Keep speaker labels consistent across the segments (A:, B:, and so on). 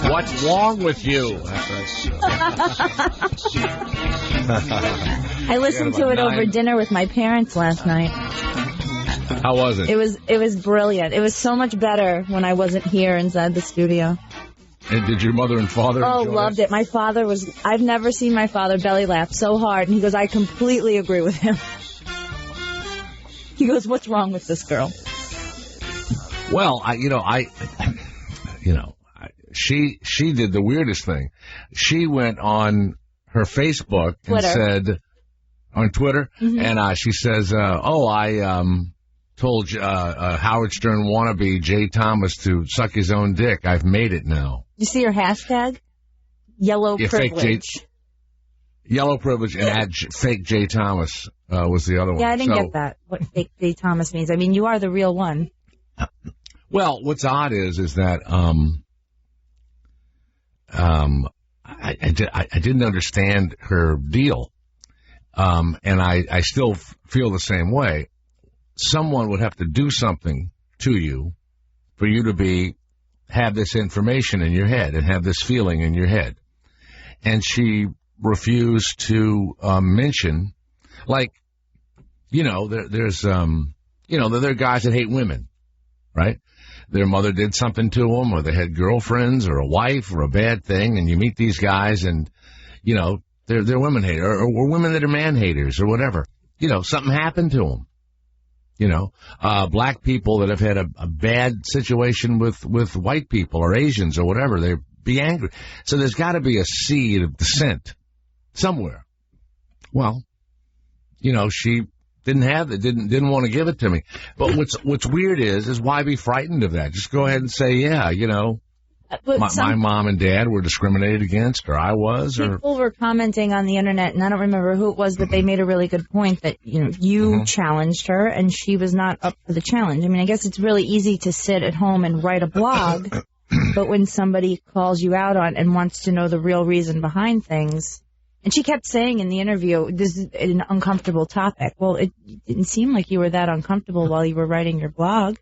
A: What's wrong with you?
B: I listened to it over dinner with my parents last night.
A: How was it?
B: It was brilliant. It was so much better when I wasn't here inside the studio.
A: And did your mother and father enjoy
B: loved it. My father I've never seen my father belly laugh so hard. And he goes, I completely agree with him. He goes, what's wrong with this girl?
A: Well, she did the weirdest thing. She went on her Facebook and said, on Twitter, and she says, I told Howard Stern wannabe Jay Thomas to suck his own dick. I've made it now.
B: You see her hashtag? Yellow privilege.
A: Yellow privilege and add fake Jay Thomas was the other one.
B: Yeah, I didn't get that, what fake Jay Thomas means. I mean, you are the real one.
A: Well, what's odd is that I didn't understand her deal, and I still feel the same way. Someone would have to do something to you for you to have this information in your head and have this feeling in your head. And she refused to mention, like, there are guys that hate women, right? Their mother did something to them, or they had girlfriends or a wife or a bad thing, and you meet these guys and, they're women haters or women that are man haters or whatever. Something happened to them. Black people that have had a bad situation with white people or Asians or whatever, they'd be angry. So there's got to be a seed of dissent somewhere. Well, she didn't have it, didn't want to give it to me. But what's weird is why be frightened of that? Just go ahead and say, yeah, my mom and dad were discriminated against, or I was.
B: People were commenting on the internet, and I don't remember who it was, but they made a really good point that, you challenged her, and she was not up for the challenge. I mean, I guess it's really easy to sit at home and write a blog, but when somebody calls you out on and wants to know the real reason behind things, and she kept saying in the interview, this is an uncomfortable topic. Well, it didn't seem like you were that uncomfortable while you were writing your blog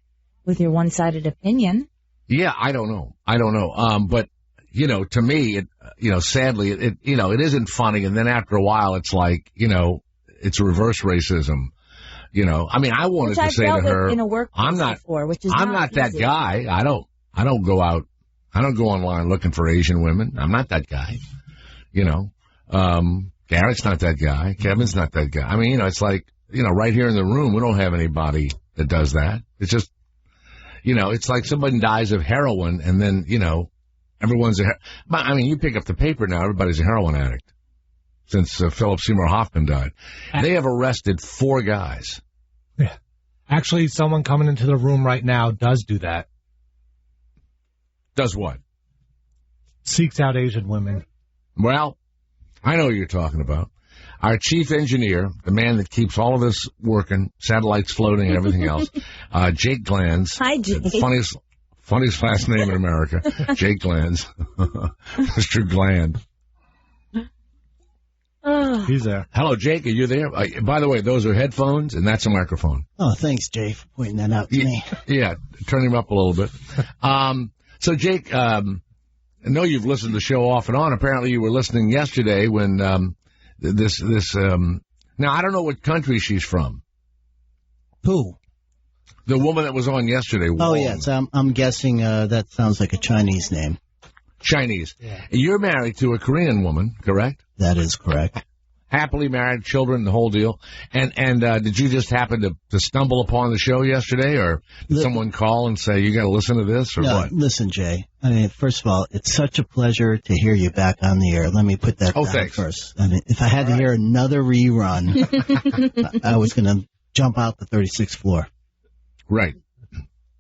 B: with your one-sided opinion.
A: Yeah, I don't know. But, to me, sadly, it isn't funny. And then after a while, it's like, it's reverse racism. I mean, I wanted to say to her, I'm not that guy. I don't go out. I don't go online looking for Asian women. I'm not that guy. Garrett's not that guy. Kevin's not that guy. I mean, it's like, right here in the room, we don't have anybody that does that. It's just, it's like somebody dies of heroin, and then, everyone's you pick up the paper now, everybody's a heroin addict since Philip Seymour Hoffman died. They have arrested 4 guys.
C: Yeah. Actually, someone coming into the room right now does do that.
A: Does what?
C: Seeks out Asian women.
A: Well, I know what you're talking about. Our chief engineer, the man that keeps all of this working, satellites floating and everything else, Jake Glanz.
B: Hi, Jake.
A: Funniest last name in America, Jake Glanz. Mr. Gland.
C: He's there.
A: Hello, Jake. Are you there? By the way, those are headphones, and that's a microphone.
D: Oh, thanks, Jay, for pointing that out to me.
A: Yeah, turn him up a little bit. So, Jake, I know you've listened to the show off and on. Apparently, you were listening yesterday when now, I don't know what country she's from.
D: Who?
A: The woman that was on yesterday.
D: Oh, yes. I'm guessing that sounds like a Chinese name.
A: Chinese. Yeah. You're married to a Korean woman, correct?
D: That is correct.
A: Happily married, children, the whole deal. And did you just happen to stumble upon the show yesterday, or did someone call and say, you got to listen to this, or what?
D: Listen, Jay. I mean, first of all, it's such a pleasure to hear you back on the air. Let me put that down first. I mean, if I had to hear another rerun, I was going to jump out the 36th floor.
A: Right.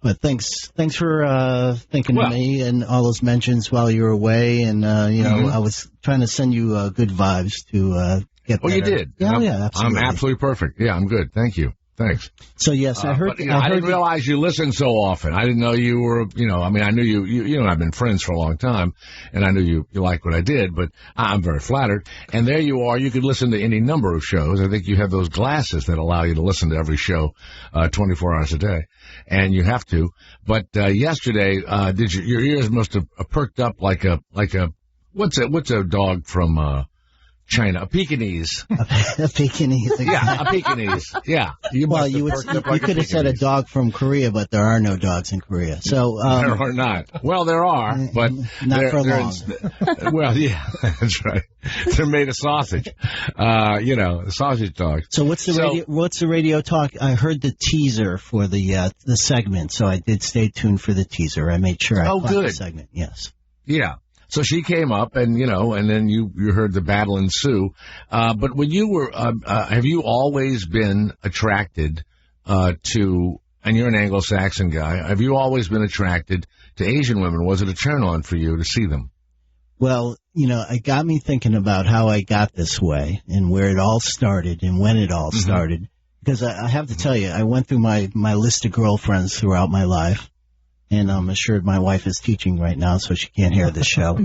D: But thanks for thinking of me and all those mentions while you were away. And, I was trying to send you good vibes to get better.
A: Oh, you did?
D: Yeah, absolutely.
A: I'm absolutely perfect. Yeah, I'm good. Thank you. Thanks.
D: So, yes, I heard...
A: I didn't realize you listened so often. I didn't know you were, I mean, I knew you and I have been friends for a long time, and I knew you liked what I did, but I'm very flattered. And there you are. You could listen to any number of shows. I think you have those glasses that allow you to listen to every show 24 hours a day, and you have to. But yesterday, your ears must have perked up like a what's a dog from China, a Pekingese.
D: A Pekingese. Exactly.
A: Yeah, a Pekingese. Yeah.
D: You could have said a dog from Korea, but there are no dogs in Korea. So
A: there are not. Well, there are, but
D: not for long.
A: Well, yeah, that's right. They're made of sausage. A sausage dog.
D: So what's the radio talk? I heard the teaser for the segment, so I did stay tuned for the teaser. I made sure I caught the segment. Yes.
A: Yeah. So she came up, and and then you heard the battle ensue. But when you were, have you always been attracted to? And you're an Anglo-Saxon guy. Have you always been attracted to Asian women? Was it a turn on for you to see them?
D: Well, it got me thinking about how I got this way and where it all started and when it all started. Because I have to tell you, I went through my list of girlfriends throughout my life. And I'm assured my wife is teaching right now, so she can't hear this show.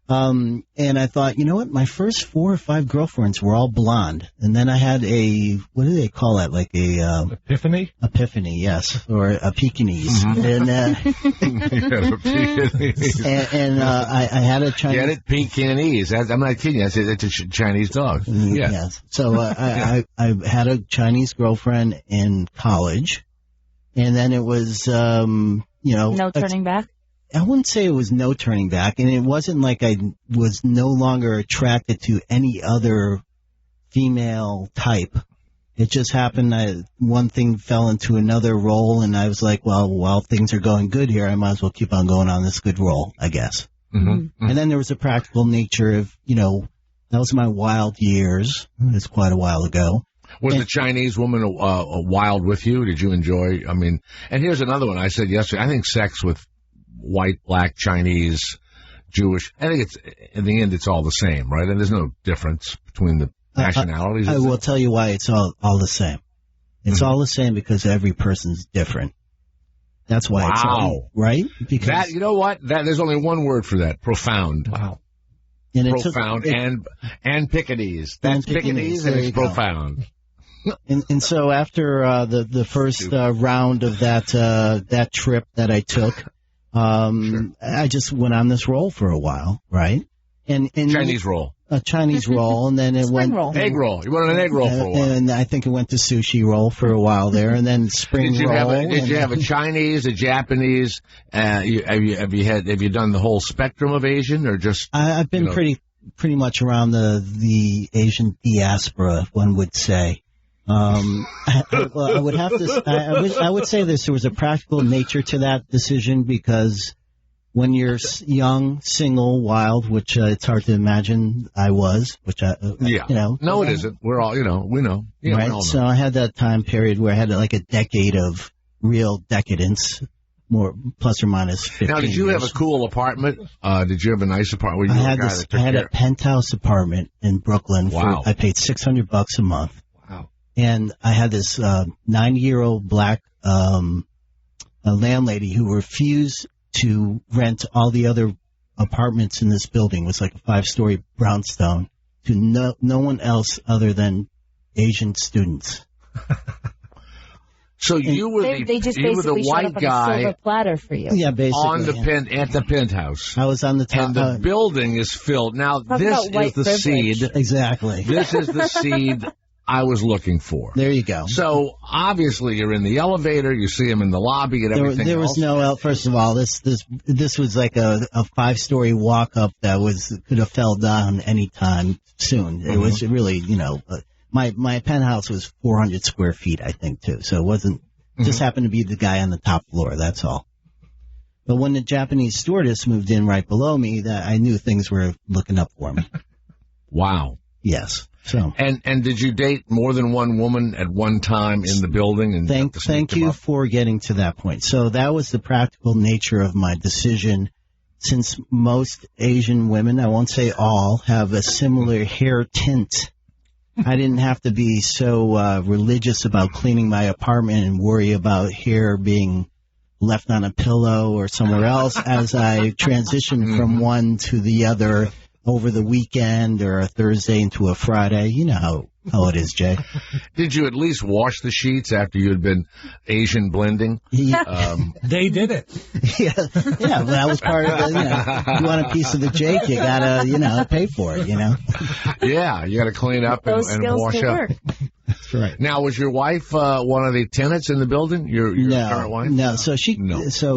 D: And I thought, you know what? My first 4 or 5 girlfriends were all blonde. And then I had what do they call that? Like a...
C: Epiphany?
D: Epiphany, yes. Or a Pekingese. And I had a Chinese...
A: Get it? Pekingese. I'm not kidding you. It's a Chinese dog. Yeah.
D: Yes. So I had a Chinese girlfriend in college. And then it was...
B: no turning back?
D: I wouldn't say it was no turning back, and it wasn't like I was no longer attracted to any other female type. It just happened that one thing fell into another role, and I was like, well, while things are going good here, I might as well keep on going on this good roll, I guess. And then there was a practical nature of, that was my wild years. It's quite a while ago.
A: Was the Chinese woman wild with you? Did you enjoy? I mean, and here's another one. I said yesterday, I think sex with white, black, Chinese, Jewish, I think in the end, it's all the same, right? And there's no difference between the nationalities.
D: I will tell you why it's all the same. It's all the same because every person's different. That's why it's all, right? Because
A: that, you know what? There's only one word for that. Profound.
C: Wow.
D: And
A: profound and Pekingese. That's Pekingese and it's profound.
D: And so after the first round of that trip that I took, I just went on this roll for a while, right? And
A: Chinese roll.
D: A Chinese roll, and then it went
A: egg roll. You went on an egg roll for a while,
D: and I think it went to sushi roll for a while there, and then spring roll.
A: Did you have a Chinese, a Japanese? Have you done the whole spectrum of Asian, or just? I've
D: been pretty much around the Asian diaspora, one would say. I would have to. I would say this. There was a practical nature to that decision because when you're young, single, wild, which it's hard to imagine I was, which
A: No, it isn't. We're all, we know. Yeah,
D: right.
A: We all know.
D: So I had that time period where I had like a decade of real decadence, more plus or minus 15
A: Now, did you
D: years.
A: have a cool apartment? Did you have a nice apartment?
D: I had a penthouse apartment in Brooklyn.
A: Wow.
D: I paid $600 a month.
A: Wow.
D: And I had this 90-year-old black landlady who refused to rent all the other apartments in this building. It was like a 5-story brownstone to no one else other than Asian students.
A: So you were
B: they just
A: you were the
B: basically
A: white
B: showed up
A: guy
B: on a silver platter for you.
D: Yeah, basically.
A: At the penthouse.
D: I was on the top.
A: And the building is filled. Now, this is the
B: privilege.
A: seed.
D: Exactly.
A: This is the seed I was looking for.
D: There you go.
A: So, obviously, you're in the elevator, you see him in the lobby and everything
D: There was no, first of all, this was like a 5-story walk-up that could have fell down any time soon. It was really, my penthouse was 400 square feet, I think, too. So it wasn't, just happened to be the guy on the top floor, that's all. But when the Japanese stewardess moved in right below me, that I knew things were looking up for me.
A: Wow.
D: Yes. So.
A: And did you date more than one woman at one time in the building? And
D: thank you for getting to that point. So that was the practical nature of my decision. Since most Asian women, I won't say all, have a similar hair tint I didn't have to be so religious about cleaning my apartment and worry about hair being left on a pillow or somewhere else as I transitioned from one to the other over the weekend or a Thursday into a Friday. You know how it is, Jay.
A: Did you at least wash the sheets after you had been Asian blending?
C: They did it.
D: Yeah, but that was part of it. You know, you want a piece of the Jake, you gotta, pay for it.
A: Yeah, you gotta clean up and wash up.
D: That's right.
A: Now, was your wife one of the tenants in the building? Your current wife?
D: No. So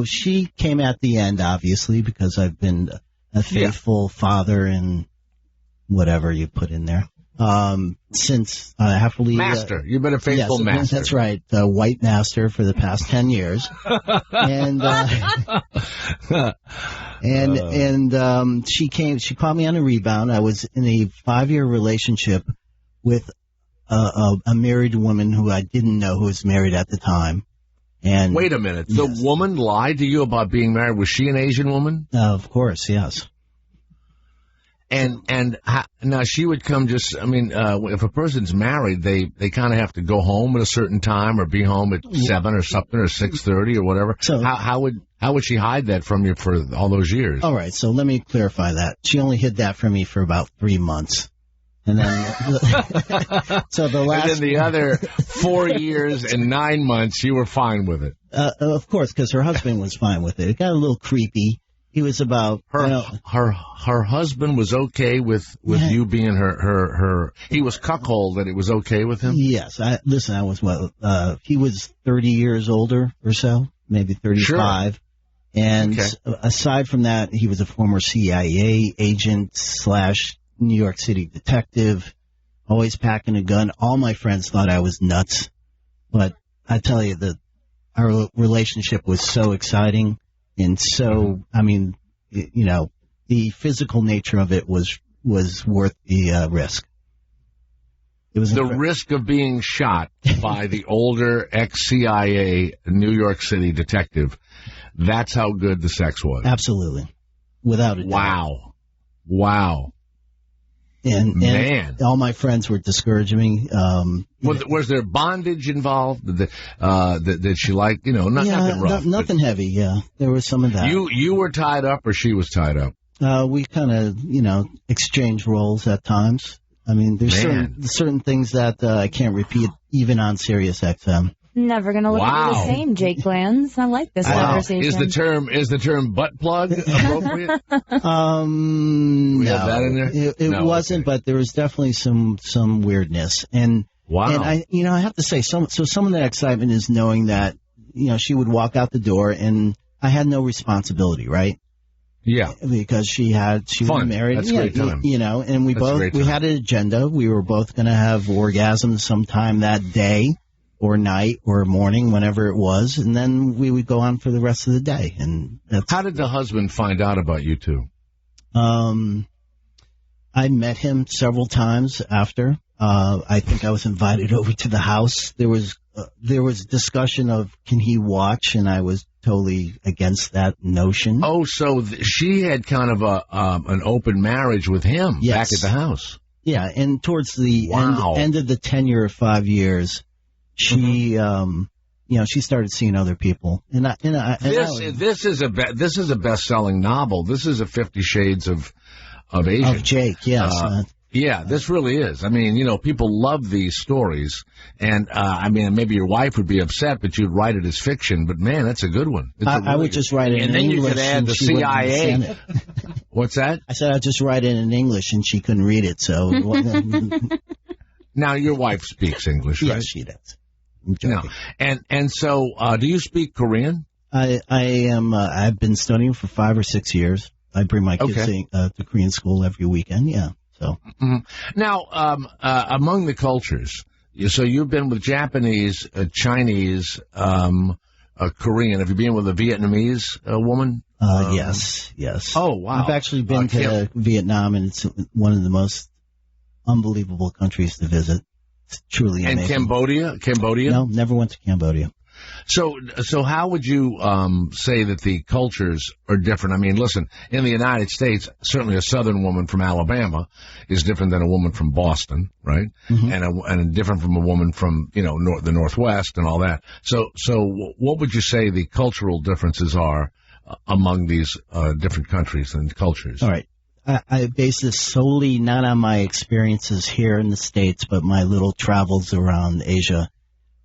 D: she came at the end, obviously, because I've been a faithful father and whatever you put in there. Since happily
A: master, you've been a faithful master.
D: That's right, white master for the past 10 years, and she caught me on a rebound. I was in a 5-year relationship with a married woman who I didn't know who was married at the time. And
A: wait a minute, the woman lied to you about being married. Was she an Asian woman?
D: Of course, yes.
A: And now she would come if a person's married, they kind of have to go home at a certain time or be home at 7 or something or 6:30 or whatever. So how would she hide that from you for all those years?
D: All right, so let me clarify that. She only hid that from me for about 3 months. And then, so the last.
A: And then the other 4 years and 9 months, you were fine with it.
D: Of course, because her husband was fine with it. It got a little creepy. He was about
A: her husband was okay with you being her. He was cuckold that it was okay with him.
D: Yes, I was he was 30 years older or so, maybe 35. Sure. And aside from that, he was a former CIA agent / New York City detective, always packing a gun. All my friends thought I was nuts, but I tell you that our relationship was so exciting. And so, the physical nature of it was worth the risk. It was
A: the risk of being shot by the older ex-CIA New York City detective. That's how good the sex was.
D: Absolutely. Without a doubt.
A: Wow.
D: And all my friends were discouraging me.
A: Was there bondage involved? Did she nothing rough?
D: Nothing heavy. Yeah, there was some of that.
A: You were tied up, or she was tied up?
D: We kind of exchange roles at times. I mean, there's certain things that I can't repeat even on Sirius XM.
B: Never gonna look at you the same, Jake Glanz. I like this conversation.
A: Is the term butt plug appropriate?
D: No,
A: have that in there?
D: It wasn't, but there was definitely some weirdness. And and I have to say, some of that excitement is knowing that she would walk out the door and I had no responsibility, right?
A: Yeah,
D: because she was married.
A: That's a great time.
D: And we had an agenda. We were both going to have orgasms sometime that day, or night, or morning, whenever it was, and then we would go on for the rest of the day. And
A: how did the husband find out about you two?
D: I met him several times after. I think I was invited over to the house. There was discussion of can he watch, and I was totally against that notion.
A: Oh, so she had kind of an open marriage with him back at the house.
D: Yeah, and towards the end of the tenure of 5 years, she, she started seeing other people.
A: This is a best-selling novel. This is a 50 Shades of Asian.
D: Of Jake, yes.
A: Yeah, this really is. I mean, people love these stories, and maybe your wife would be upset, but you'd write it as fiction. But man, that's a good one.
D: I would just write it in English.
A: And then you could add the CIA. What's that?
D: I said I'd just write it in English, and she couldn't read it. So
A: now your wife speaks English, right?
D: Yes, she does.
A: No. And so, do you speak Korean?
D: I am. I've been studying for 5 or 6 years. I bring my kids to Korean school every weekend. Yeah. So
A: now, among the cultures, so you've been with Japanese, Chinese, Korean. Have you been with a Vietnamese woman?
D: Yes.
A: Oh wow!
D: I've actually been to Vietnam, and it's one of the most unbelievable countries to visit. It's truly amazing.
A: And Cambodia?
D: No, never went to Cambodia.
A: So how would you say that the cultures are different? I mean, listen, in the United States, certainly a Southern woman from Alabama is different than a woman from Boston, right? Mm-hmm. And different from a woman from the Northwest and all that. So what would you say the cultural differences are among these different countries and cultures?
D: All right. I base this solely not on my experiences here in the States, but my little travels around Asia.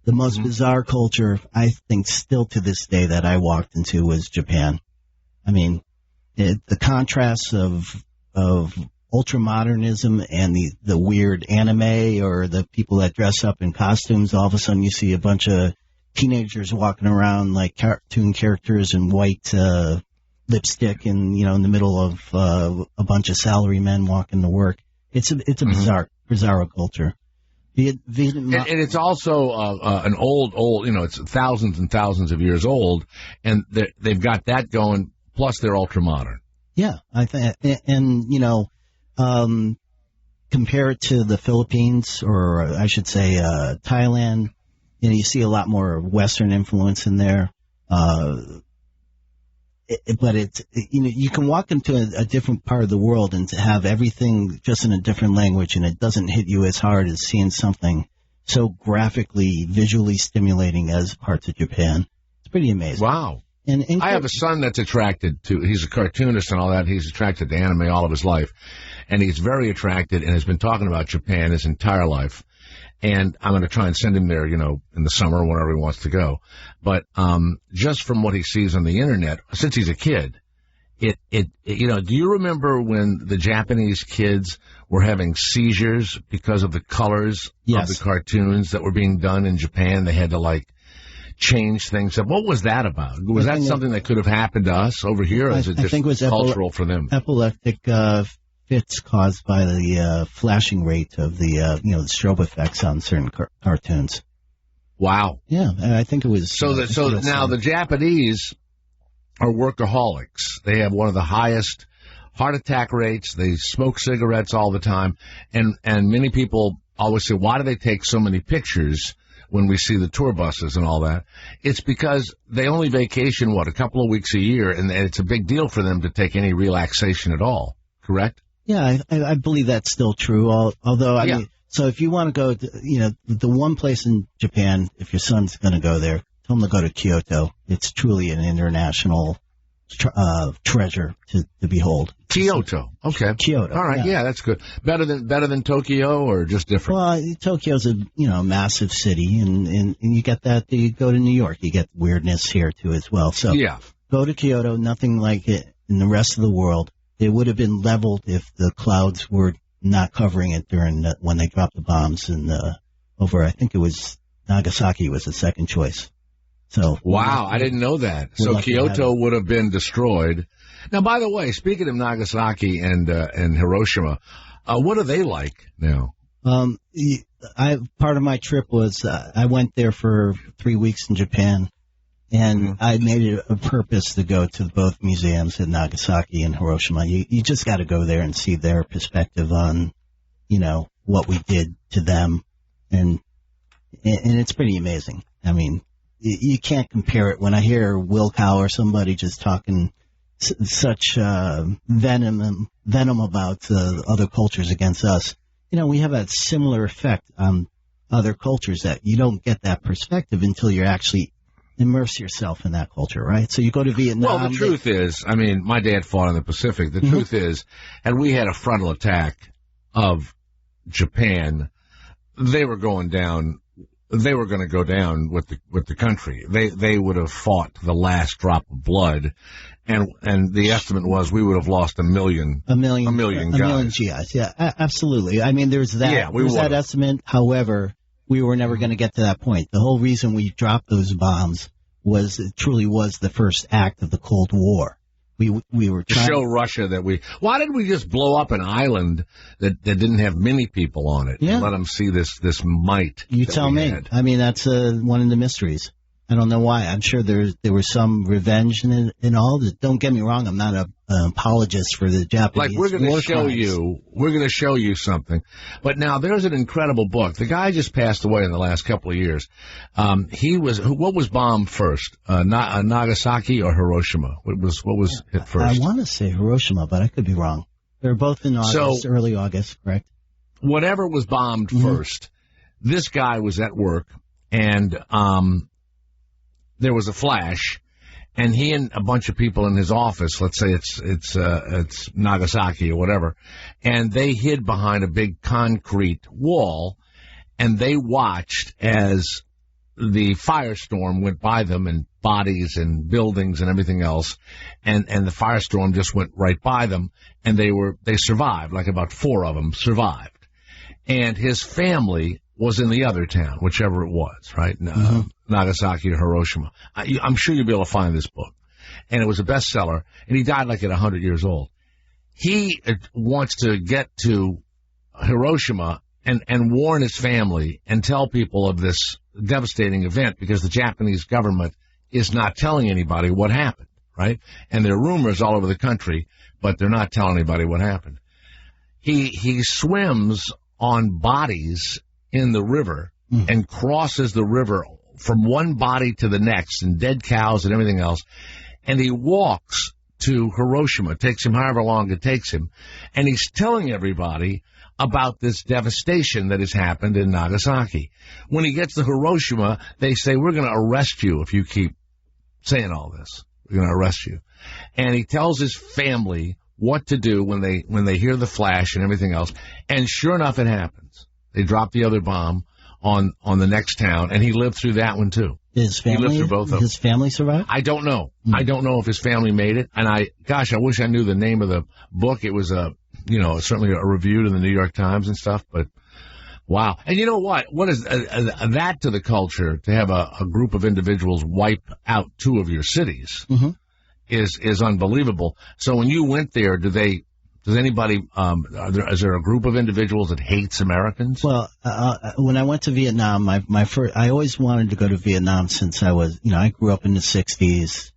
D: The most bizarre culture, I think, still to this day that I walked into was Japan. I mean, the contrast of ultra-modernism and the weird anime or the people that dress up in costumes. All of a sudden you see a bunch of teenagers walking around like cartoon characters in white lipstick and, in the middle of a bunch of salarymen walking to work. It's a bizarre culture. And
A: it's also an old, it's thousands and thousands of years old, and they've got that going, plus they're ultra-modern.
D: Yeah, I think, and compare it to the Philippines, or I should say Thailand, you see a lot more Western influence in there. But it's, you can walk into a different part of the world and to have everything just in a different language, and it doesn't hit you as hard as seeing something so graphically, visually stimulating as parts of Japan. It's pretty amazing.
A: Wow. And I have a son that's attracted to, he's a cartoonist and all that. He's attracted to anime all of his life. And he's very attracted and has been talking about Japan his entire life. And I'm going to try and send him there, in the summer, whenever he wants to go. But just from what he sees on the internet, since he's a kid, do you remember when the Japanese kids were having seizures because of the colors of the cartoons that were being done in Japan? They had to change things up. What was that about? Was that something that could have happened to us over here, or is it just cultural for them?
D: Epileptic fits caused by the flashing rate of the strobe effects on certain cartoons.
A: Wow.
D: Yeah, I think it was.
A: So now the Japanese are workaholics. They have one of the highest heart attack rates. They smoke cigarettes all the time, and many people always say, why do they take so many pictures when we see the tour buses and all that? It's because they only vacation, a couple of weeks a year, and it's a big deal for them to take any relaxation at all, correct?
D: Yeah, I believe that's still true, although, I mean, so if you want to go to, the one place in Japan, if your son's going to go there, tell him to go to Kyoto. It's truly an international treasure to behold.
A: Kyoto. Okay.
D: Kyoto.
A: All right. Yeah, that's good. Better than Tokyo, or just different?
D: Well, Tokyo's a massive city, and you get that. You go to New York, you get weirdness here too as well. So go to Kyoto. Nothing like it in the rest of the world. It would have been leveled if the clouds were not covering it when they dropped the bombs over. I think it was Nagasaki was the second choice. So
A: wow, I didn't know that. So Kyoto would have been destroyed. Now, by the way, speaking of Nagasaki and Hiroshima, what are they like now?
D: Part of my trip was I went there for 3 weeks in Japan, and I made it a purpose to go to both museums in Nagasaki and Hiroshima. You just got to go there and see their perspective on, what we did to them, and it's pretty amazing. I mean, you can't compare it. When I hear Wilkow or somebody just talking such venom about other cultures against us, we have a similar effect on other cultures that you don't get that perspective until you're actually immerse yourself in that culture, right? So you go to Vietnam.
A: Well, the truth is, I mean, my dad fought in the Pacific. The truth is, had we had a frontal attack of Japan, they were going down. They were going to go down with the country. They would have fought the last drop of blood, and the estimate was we would have lost a million guys.
D: A million GIs. Yeah, absolutely. I mean, there's that.
A: Yeah,
D: there's that estimate. However, we were never going to get to that point. The whole reason we dropped those bombs was it truly was the first act of the Cold War. We were trying
A: to show Russia that why didn't we just blow up an island that didn't have many people on it?
D: Yeah.
A: And let them see this might.
D: You tell me. I mean, that's one of the mysteries. I don't know why. I'm sure there was some revenge in all. Don't get me wrong. I'm not a apologist for the Japanese.
A: Like, we're going to show you something. But now there's an incredible book. The guy just passed away in the last couple of years. What was bombed first? Nagasaki or Hiroshima? What was hit first?
D: I want to say Hiroshima, but I could be wrong. They're both in August, early August, correct?
A: Whatever was bombed first, this guy was at work, and there was a flash. And he and a bunch of people in his office, let's say it's Nagasaki or whatever, and they hid behind a big concrete wall, and they watched as the firestorm went by them, and bodies and buildings and everything else, and the firestorm just went right by them, and they survived, like about 4 of them survived. And his family was in the other town, whichever it was, right? Nagasaki or Hiroshima. I'm sure you'll be able to find this book. And it was a bestseller, and he died like at 100 years old. He wants to get to Hiroshima and warn his family and tell people of this devastating event, because the Japanese government is not telling anybody what happened, right? And there are rumors all over the country, but they're not telling anybody what happened. He swims on bodies in the river and crosses the river from one body to the next, and dead cows and everything else, and he walks to Hiroshima. It takes him however long it takes him, and he's telling everybody about this devastation that has happened in Nagasaki. When he gets to Hiroshima, they say, we're going to arrest you if you keep saying all this. We're going to arrest you. And he tells his family what to do when they hear the flash and everything else, and sure enough, it happens. They drop the other bomb on the next town, and he lived through that one too.
D: He lived through both of them. His family survived?
A: I don't know. I don't know if his family made it. And I wish I knew the name of the book. It was certainly a reviewed in the New York Times and stuff. But wow! And you know what? What is that to the culture, to have a group of individuals wipe out 2 of your cities is unbelievable. So when you went there, does anybody, is there a group of individuals that hates Americans?
D: Well, when I went to Vietnam, I always wanted to go to Vietnam since I grew up in the 60s.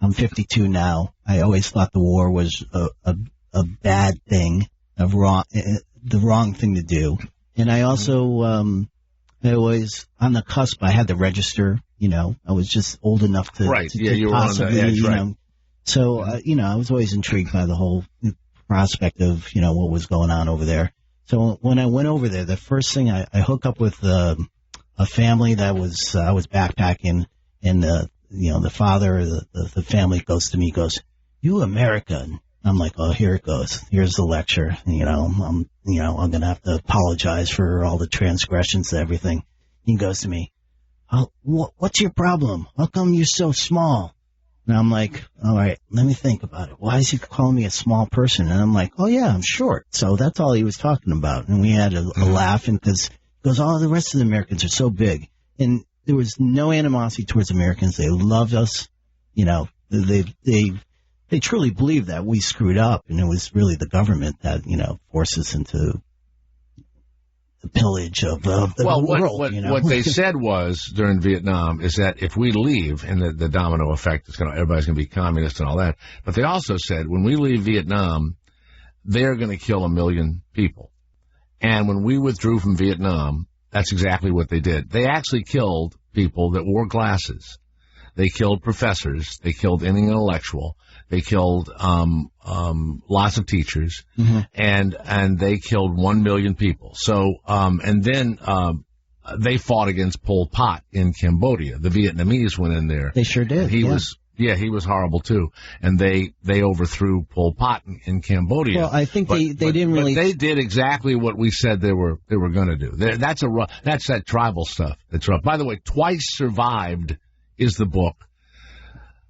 D: I'm 52 now. I always thought the war was a bad thing, the wrong thing to do. And I also, I always, on the cusp, I had to register, I was just old enough to,
A: right.
D: to,
A: yeah,
D: to
A: you
D: possibly,
A: were on the edge, right.
D: So, I was always intrigued by the whole prospect of, what was going on over there. So when I went over there, the first thing I hook up with a family that I was backpacking, and the father, the family goes to me, goes, "You American." I'm like, "Oh, here it goes. Here's the lecture. I'm going to have to apologize for all the transgressions and everything." He goes to me, "Oh, what's your problem? How come you're so small?" And I'm like, "All right, let me think about it. Why is he calling me a small person?" And I'm like, "Oh yeah, I'm short." So that's all he was talking about. And we had a laugh, and because he goes, "Oh, the rest of the Americans are so big." And there was no animosity towards Americans. They loved us. They truly believed that we screwed up, and it was really the government that, forced us into the pillage of the world.
A: What they said was during Vietnam is that if we leave, and the domino effect is everybody's going to be communist and all that, but they also said when we leave Vietnam, they're going to kill 1 million people. And when we withdrew from Vietnam, that's exactly what they did. They actually killed people that wore glasses. They killed professors. They killed any intellectual. They killed lots of teachers, and they killed 1 million people. So and then they fought against Pol Pot in Cambodia. The Vietnamese went in there.
D: They sure did.
A: He was horrible too, and they overthrew Pol Pot in Cambodia.
D: Well, I think they didn't really.
A: But they did exactly what we said they were going to do. That's that tribal stuff. That's rough. By the way, Twice Survived is the book.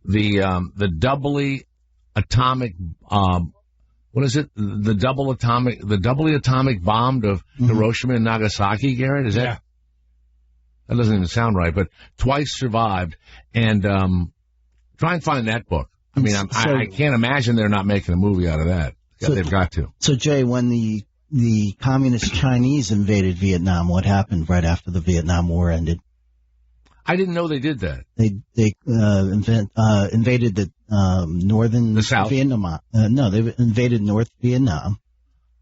A: The doubly atomic, what is it? The doubly atomic bomb of Hiroshima and Nagasaki, Garrett? Is that? Yeah. That doesn't even sound right, but Twice Survived. And, try and find that book. I mean, I can't imagine they're not making a movie out of that. Yeah, they've got to.
D: So, Jay, when the communist Chinese invaded Vietnam, what happened right after the Vietnam War ended?
A: I didn't know they did that.
D: They invaded northern
A: the South?
D: Vietnam. No, they invaded North Vietnam.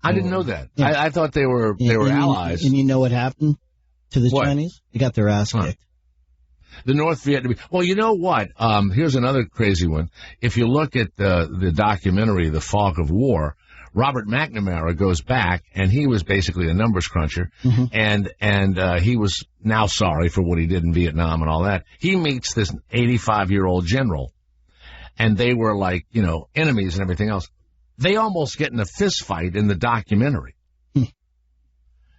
A: I didn't know that.
D: Yeah.
A: I thought they were allies.
D: And you know what happened to the Chinese? They got their ass kicked.
A: The North Vietnamese. Well, you know what? Here's another crazy one. If you look at the documentary, The Fog of War, Robert McNamara goes back, and he was basically a numbers cruncher, and he was now sorry for what he did in Vietnam and all that. He meets this 85-year-old general, and they were like, enemies and everything else. They almost get in a fist fight in the documentary.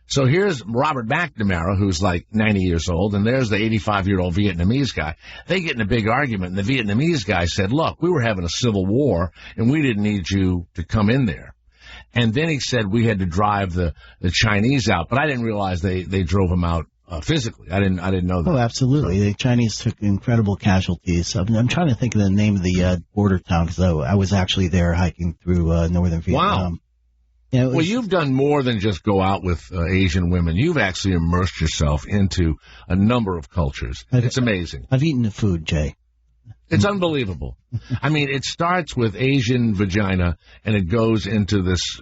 A: So here's Robert McNamara, who's like 90 years old, and there's the 85-year-old Vietnamese guy. They get in a big argument, and the Vietnamese guy said, look, we were having a civil war, and we didn't need you to come in there. And then he said we had to drive the Chinese out, but I didn't realize they drove them out physically. I didn't know that.
D: Oh, absolutely. The Chinese took incredible casualties. I'm trying to think of the name of the border town, because I was actually there hiking through northern Vietnam.
A: Wow. Well, you've done more than just go out with Asian women. You've actually immersed yourself into a number of cultures. It's amazing.
D: I've eaten the food, Jay.
A: It's unbelievable. I mean, it starts with Asian vagina, and it goes into this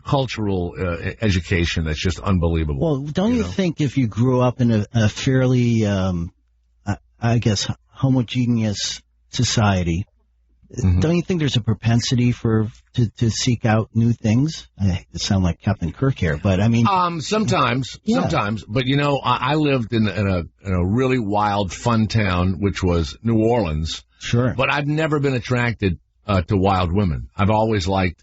A: cultural education that's just unbelievable.
D: Well, don't you think if you grew up in a fairly, I guess, homogeneous society, don't you think there's a propensity to seek out new things? I sound like Captain Kirk here, but I mean,
A: sometimes. But I lived in a really wild, fun town, which was New Orleans.
D: Sure.
A: But I've never been attracted to wild women. I've always liked,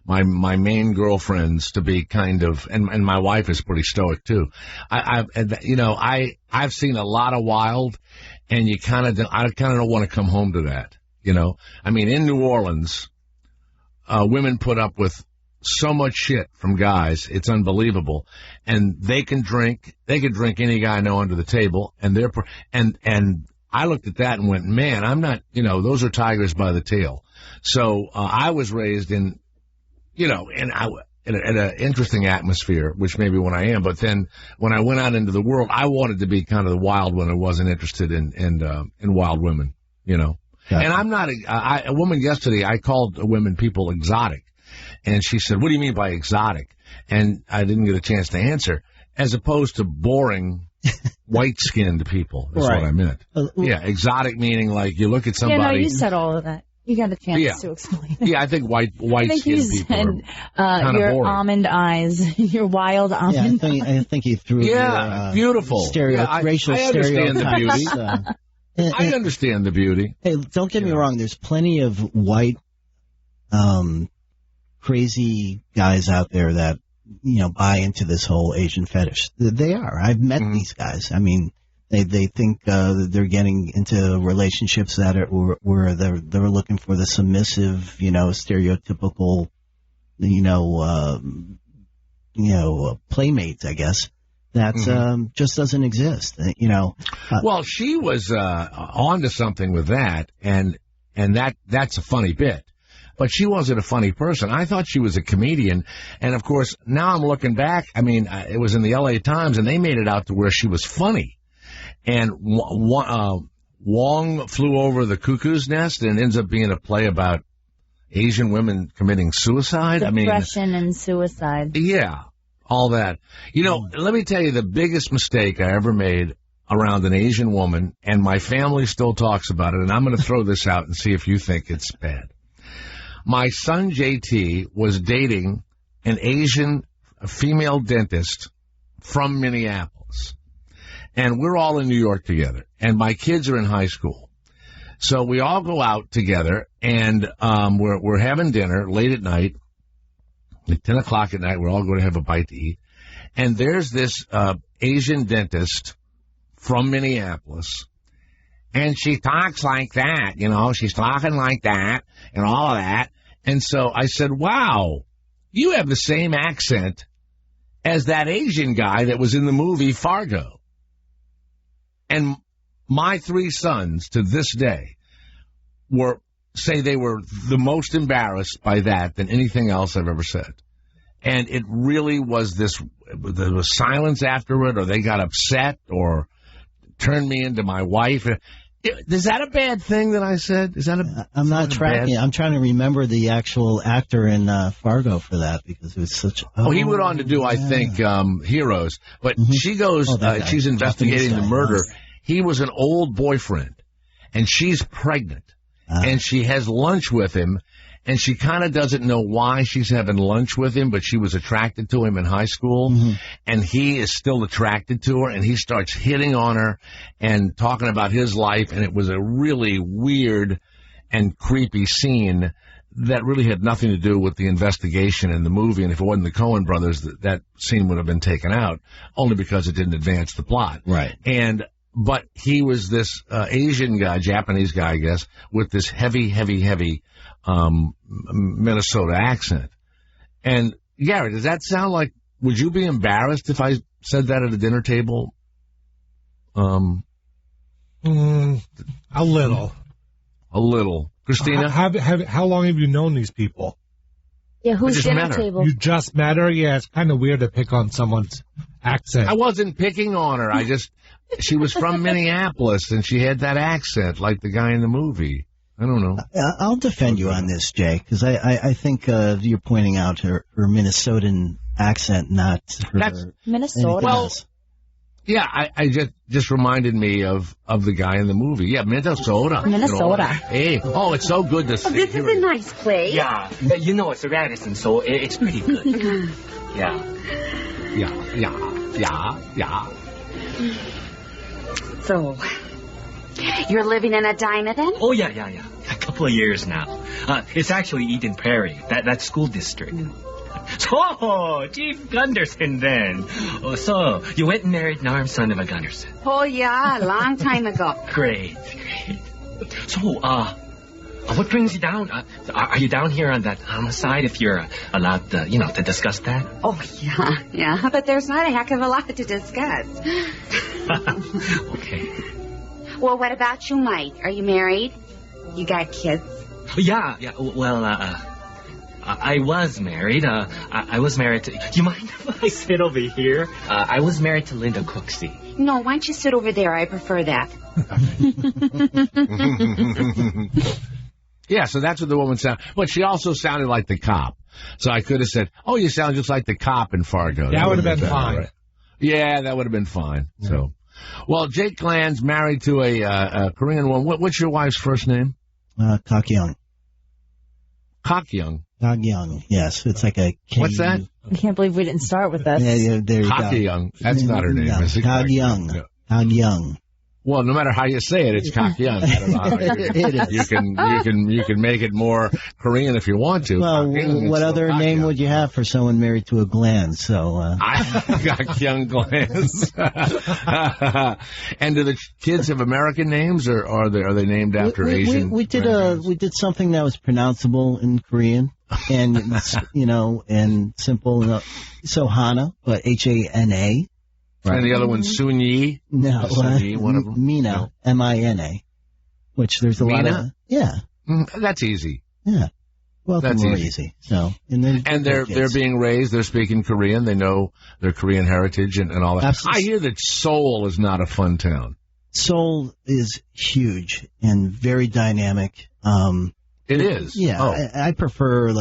A: my main girlfriends to be kind of, and my wife is pretty stoic too. I've seen a lot of wild, and I kind of don't want to come home to that. I mean, in New Orleans, women put up with so much shit from guys. It's unbelievable. And they can drink any guy I know under the table. And and I looked at that and went, man, I'm not, those are tigers by the tail. So, I was raised in an interesting atmosphere, which maybe when I am, but then when I went out into the world, I wanted to be kind of the wild one. I wasn't interested in wild women, And I'm not a woman yesterday. I called women people exotic, and she said, "What do you mean by exotic?" And I didn't get a chance to answer. As opposed to boring, white-skinned people is what I meant. Yeah, exotic meaning like you look at somebody.
B: Yeah, no, you said all of that. You got a chance to explain it.
A: Yeah, I think white-skinned people are
B: your
A: boring.
B: Almond eyes, your wild almond.
D: Yeah, I think you threw
A: beautiful
D: racial
A: I understand
D: stereotypes.
A: The beauty. I understand the beauty.
D: Hey, don't get me wrong. There's plenty of white, crazy guys out there that buy into this whole Asian fetish. They are. I've met these guys. I mean, they think they're getting into relationships that are where they're looking for the submissive, stereotypical, playmates, I guess. That just doesn't exist,
A: Well, she was onto something with that, and that's a funny bit. But she wasn't a funny person. I thought she was a comedian, and of course, now I'm looking back. I mean, it was in the L.A. Times, and they made it out to where she was funny. And Wong Flew Over the Cuckoo's Nest, and ends up being a play about Asian women committing suicide.
B: Depression and suicide.
A: Yeah. All that. Let me tell you the biggest mistake I ever made around an Asian woman, and my family still talks about it, and I'm going to throw this out and see if you think it's bad. My son, JT, was dating an Asian female dentist from Minneapolis, and we're all in New York together, and my kids are in high school. So we all go out together, and we're having dinner late at night. At 10 o'clock at night, we're all going to have a bite to eat. And there's this Asian dentist from Minneapolis, and she talks like that, she's talking like that and all of that. And so I said, wow, you have the same accent as that Asian guy that was in the movie Fargo. And my three sons to this day say they were the most embarrassed by that than anything else I've ever said. And it really was there was silence after it, or they got upset or turned me into my wife. Is that a bad thing that I said? Is that a?
D: I'm not tracking. I'm trying to remember the actual actor in Fargo for that because it was such.
A: He went on to do, I think, Heroes. But she goes. She's investigating the murder. He was an old boyfriend, and she's pregnant, and she has lunch with him. And she kind of doesn't know why she's having lunch with him, but she was attracted to him in high school, and he is still attracted to her, and he starts hitting on her and talking about his life, and it was a really weird and creepy scene that really had nothing to do with the investigation in the movie, and if it wasn't the Coen brothers, that scene would have been taken out, only because it didn't advance the plot.
D: Right.
A: But he was this Asian guy, Japanese guy, I guess, with this heavy Minnesota accent. And Gary, does that sound like, would you be embarrassed if I said that at a dinner table?
C: A little.
A: Christina?
C: How long have you known these people?
B: Yeah, who's dinner table?
C: You just met her? Yeah, it's kind of weird to pick on someone's accent.
A: I wasn't picking on her. She was from Minneapolis, and she had that accent like the guy in the movie. I don't know.
D: I'll defend you on this, Jay, because I think you're pointing out her Minnesotan accent, not her
B: Minnesota.
A: Well, yeah, I just reminded me of the guy in the movie. Yeah, Minnesota. Hey, it's so good to see.
E: This is a nice place.
F: Yeah, it's a Radisson, so it's pretty good. Yeah.
E: So, you're living in Edina then?
F: Oh, yeah. A couple of years now. It's actually Eden Prairie, that school district. So, Chief Gunderson then. Oh, so, you went and married an armed son of a Gunderson.
E: Oh, yeah, a long time ago.
F: Great. So, what brings you down? Are you down here on that homicide, if you're allowed to, to discuss that?
E: Oh, yeah, but there's not a heck of a lot to discuss.
F: Okay.
E: Well, what about you, Mike? Are you married? You got kids?
F: Yeah. Well, I was married. I was married to... Do you mind if I sit over here? I was married to Linda Cooksey.
E: No, why don't you sit over there? I prefer that.
A: Yeah, so that's what the woman sounded. But she also sounded like the cop. So I could have said, you sound just like the cop in Fargo.
C: That would have been fine.
A: Right? Yeah, that would have been fine. Yeah. So, well, Jake Gland's married to a Korean woman. What's your wife's first name?
D: Kak Young.
A: Kak Young.
D: Kak Young, yes. It's like a...
A: What's that?
B: I can't believe we didn't start with this.
D: Yeah, there you go.
A: Kak Young. That's not her name, is it?
D: Kak Young. No. Kak Young.
A: Well, no matter how you say it, it's Kak Young.
D: It is.
A: You can make it more Korean if you want to.
D: Well, what other name would you have for someone married to a Gland? So
A: I got Young Glands. And do the kids have American names, or are they named after Asian?
D: We did something that was pronounceable in Korean, and and simple. So Hana, but Hana.
A: Right. And the other one's Sunyi?
D: No,
A: Sunyi, one of them?
D: Mina, Mina, which there's a lot of... Yeah.
A: That's easy.
D: Yeah. Well, that's more easy. So, and
A: they're being raised, they're speaking Korean, they know their Korean heritage and all that. Absolutely. I hear that Seoul is not a fun town.
D: Seoul is huge and very dynamic.
A: It is?
D: Yeah. I prefer,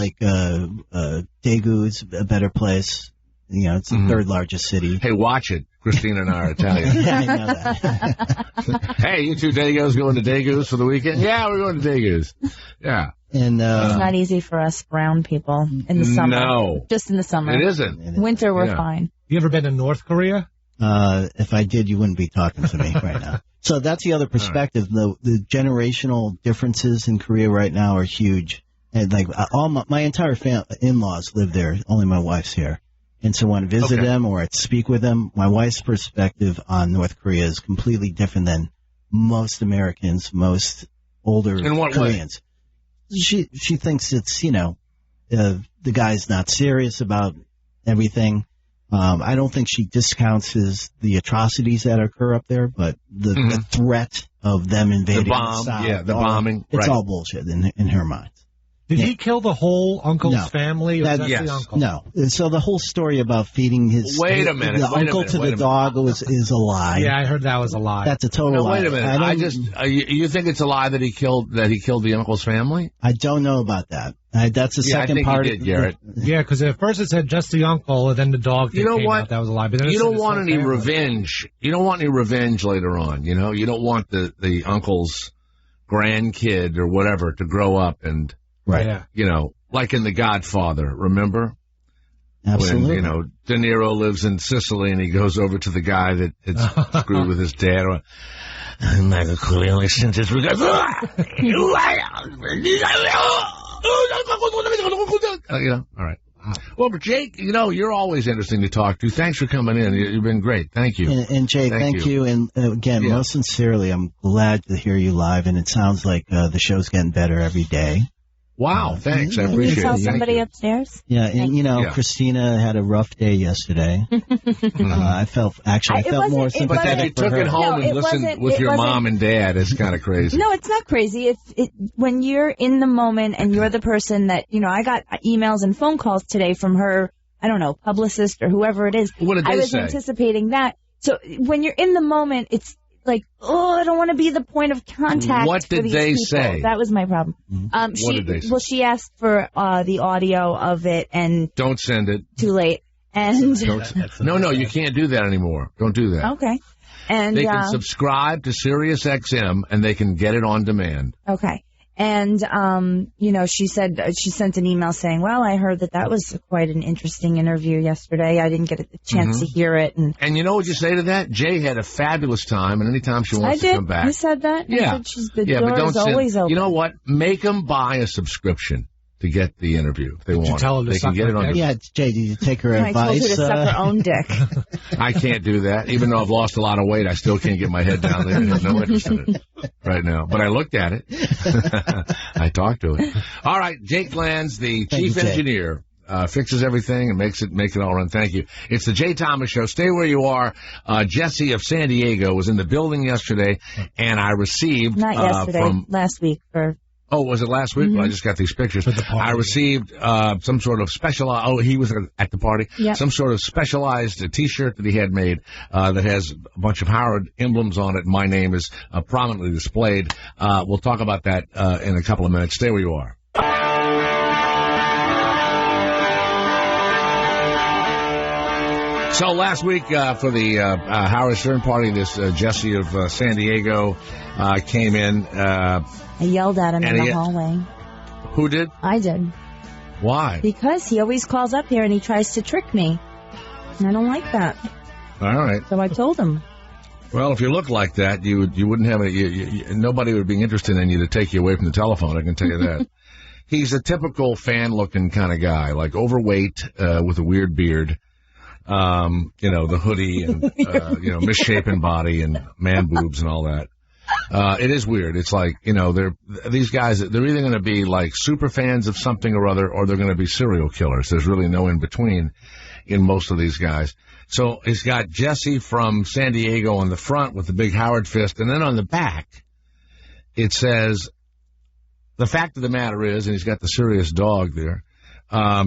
D: Daegu's a better place. It's the third largest city.
A: Hey, watch it. Christina and I are Italian.
D: Yeah, I know that.
A: Hey, you two Daegos going to Daegu's for the weekend? Yeah, we're going to Daegu's. Yeah.
D: And
B: it's not easy for us brown people in the summer.
A: No.
B: Just in the summer.
A: It isn't.
B: Winter, we're fine.
C: You ever been to North Korea?
D: If I did, you wouldn't be talking to me right now. So that's the other perspective. Right. The generational differences in Korea right now are huge. And all my entire in-laws live there. Only my wife's here. And so when I visit them or I speak with them, my wife's perspective on North Korea is completely different than most Americans, most older Koreans.
A: Way?
D: She thinks it's, the guy's not serious about everything. I don't think she discounts the atrocities that occur up there, but the threat of them invading
A: the bombing.
D: It's all bullshit in her mind.
C: Did he kill the whole uncle's family? Or
D: Yes.
C: the uncle?
D: No. So the whole story about feeding the uncle to the dog is a lie.
C: Yeah, I heard that was a lie.
D: That's a total lie.
A: Wait a minute. You think it's a lie that he killed the uncle's family?
D: I don't know about that. That's the second part.
A: He did, Garrett.
C: Yeah, because at first it said just the uncle, and then the dog.
A: You know what?
C: That was a lie. But then
A: you don't want any revenge. You don't want any revenge later on. You know, you don't want the uncle's grandkid or whatever to grow up and you know, like in The Godfather. Remember?
D: Absolutely.
A: When, you know, De Niro lives in Sicily and he goes over to the guy that had screwed with his dad. Michael Corleone sent his regards. You know, all right. Well, but Jake, you know, you're always interesting to talk to. Thanks for coming in. You've been great. Thank you.
D: And Jay, thank you. And again, most sincerely, I'm glad to hear you live. And it sounds like the show's getting better every day.
A: Wow, thanks. I appreciate it.
B: Can you tell somebody upstairs?
D: Yeah, and you know, Christina had a rough day yesterday. I felt more sympathetic.
A: But then you took it home and listened with your mom and dad. It's kind of crazy.
B: No, it's not crazy. When you're in the moment and you're the person that, you know, I got emails and phone calls today from her, I don't know, publicist or whoever it is.
A: What did they say?
B: I was anticipating that. So when you're in the moment, it's like, oh, I don't want to be the point of contact.
A: What did they say?
B: That was my problem.
A: What did they say?
B: Well, she asked for the audio of it, and
A: don't send it.
B: Too late. And
A: no, you can't do that anymore. Don't do that.
B: Okay. And
A: they can subscribe to Sirius XM, and they can get it on demand.
B: Okay. And, you know, she said, she sent an email saying, well, I heard that was quite an interesting interview yesterday. I didn't get a chance to hear it. And
A: you know what you say to that? Jay had a fabulous time, and anytime she wants to come back.
B: I said that?
A: Yeah.
B: I said the door is always open.
A: You know what? Make them buy a subscription to get the interview if they want.
C: They
A: can get it on.
D: Yeah, Jay, did you take her advice?
B: I told her to suck her own dick.
A: I can't do that. Even though I've lost a lot of weight, I still can't get my head down there. I have no interest in it right now. But I looked at it. I talked to it. All right, Jake Glanz, the chief engineer, fixes everything and make it all run. Thank you. It's the Jay Thomas Show. Stay where you are. Jesse of San Diego was in the building yesterday, and I received
B: not yesterday, last week for.
A: Oh, was it last week? Well, I just got these pictures. I received some sort of specialized. Oh, he was at the party.
B: Yep.
A: Some sort of specialized T-shirt that he had made that has a bunch of Howard emblems on it. My name is prominently displayed. We'll talk about that in a couple of minutes. Stay where you are. So last week for the Howard Stern party, this Jesse of San Diego came in.
B: I yelled at him in the hallway.
A: Who did?
B: I did.
A: Why?
B: Because he always calls up here and he tries to trick me. And I don't like that.
A: All right.
B: So I told him.
A: Well, if you look like that, you wouldn't have nobody would be interested in you to take you away from the telephone, I can tell you that. He's a typical fan-looking kind of guy, like overweight with a weird beard. You know, the hoodie and, you know, misshapen body and man boobs and all that. It is weird. It's like, you know, these guys, they're either going to be like super fans of something or other, or they're going to be serial killers. There's really no in between in most of these guys. So he's got Jesse from San Diego on the front with the big Howard fist. And then on the back, it says, the fact of the matter is, and he's got the serious dog there,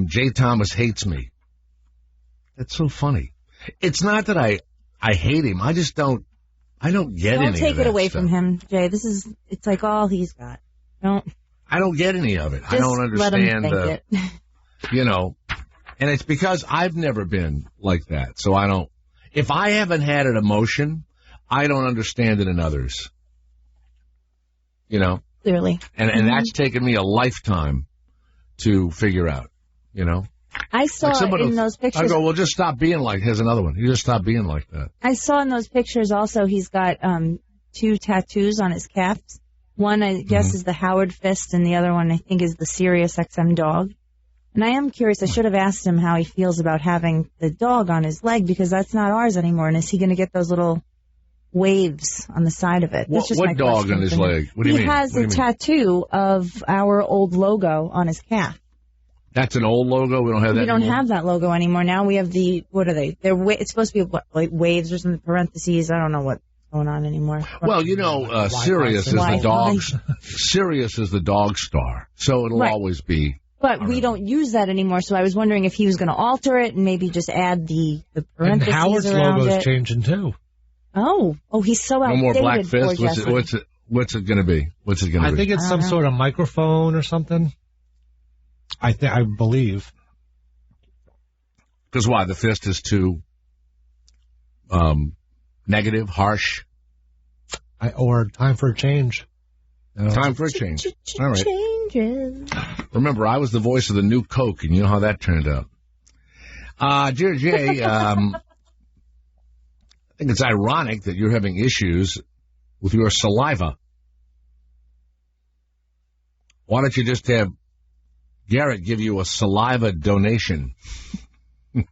A: Jay Thomas hates me. That's so funny. It's not that I hate him. I just don't get any of that.
B: Don't take it away from him, Jay. It's like all he's got.
A: I don't get any of it. I don't understand it. You know, and it's because I've never been like that. So if I haven't had an emotion, I don't understand it in others. You know?
B: Clearly.
A: And that's taken me a lifetime to figure out, you know?
B: I saw in those pictures.
A: I go, well, just stop being like. Here's another one. You just stop being like that.
B: I saw in those pictures also he's got 2 tattoos on his calves. One, I guess, is the Howard fist, and the other one, I think, is the Sirius XM dog. And I am curious. I should have asked him how he feels about having the dog on his leg, because that's not ours anymore. And is he going to get those little waves on the side of it?
A: What dog on his leg? What do you mean?
B: He has a tattoo of our old logo on his calf.
A: That's an old logo? We don't have that anymore?
B: We don't have that logo anymore. Now we have what are they? It's supposed to be like waves or something, parentheses. I don't know what it's going on anymore.
A: Well, you know, Sirius is the dog's. Sirius is the dog star, so it'll always be.
B: But we don't use that anymore, so I was wondering if he was going to alter it and maybe just add the parentheses
C: and Howard's
B: around
C: logo's
B: it.
C: changing too.
B: Oh, he's so outdated.
A: No more Black Fist. What's it going to be? What's it going to be?
C: I think it's some sort of microphone or something. I believe.
A: Because why? The fist is too negative, harsh,
C: or time for a change.
A: Time for a change. All right.
B: Changes.
A: Remember, I was the voice of the new Coke, and you know how that turned out. Dear Jay, I think it's ironic that you're having issues with your saliva. Why don't you just have Garrett give you a saliva donation? You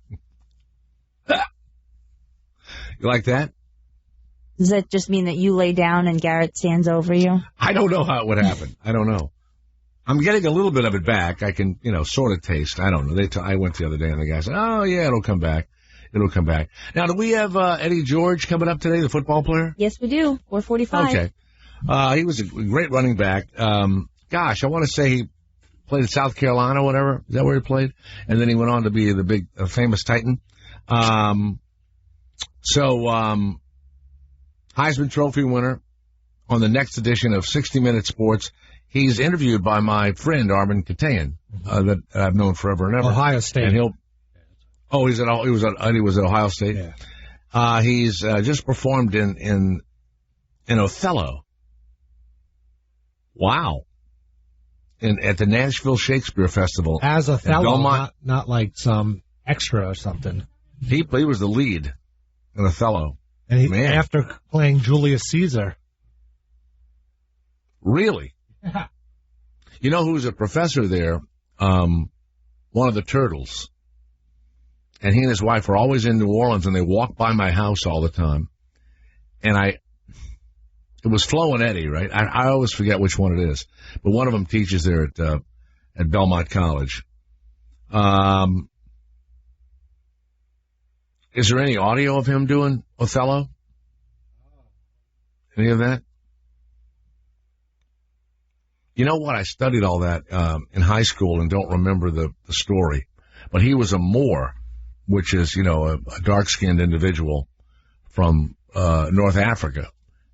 A: like that?
B: Does that just mean that you lay down and Garrett stands over you?
A: I don't know how it would happen. I don't know. I'm getting a little bit of it back. I can, sort of taste. I don't know. I went the other day and the guy said, oh, yeah, it'll come back. It'll come back. Now, do we have Eddie George coming up today, the football player?
B: Yes, we do. 4:45.
A: Okay. He was a great running back. Gosh, I want to say he played at South Carolina or whatever. Is that where he played? And then he went on to be the big, famous Titan. Heisman Trophy winner on the next edition of 60 Minute Sports. He's interviewed by my friend Armin Katayan, that I've known forever and ever.
C: Ohio State.
A: And he was at Ohio State.
C: Yeah.
A: He's just performed in Othello. Wow. At the Nashville Shakespeare Festival.
C: As Othello, not like some extra or something.
A: He was the lead in Othello.
C: And after playing Julius Caesar.
A: Really?
C: Yeah.
A: You know who's a professor there? One of the Turtles. And he and his wife are always in New Orleans, and they walk by my house all the time. And it was Flo and Eddie, right? I always forget which one it is. But one of them teaches there at Belmont College. Is there any audio of him doing Othello? Any of that? You know what? I studied all that in high school and don't remember the story. But he was a Moor, which is, a dark-skinned individual from North Africa.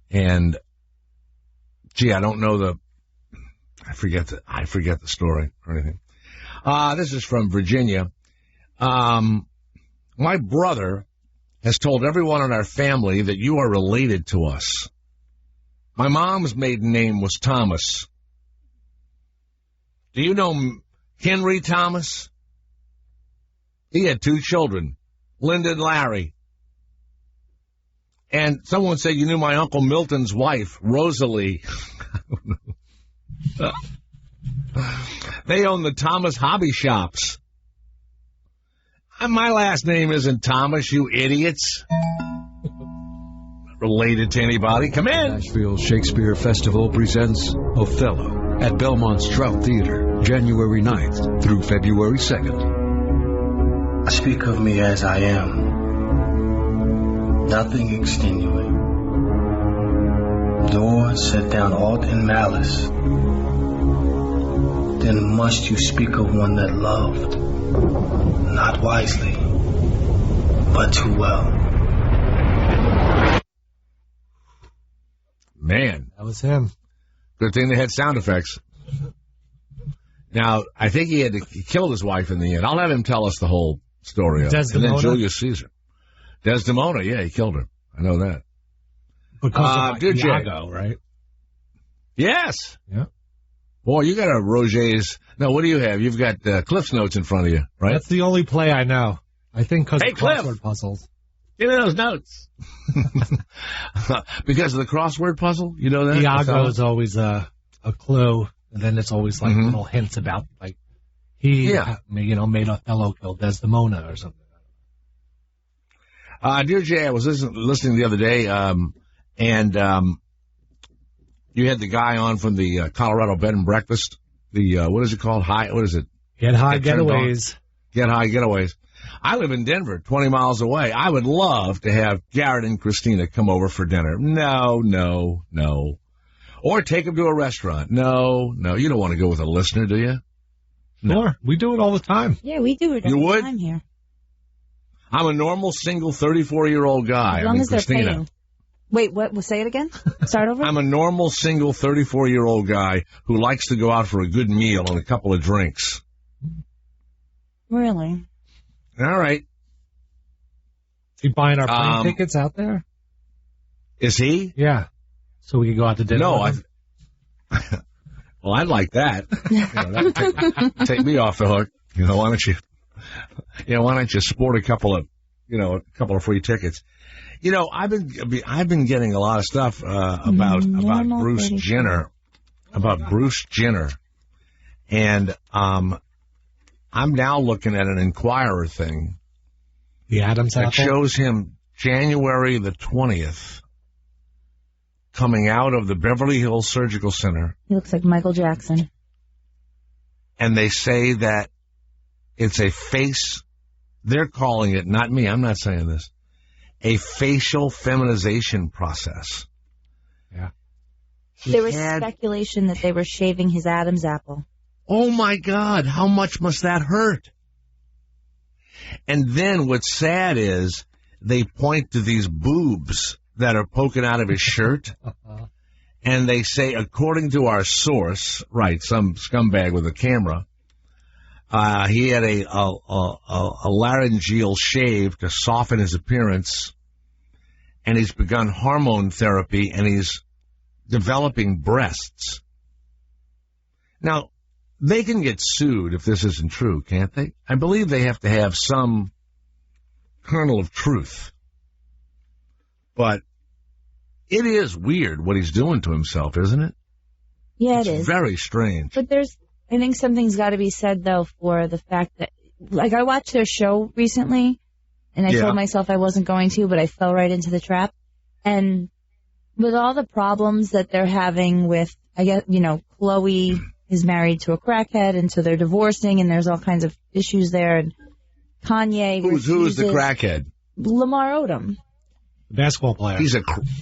A: And, I don't know I forget the story or anything. This is from Virginia. My brother has told everyone in our family that you are related to us. My mom's maiden name was Thomas. Do you know Henry Thomas? He had 2 children, Linda and Larry. And someone said you knew my Uncle Milton's wife, Rosalie. They own the Thomas Hobby Shops. My last name isn't Thomas, you idiots. Not related to anybody. Come in.
G: Nashville Shakespeare Festival presents Othello at Belmont's Trout Theater, January 9th through February 2nd.
H: Speak of me as I am, nothing extenuate. Nor set down aught in malice. Then must you speak of one that loved, not wisely, but too well.
A: Man.
C: That was him.
A: Good thing they had sound effects. Now, I think he killed his wife in the end. I'll have him tell us the whole story of it. And then Julius Caesar. Desdemona, yeah, he killed her. I know that.
C: Because of Iago, right?
A: Yes.
C: Yeah.
A: Boy, you got a Roger's. No, what do you have? You've got Cliff's Notes in front of you, right?
C: That's the only play I know. I think because of crossword puzzles.
A: Give me those notes. Because of the crossword puzzle? You know that?
C: Iago is always a clue, and then it's always like little hints about, like, he, made Othello kill Desdemona or something.
A: Dear Jay, I was listening the other day, and you had the guy on from the Colorado Bed and Breakfast. The what is it called? Get High Getaways. Get High Getaways. I live in Denver, 20 miles away. I would love to have Garrett and Christina come over for dinner. No. Or take them to a restaurant. No. You don't want to go with a listener, do you?
C: No. Sure. We do it all the time.
B: Yeah, we do it all the time here.
A: I'm a normal, single, 34-year-old guy.
B: As long as
A: Christina.
B: they're paying. Wait, what? Well, say it again? Start over?
A: I'm a normal, single, 34-year-old guy who likes to go out for a good meal and a couple of drinks.
B: Really?
A: All right.
C: Is he buying our plane tickets out there?
A: Is he?
C: Yeah. So we can go out to dinner?
A: No, well, I'd like that. That would take me off the hook. Why don't you sport a couple of free tickets? I've been getting a lot of stuff about Bruce Jenner, and I'm now looking at an Inquirer thing.
C: The Adam's apple?
A: That shows him January the 20th coming out of the Beverly Hills Surgical Center.
B: He looks like Michael Jackson.
A: And they say that it's a face, they're calling it, not me, I'm not saying this, a facial feminization process.
C: Yeah.
B: There was speculation that they were shaving his Adam's apple.
A: Oh, my God, how much must that hurt? And then what's sad is they point to these boobs that are poking out of his shirt, and they say, according to our source, right, some scumbag with a camera, he had a laryngeal shave to soften his appearance, and he's begun hormone therapy, and he's developing breasts. Now, they can get sued if this isn't true, can't they? I believe they have to have some kernel of truth. But it is weird what he's doing to himself, isn't it?
B: Yeah,
A: it is. It's very strange.
B: But I think something's got to be said, though, for the fact that, I watched their show recently, and I told myself I wasn't going to, but I fell right into the trap. And with all the problems that they're having with, I guess, Chloe is married to a crackhead, and so they're divorcing, and there's all kinds of issues there. And Kanye
A: Who's the crackhead?
B: Lamar Odom.
C: Basketball player.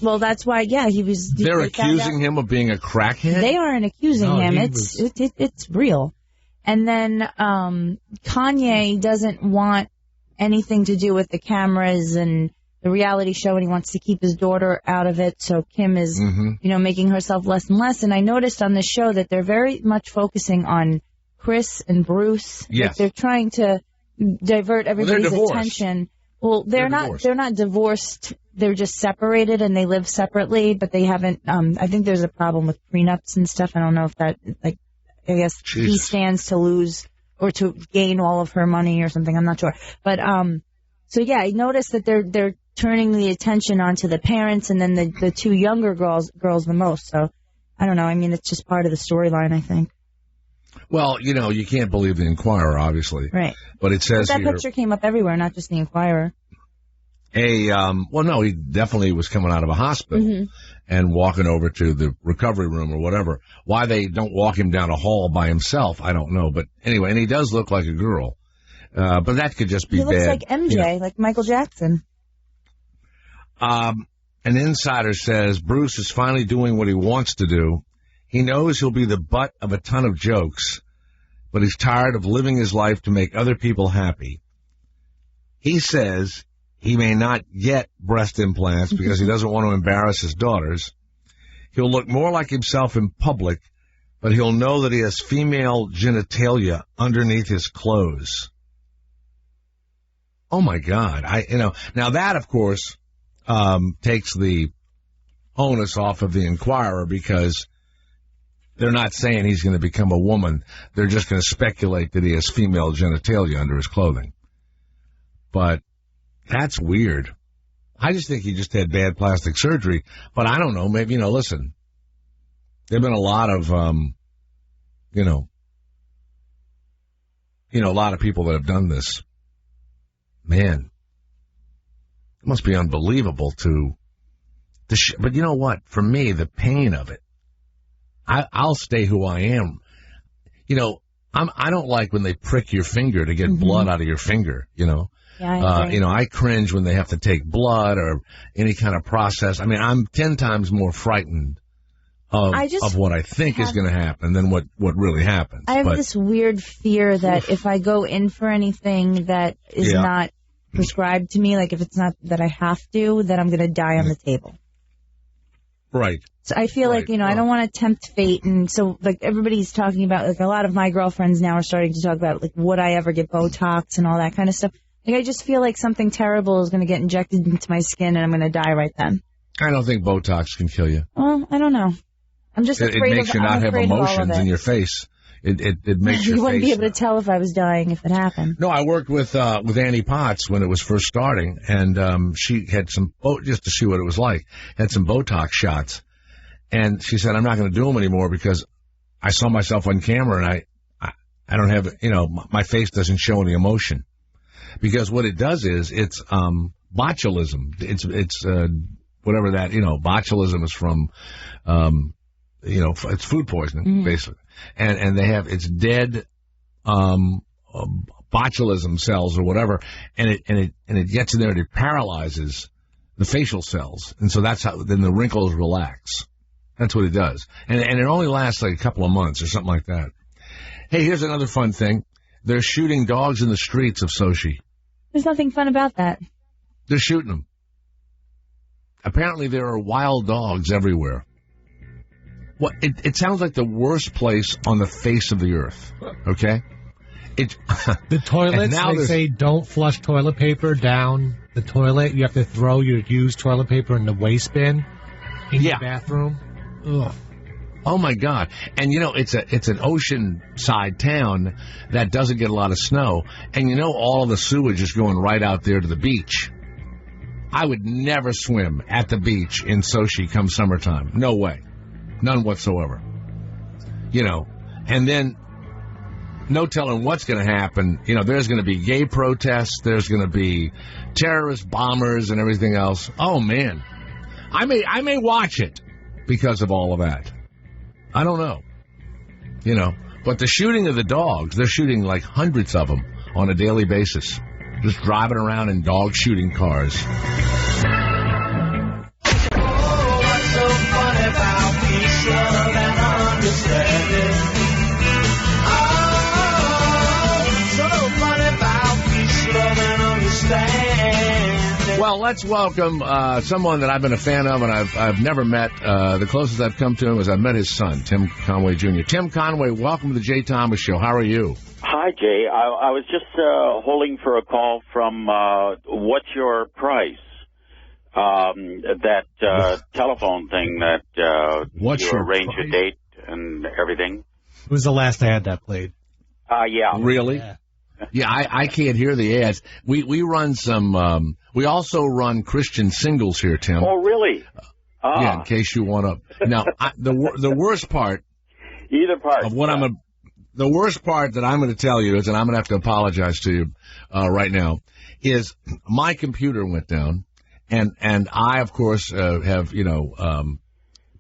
B: Well, that's why, he was...
A: They're accusing him of being a crackhead?
B: They aren't accusing him. It's real. And then Kanye doesn't want anything to do with the cameras and the reality show, and he wants to keep his daughter out of it, so Kim is, making herself less and less. And I noticed on the show that they're very much focusing on Chris and Bruce.
A: Yes.
B: Like they're trying to divert everybody's attention. Well, they're not divorced. They're just separated, and they live separately, but they haven't, I think there's a problem with prenups and stuff. I don't know if that, I guess he stands to lose or to gain all of her money or something. I'm not sure. But, so yeah, I noticed that they're turning the attention onto the parents and then the two younger girls the most. So, I don't know. I mean, it's just part of the storyline, I think.
A: Well, you can't believe the Inquirer, obviously.
B: Right.
A: But it says
B: that picture came up everywhere, not just the Inquirer.
A: No, he definitely was coming out of a hospital and walking over to the recovery room or whatever. Why they don't walk him down a hall by himself, I don't know. But anyway, and he does look like a girl. But that could just be bad.
B: He looks like MJ, like Michael Jackson.
A: An insider says Bruce is finally doing what he wants to do. He knows he'll be the butt of a ton of jokes, but he's tired of living his life to make other people happy. He says he may not get breast implants because he doesn't want to embarrass his daughters. He'll look more like himself in public, but he'll know that he has female genitalia underneath his clothes. Oh, my God. Now that, of course, takes the onus off of the Inquirer because they're not saying he's going to become a woman. They're just going to speculate that he has female genitalia under his clothing. But that's weird. I just think he just had bad plastic surgery. But I don't know. Maybe, listen, there have been a lot of, a lot of people that have done this. Man, it must be unbelievable but you know what? For me, the pain of it, I'll stay who I am. I don't like when they prick your finger to get blood out of your finger, you know.
B: Yeah,
A: I cringe when they have to take blood or any kind of process. I mean, I'm 10 times more frightened of what I think is going to happen than what really happens.
B: I have this weird fear that if I go in for anything that is not prescribed to me, like if it's not that I have to, that I'm going to die on the table.
A: Right.
B: So I feel like, I don't want to tempt fate. And so, like, everybody's talking about, like, a lot of my girlfriends now are starting to talk about, like, would I ever get Botox and all that kind of stuff. Like, I just feel like something terrible is going to get injected into my skin and I'm going to die right then.
A: I don't think Botox can kill you.
B: Well, I don't know. I'm just afraid
A: it makes you not have emotions in your face. It makes your face.
B: You wouldn't be able to tell if I was dying if it happened.
A: No, I worked with Annie Potts when it was first starting, and she had some, just to see what it was like, had some Botox shots. And she said, I'm not going to do them anymore because I saw myself on camera and I don't have, my face doesn't show any emotion. Because what it does is it's botulism. It's whatever that, botulism is from, it's food poisoning, basically. And they have, it's dead botulism cells or whatever, and it gets in there and it paralyzes the facial cells. And so that's how, then the wrinkles relax. That's what it does. And it only lasts like a couple of months or something like that. Hey, here's another fun thing. They're shooting dogs in the streets of Sochi.
B: There's nothing fun about that.
A: They're shooting them. Apparently there are wild dogs everywhere. Well, it sounds like the worst place on the face of the earth, okay?
C: The toilets, they say don't flush toilet paper down the toilet. You have to throw your used toilet paper in the waste bin in your bathroom. Ugh.
A: Oh, my God. And, it's an ocean-side town that doesn't get a lot of snow. And, all of the sewage is going right out there to the beach. I would never swim at the beach in Sochi come summertime. No way. None whatsoever. And then no telling what's going to happen. There's going to be gay protests. There's going to be terrorist bombers and everything else. Oh, man. I may watch it because of all of that. I don't know. But the shooting of the dogs, they're shooting like hundreds of them on a daily basis. Just driving around in dog shooting cars. Well, let's welcome someone that I've been a fan of and I've never met. The closest I've come to him is I've met his son, Tim Conway Jr. Tim Conway, welcome to the Jay Thomas Show. How are you?
I: Hi, Jay. I was just holding for a call from What's Your Price? That telephone thing that you arrange a date and everything.
C: It was the last ad that played.
I: Yeah.
A: Really? Yeah, I can't hear the ads. We run some, we also run Christian singles here, Tim.
I: Oh, really?
A: Yeah, in case you want to. Now, the worst part.
I: Either part.
A: Of what the worst part that I'm going to tell you is, and I'm going to have to apologize to you right now, is my computer went down, and I, of course, have,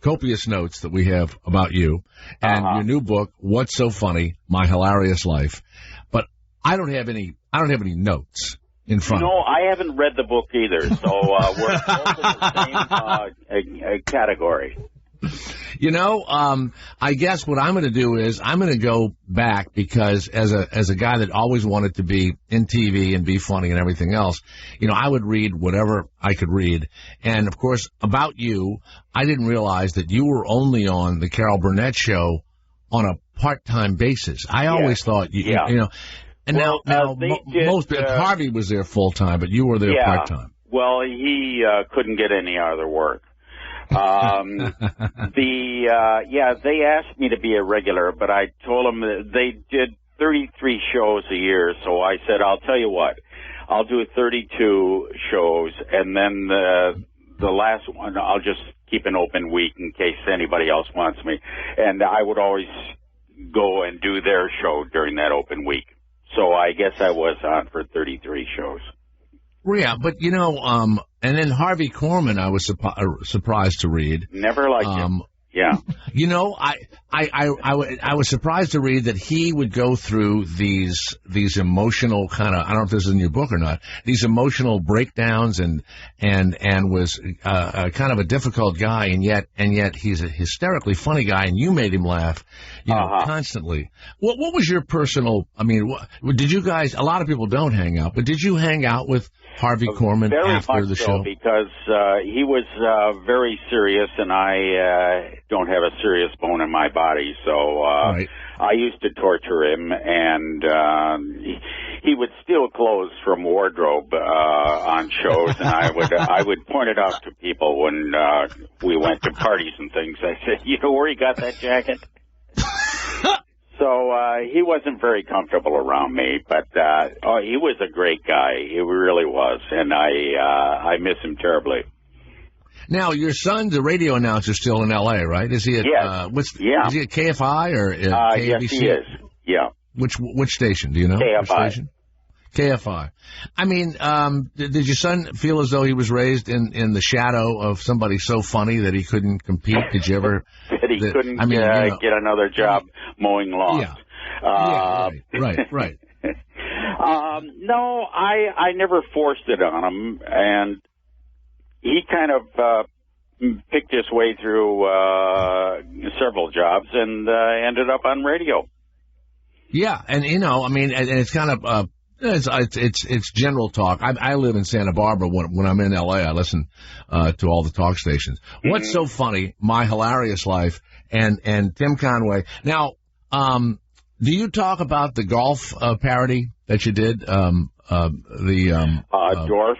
A: copious notes that we have about you and your new book, What's So Funny, My Hilarious Life. But I don't have any notes in front of me.
I: No, I haven't read the book either, so we're both in the same category.
A: I guess what I'm going to do is I'm going to go back because as a guy that always wanted to be in TV and be funny and everything else, I would read whatever I could read. And, of course, about you, I didn't realize that you were only on the Carol Burnett show on a part-time basis. I always thought, and
I: well,
A: now most Harvey was there full-time, but you were there part-time.
I: Well, he couldn't get any other work. They asked me to be a regular, but I told them that they did 33 shows a year, so I said, I'll tell you what, I'll do 32 shows, and then the last one, I'll just keep an open week in case anybody else wants me. And I would always go and do their show during that open week. So I guess I was on for 33 shows.
A: Yeah, but, and then Harvey Korman, I was surprised to read.
I: Never liked him. Yeah.
A: I was surprised to read that he would go through these emotional kind of, I don't know if this is in your book or not, these emotional breakdowns and was kind of a difficult guy, and yet he's a hysterically funny guy, and you made him laugh, constantly. What was your personal? I mean, did you guys? A lot of people don't hang out, but did you hang out with Harvey Korman after the show?
I: Because he was very serious, and I don't have a serious bone in my body, so I used to torture him, and he would steal clothes from wardrobe on shows, and I would point it out to people when we went to parties and things. I said, "You know where he got that jacket?" So he wasn't very comfortable around me, but he was a great guy. He really was, and I miss him terribly. Now,
A: your son's a radio announcer still in L.A., right? Is he at is he at KFI or KABC?
I: Yes, he is. Yeah.
A: Which station? Do you know?
I: KFI.
A: Which station? KFI. I mean, did your son feel as though he was raised in the shadow of somebody so funny that he couldn't compete? Did you ever?
I: That he couldn't get another job mowing lawns.
A: Right.
I: No, I never forced it on him, and he kind of picked his way through several jobs and ended up on radio. Yeah, and I mean, and it's kind of it's general talk. I live in Santa Barbara. When I'm in L.A., I listen to all the talk stations. Mm-hmm. What's so funny? My Hilarious Life and Tim Conway. Now, do you talk about the golf parody that you did? Dorf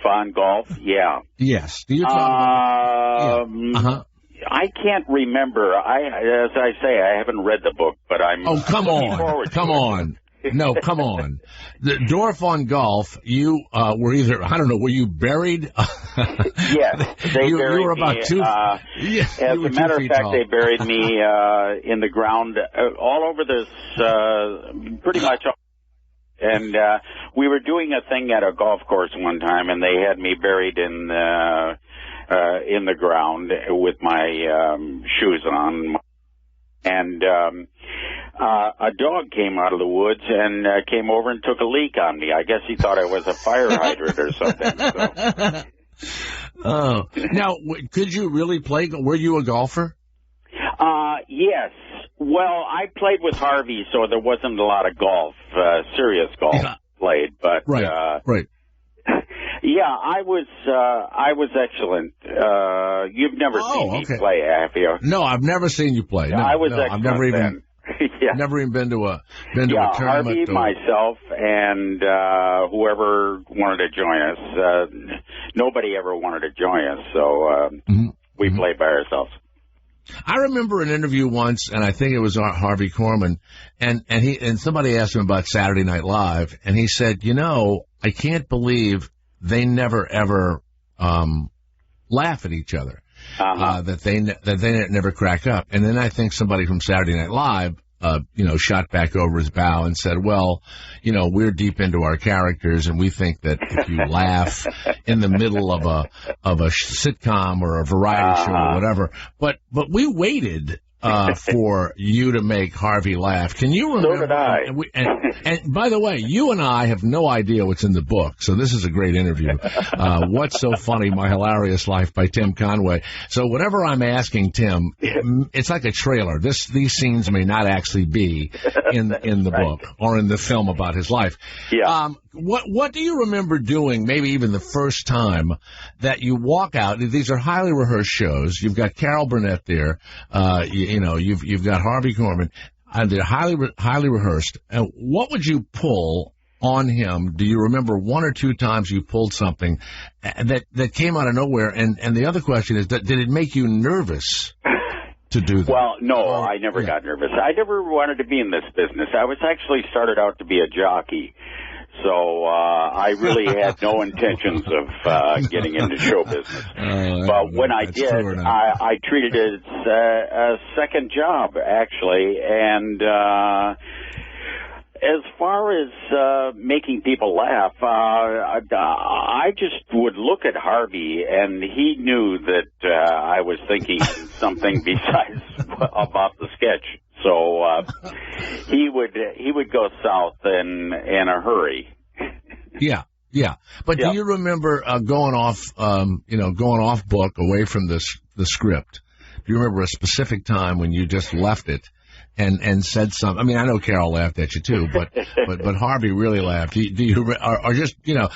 I: on golf. Yeah.
A: Yes. Do you talk about? Yeah.
I: I can't remember. As I say, I haven't read the book, but I'm.
A: Oh, come on. No, come on. The Dorf on Golf, you were either, I don't know, were you buried?
I: Yes, they buried me. You were about 2 as a matter of fact, they buried me in the ground all over this, pretty much. And we were doing a thing at a golf course one time, and they had me buried in the ground with my shoes on. And a dog came out of the woods and came over and took a leak on me. I guess he thought I was a fire hydrant or something. So.
A: Oh, now, could you really play? Were you a golfer?
I: Yes. Well, I played with Harvey, so there wasn't a lot of golf, serious golf played. But
A: right.
I: Yeah, I was excellent. You've never seen me play, have you?
A: No, I've never seen you play. No,
I: I was excellent.
A: I've never even.
I: Then.
A: Never even been to a tournament.
I: Harvey, myself, and whoever wanted to join us. Nobody ever wanted to join us, so we played by ourselves.
A: I remember an interview once, and I think it was Harvey Korman, and somebody asked him about Saturday Night Live, and he said, I can't believe they never ever laugh at each other. That they never crack up. And then I think somebody from Saturday Night Live, shot back over his bow and said, well, we're deep into our characters, and we think that if you laugh in the middle of a sitcom or a variety show or whatever, but we waited for you to make Harvey laugh. Can you remember?
I: So did I.
A: And by the way, you and I have no idea what's in the book, so this is a great interview. What's So Funny? My Hilarious Life by Tim Conway. So whatever I'm asking Tim, it's like a trailer. These scenes may not actually be in the book or in the film about his life.
I: Yeah.
A: What do you remember doing, maybe even the first time that you walk out? These are highly rehearsed shows. You've got Carol Burnett there. You've got Harvey Korman. They're highly rehearsed. And what would you pull on him? Do you remember one or two times you pulled something that came out of nowhere? And the other question is, did it make you nervous to do that?
I: Well, no, I never got nervous. I never wanted to be in this business. I was actually started out to be a jockey. So I really had no intentions of getting into show business. But when I did, I treated it as a second job, actually. And as far as making people laugh, I just would look at Harvey, and he knew that I was thinking something besides about the sketch. So would go south in a hurry.
A: Yeah. But do you remember going off book away from the script? Do you remember a specific time when you just left it and said something? I mean, I know Carol laughed at you too, but Harvey really laughed. Do you or just,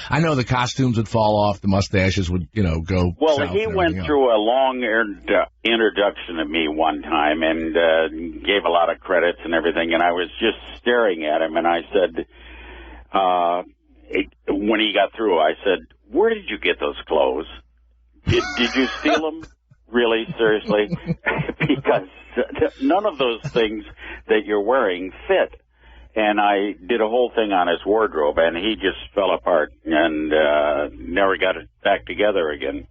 A: I know the costumes would fall off, the mustaches would, go.
I: Well, he went through a long introduction to me one time and gave a lot of credits and everything, and I was just staring at him, and I said, when he got through, I said, "Where did you get those clothes? Did you steal them? Really, seriously?" Because none of those things that you're wearing fit. And I did a whole thing on his wardrobe, and he just fell apart and never got it back together again.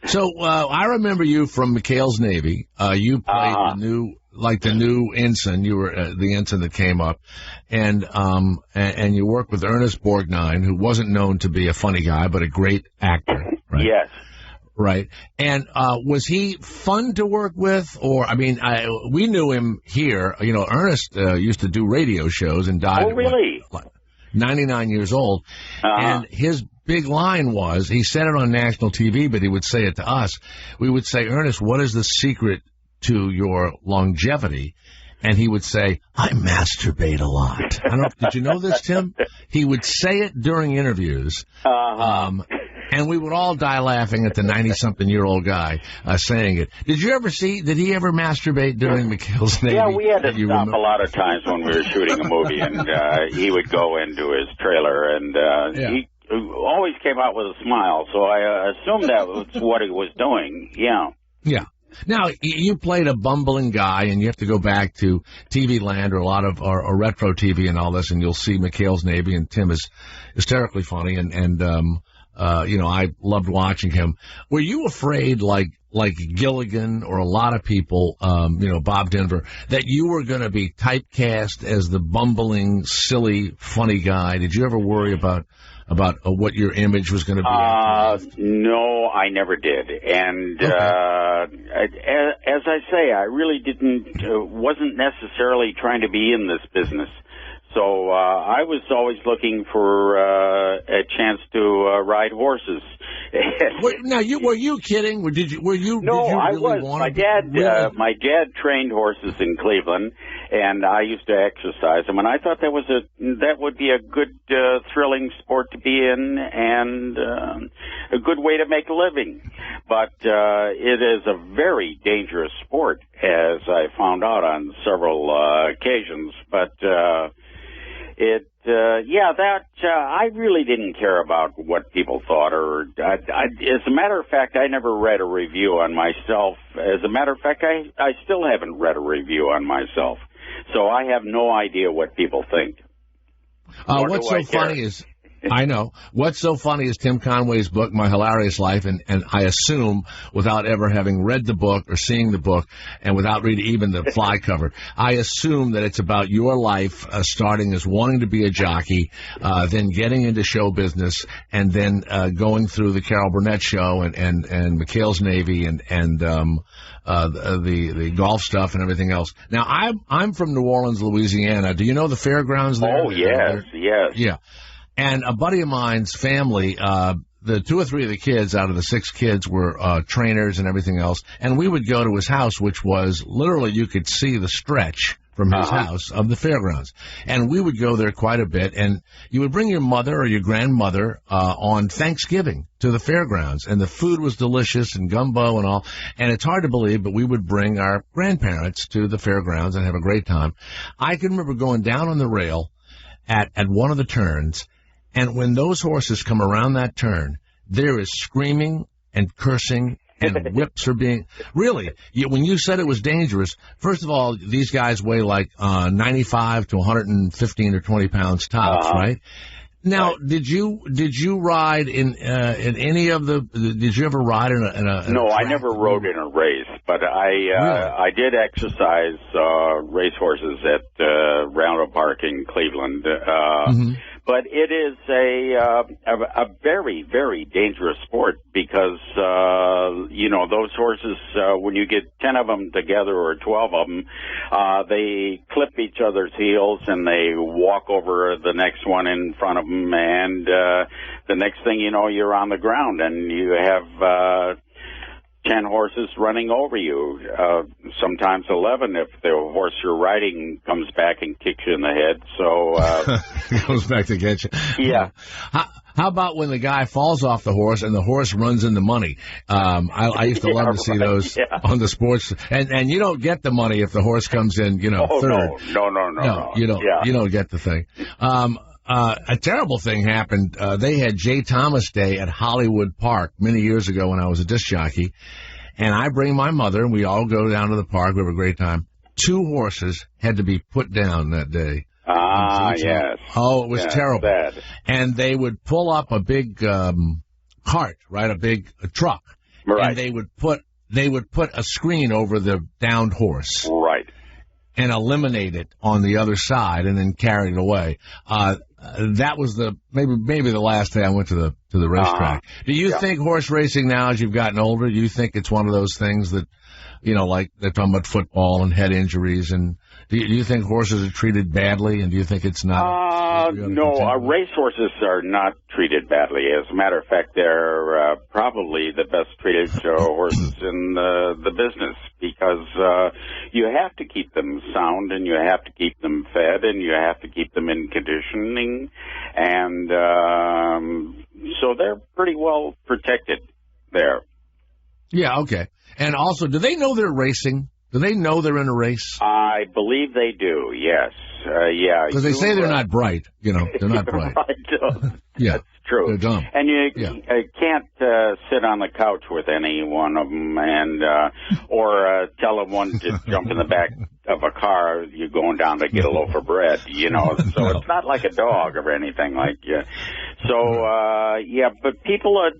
A: So I remember you from McHale's Navy. You played the new ensign. You were the ensign that came up, and you worked with Ernest Borgnine, who wasn't known to be a funny guy, but a great actor. Right?
I: Yes.
A: Right. And was he fun to work with? Or, I mean, we knew him here. Ernest used to do radio shows and died at 99 years old. And his big line was, he said it on national TV, but he would say it to us. We would say, "Ernest, what is the secret to your longevity?" And he would say, "I masturbate a lot." Did you know this, Tim? He would say it during interviews. And we would all die laughing at the 90-something-year-old guy saying it. Did he ever masturbate during McHale's Navy?
I: Yeah, we had to stop a lot of times when we were shooting a movie, and he would go into his trailer, and he always came out with a smile, so I assumed that was what he was doing,
A: Yeah. Now, you played a bumbling guy, and you have to go back to TV Land or a lot of or Retro TV and all this, and you'll see McHale's Navy, and Tim is hysterically funny, and I loved watching him. Were you afraid, like Gilligan or a lot of people, Bob Denver, that you were going to be typecast as the bumbling, silly, funny guy? Did you ever worry about what your image was going to be?
I: No, I never did. And as I say, I really wasn't necessarily trying to be in this business. So I was always looking for a chance to ride horses.
A: Now, were you kidding? Did you
I: No,
A: did you
I: I
A: really
I: was. My dad trained horses in Cleveland, and I used to exercise them. And I thought that would be a good, thrilling sport to be in, and a good way to make a living. But it is a very dangerous sport, as I found out on several occasions. But I really didn't care about what people thought, as a matter of fact, I never read a review on myself. As a matter of fact, I still haven't read a review on myself, so I have no idea what people think.
A: What's so funny is, I know. What's so funny is Tim Conway's book, My Hilarious Life, and I assume, without ever having read the book or seeing the book, and without reading even the fly cover, I assume that it's about your life, starting as wanting to be a jockey, then getting into show business, and then going through the Carol Burnett show and McHale's Navy and the golf stuff and everything else. Now, I'm from New Orleans, Louisiana. Do you know the fairgrounds there?
I: Oh, yes.
A: Yeah. And a buddy of mine's family, the 2 or 3 of the kids out of the 6 kids were trainers and everything else. And we would go to his house, which was literally, you could see the stretch from his house of the fairgrounds. And we would go there quite a bit. And you would bring your mother or your grandmother on Thanksgiving to the fairgrounds. And the food was delicious and gumbo and all. And it's hard to believe, but we would bring our grandparents to the fairgrounds and have a great time. I can remember going down on the rail at one of the turns. And when those horses come around that turn, there is screaming and cursing and whips are being... Really, when you said it was dangerous, first of all, these guys weigh like 95 to 115 or 20 pounds tops, right? Now, did you ride in any of the... Did you ever ride in a
I: No, I never rode in a race, but I did exercise racehorses at Roundup Park in Cleveland. But it is a very, very dangerous sport because, those horses, when you get 10 of them together or 12 of them, they clip each other's heels and they walk over the next one in front of them. And the next thing you know, you're on the ground and you have 10 horses running over you, sometimes 11 if the horse you're riding comes back and kicks you in the head. So
A: goes back to get you.
I: Yeah.
A: How about when the guy falls off the horse and the horse runs into money? I used to love to see those on the sports. And you don't get the money if the horse comes in, third.
I: No.
A: You don't. You don't get the thing. A terrible thing happened. They had Jay Thomas Day at Hollywood Park many years ago when I was a disc jockey. And I bring my mother, and we all go down to the park. We have a great time. 2 horses had to be put down that day.
I: Yes.
A: Oh, it was terrible.
I: Bad.
A: And they would pull up a big cart, right, a truck.
I: Right.
A: And they would put a screen over the downed horse.
I: Right.
A: And eliminate it on the other side and then carry it away. That was maybe the last day I went to the racetrack. Do you think horse racing now, as you've gotten older, do you think it's one of those things that, like they're talking about football and head injuries, and do you think horses are treated badly, and do you think it's not?
I: No, racehorses are not treated badly. As a matter of fact, they're probably the best treated horses in the business because you have to keep them sound and you have to keep them fed and you have to keep them in conditioning, and so they're pretty well protected there.
A: Yeah, okay. And also, do they know they're racing? Do they know they're in a race?
I: I believe they do, yes. Yeah.
A: Because they say they're not bright. They're not bright.
I: Right.
A: Yeah.
I: That's true.
A: They're dumb.
I: And you can't sit on the couch with any one of them and or tell them one to jump in the back of a car, you're going down to get a loaf of bread, So it's not like a dog or anything like that. So, but people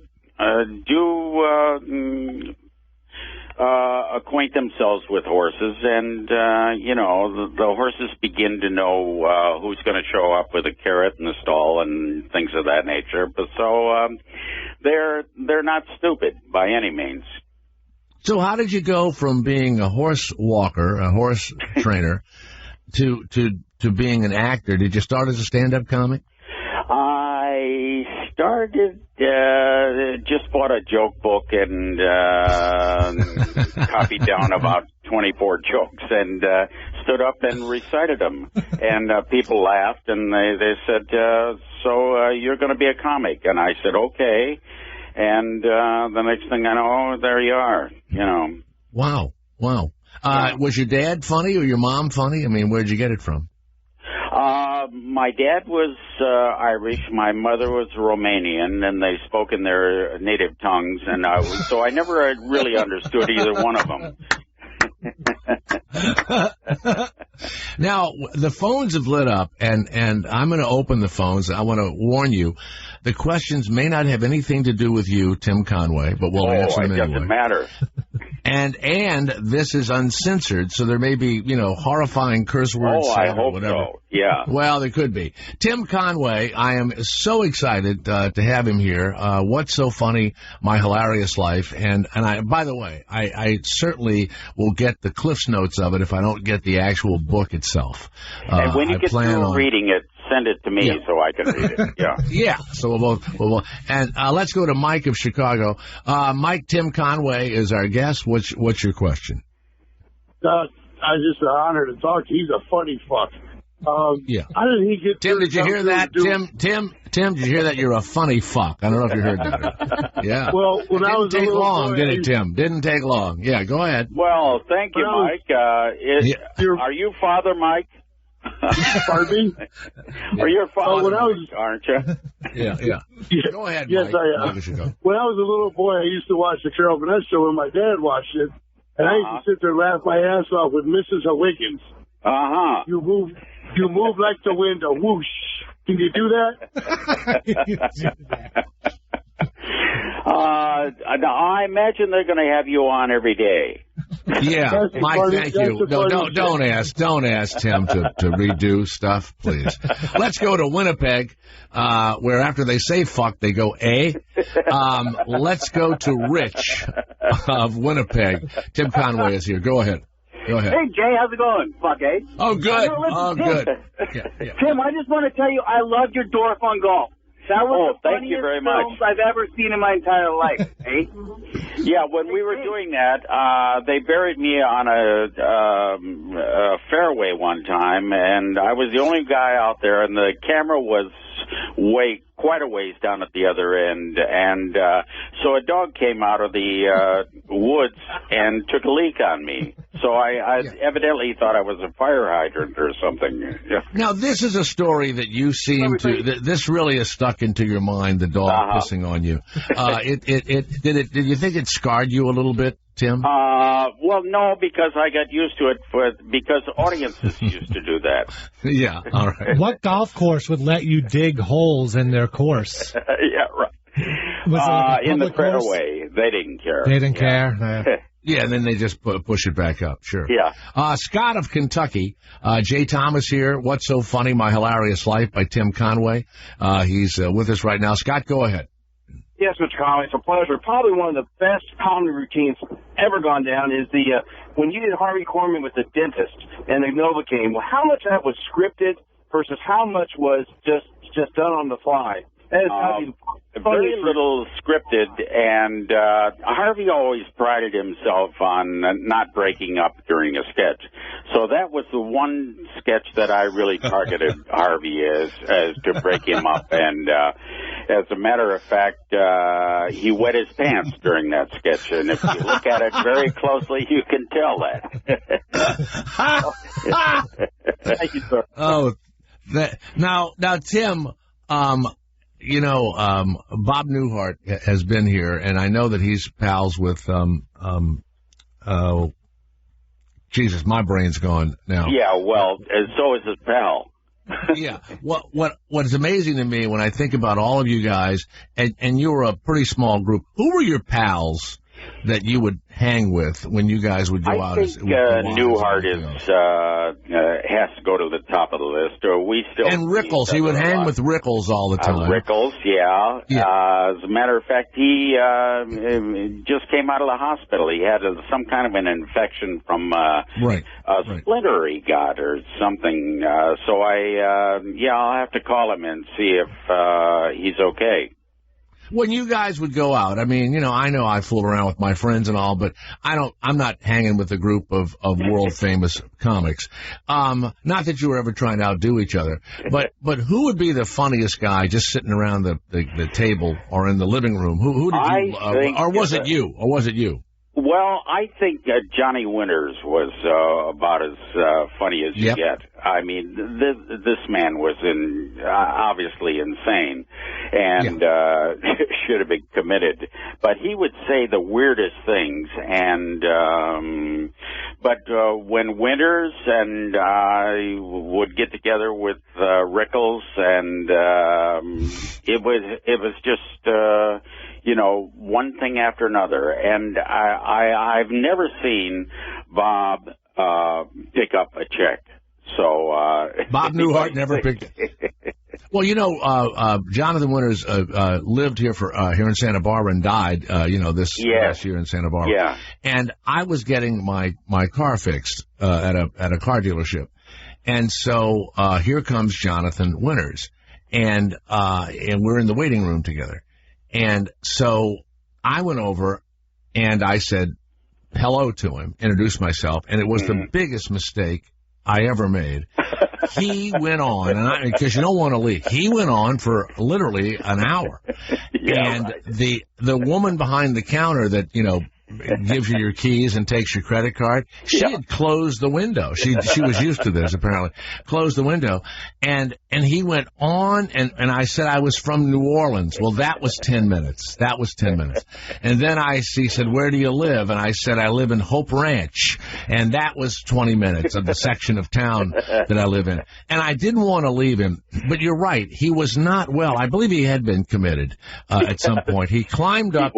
I: do acquaint themselves with horses, and the horses begin to know who's going to show up with a carrot in the stall and things of that nature. But so they're not stupid by any means.
A: So how did you go from being a horse walker, a horse trainer, to being an actor? Did you start as a stand-up comic?
I: I started, just bought a joke book and copied down about 24 jokes and stood up and recited them. And people laughed and they said, so you're going to be a comic? And I said, okay. And the next thing I know, there you are,
A: Wow. Was your dad funny or your mom funny? I mean, where'd you get it from?
I: My dad was Irish. My mother was Romanian, and they spoke in their native tongues, and so I never really understood either one of them.
A: Now, the phones have lit up, and I'm going to open the phones. I want to warn you, the questions may not have anything to do with you, Tim Conway, but we'll answer them anyway.
I: It doesn't matter.
A: And this is uncensored, so there may be, horrifying curse words
I: I hope
A: or whatever.
I: So. Yeah.
A: Well, there could be. Tim Conway, I am so excited to have him here. What's So Funny? My Hilarious Life. And I, by the way, I certainly will get the Cliff's Notes of it if I don't get the actual book itself.
I: And when you get through reading it, send it to me so I can read it. Yeah.
A: Yeah. So we'll both. And let's go to Mike of Chicago. Mike, Tim Conway is our guest. What's your question?
J: I just an honor to talk to you. He's a funny fuck. How did he get?
A: Tim, did you hear that? Tim, did you hear that? You're a funny fuck. I don't know if you heard that. Yeah.
J: Well, when I was
A: didn't take long, did it, Tim? Didn't take long. Yeah, go ahead.
I: Well, thank you, Mike. Are you Father Mike?
J: Pardon me?
I: Or you're Father Mike, aren't you?
A: Yeah. Go ahead,
J: yes,
A: Mike.
J: When I was a little boy, I used to watch the Carol Burnett show when my dad watched it, and I used to sit there and laugh my ass off with Mrs. Wiggins. You move like the wind, a whoosh. Can you do that?
I: I imagine they're going to have you on every day.
A: Yeah, Mike, thank you. No, don't ask Tim to redo stuff, please. Let's go to Winnipeg, where after they say fuck, they go A. Let's go to Rich of Winnipeg. Tim Conway is here. Go ahead. Hey,
K: Jay, how's it going? Fuck, eh?
A: Oh, good. Good.
K: Yeah. Tim, I just want to tell you, I loved your Dorf on Golf. That was the funniest films I've ever seen in my entire life, eh?
I: Yeah, when we were doing that, they buried me on a fairway one time, and I was the only guy out there, and the camera was quite a ways down at the other end, and so a dog came out of the woods and took a leak on me. So I evidently thought I was a fire hydrant or something. Yeah.
A: Now, this is a story that you seem to. This really is stuck into your mind. The dog pissing on you. Did you think it scarred you a little bit, Tim?
I: Well, no, because I got used to it because audiences used to do that.
A: Yeah, all right.
C: What golf course would let you dig holes in their course?
I: Yeah, right. In the fairway, they didn't care.
C: They didn't care.
A: Yeah, and then they just push it back up. Sure.
I: Yeah.
A: Scott of Kentucky, Jay Thomas here. What's So Funny? My Hilarious Life by Tim Conway. He's with us right now. Scott, go ahead.
L: Yes, Mr. Conway, it's a pleasure. Probably one of the best comedy routines ever gone down is the when you did Harvey Korman with the dentist and the Novocaine. Well, how much of that was scripted versus how much was just done on the fly?
I: Very little scripted, and Harvey always prided himself on not breaking up during a sketch. So that was the one sketch that I really targeted Harvey as to break him up. And as a matter of fact, he wet his pants during that sketch. And if you look at it very closely, you can tell that.
L: Thank you, sir.
A: Oh, now, Tim, you know, Bob Newhart has been here, and I know that he's pals with, Jesus, my brain's gone now.
I: Yeah, well, and so is his pal.
A: Yeah. What's amazing to me when I think about all of you guys, and you were a pretty small group, who were your pals that you would hang with when you guys would go out?
I: I think Newhart has to go to the top of the list. Or we still
A: and Rickles, he would hang with Rickles all the time.
I: Rickles, yeah. As a matter of fact, he just came out of the hospital. He had some kind of an infection from a splinter he got or something. So I'll have to call him and see if he's okay.
A: When you guys would go out, I mean, you know I fool around with my friends and all, but I'm not hanging with a group of world famous comics. Not that you were ever trying to outdo each other, but who would be the funniest guy just sitting around the table or in the living room? Who did you, or was it you?
I: Well, I think Johnny Winters was about as funny as you get. I mean, this man was obviously insane and should have been committed. But he would say the weirdest things. And but when Winters and I would get together with Rickles, and it was just one thing after another. And I've never seen Bob pick up a check. So
A: Bob Newhart never picked it. Well, Jonathan Winters lived here here in Santa Barbara and died, this last year in Santa Barbara.
I: Yeah.
A: And I was getting my car fixed at a car dealership. And so here comes Jonathan Winters. And we're in the waiting room together. And so I went over and I said hello to him, introduced myself, and it was the biggest mistake I ever made. He went on, because you don't want to leave. He went on for literally an hour. And the woman behind the counter that, gives you your keys and takes your credit card, she had closed the window. She was used to this, apparently. Closed the window. And he went on, and I said I was from New Orleans. Well, that was 10 minutes. And then he said, where do you live? And I said, I live in Hope Ranch. And that was 20 minutes of the section of town that I live in. And I didn't want to leave him. But you're right. He was not well. I believe he had been committed at some point. He climbed up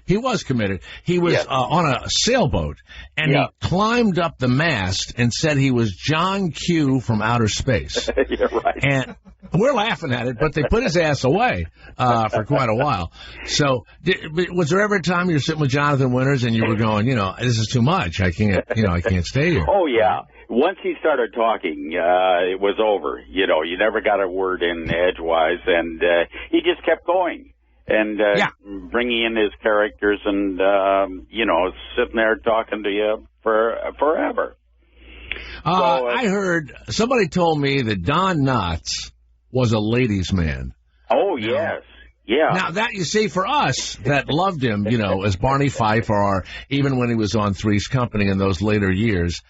A: He was committed. He was on a sailboat, and he climbed up the mast and said he was John Q from outer space.
I: You're right.
A: And we're laughing at it, but they put his ass away for quite a while. So, was there ever a time you were sitting with Jonathan Winters and you were going, this is too much. I can't stay here.
I: Oh, yeah. Once he started talking, it was over. You never got a word in edgewise, and he just kept going. And bringing in his characters and, sitting there talking to you forever.
A: I heard, somebody told me that Don Knotts was a ladies' man.
I: Oh, yes. Yeah.
A: Now, that, you see, for us that loved him, as Barney Fife or even when he was on Three's Company in those later years,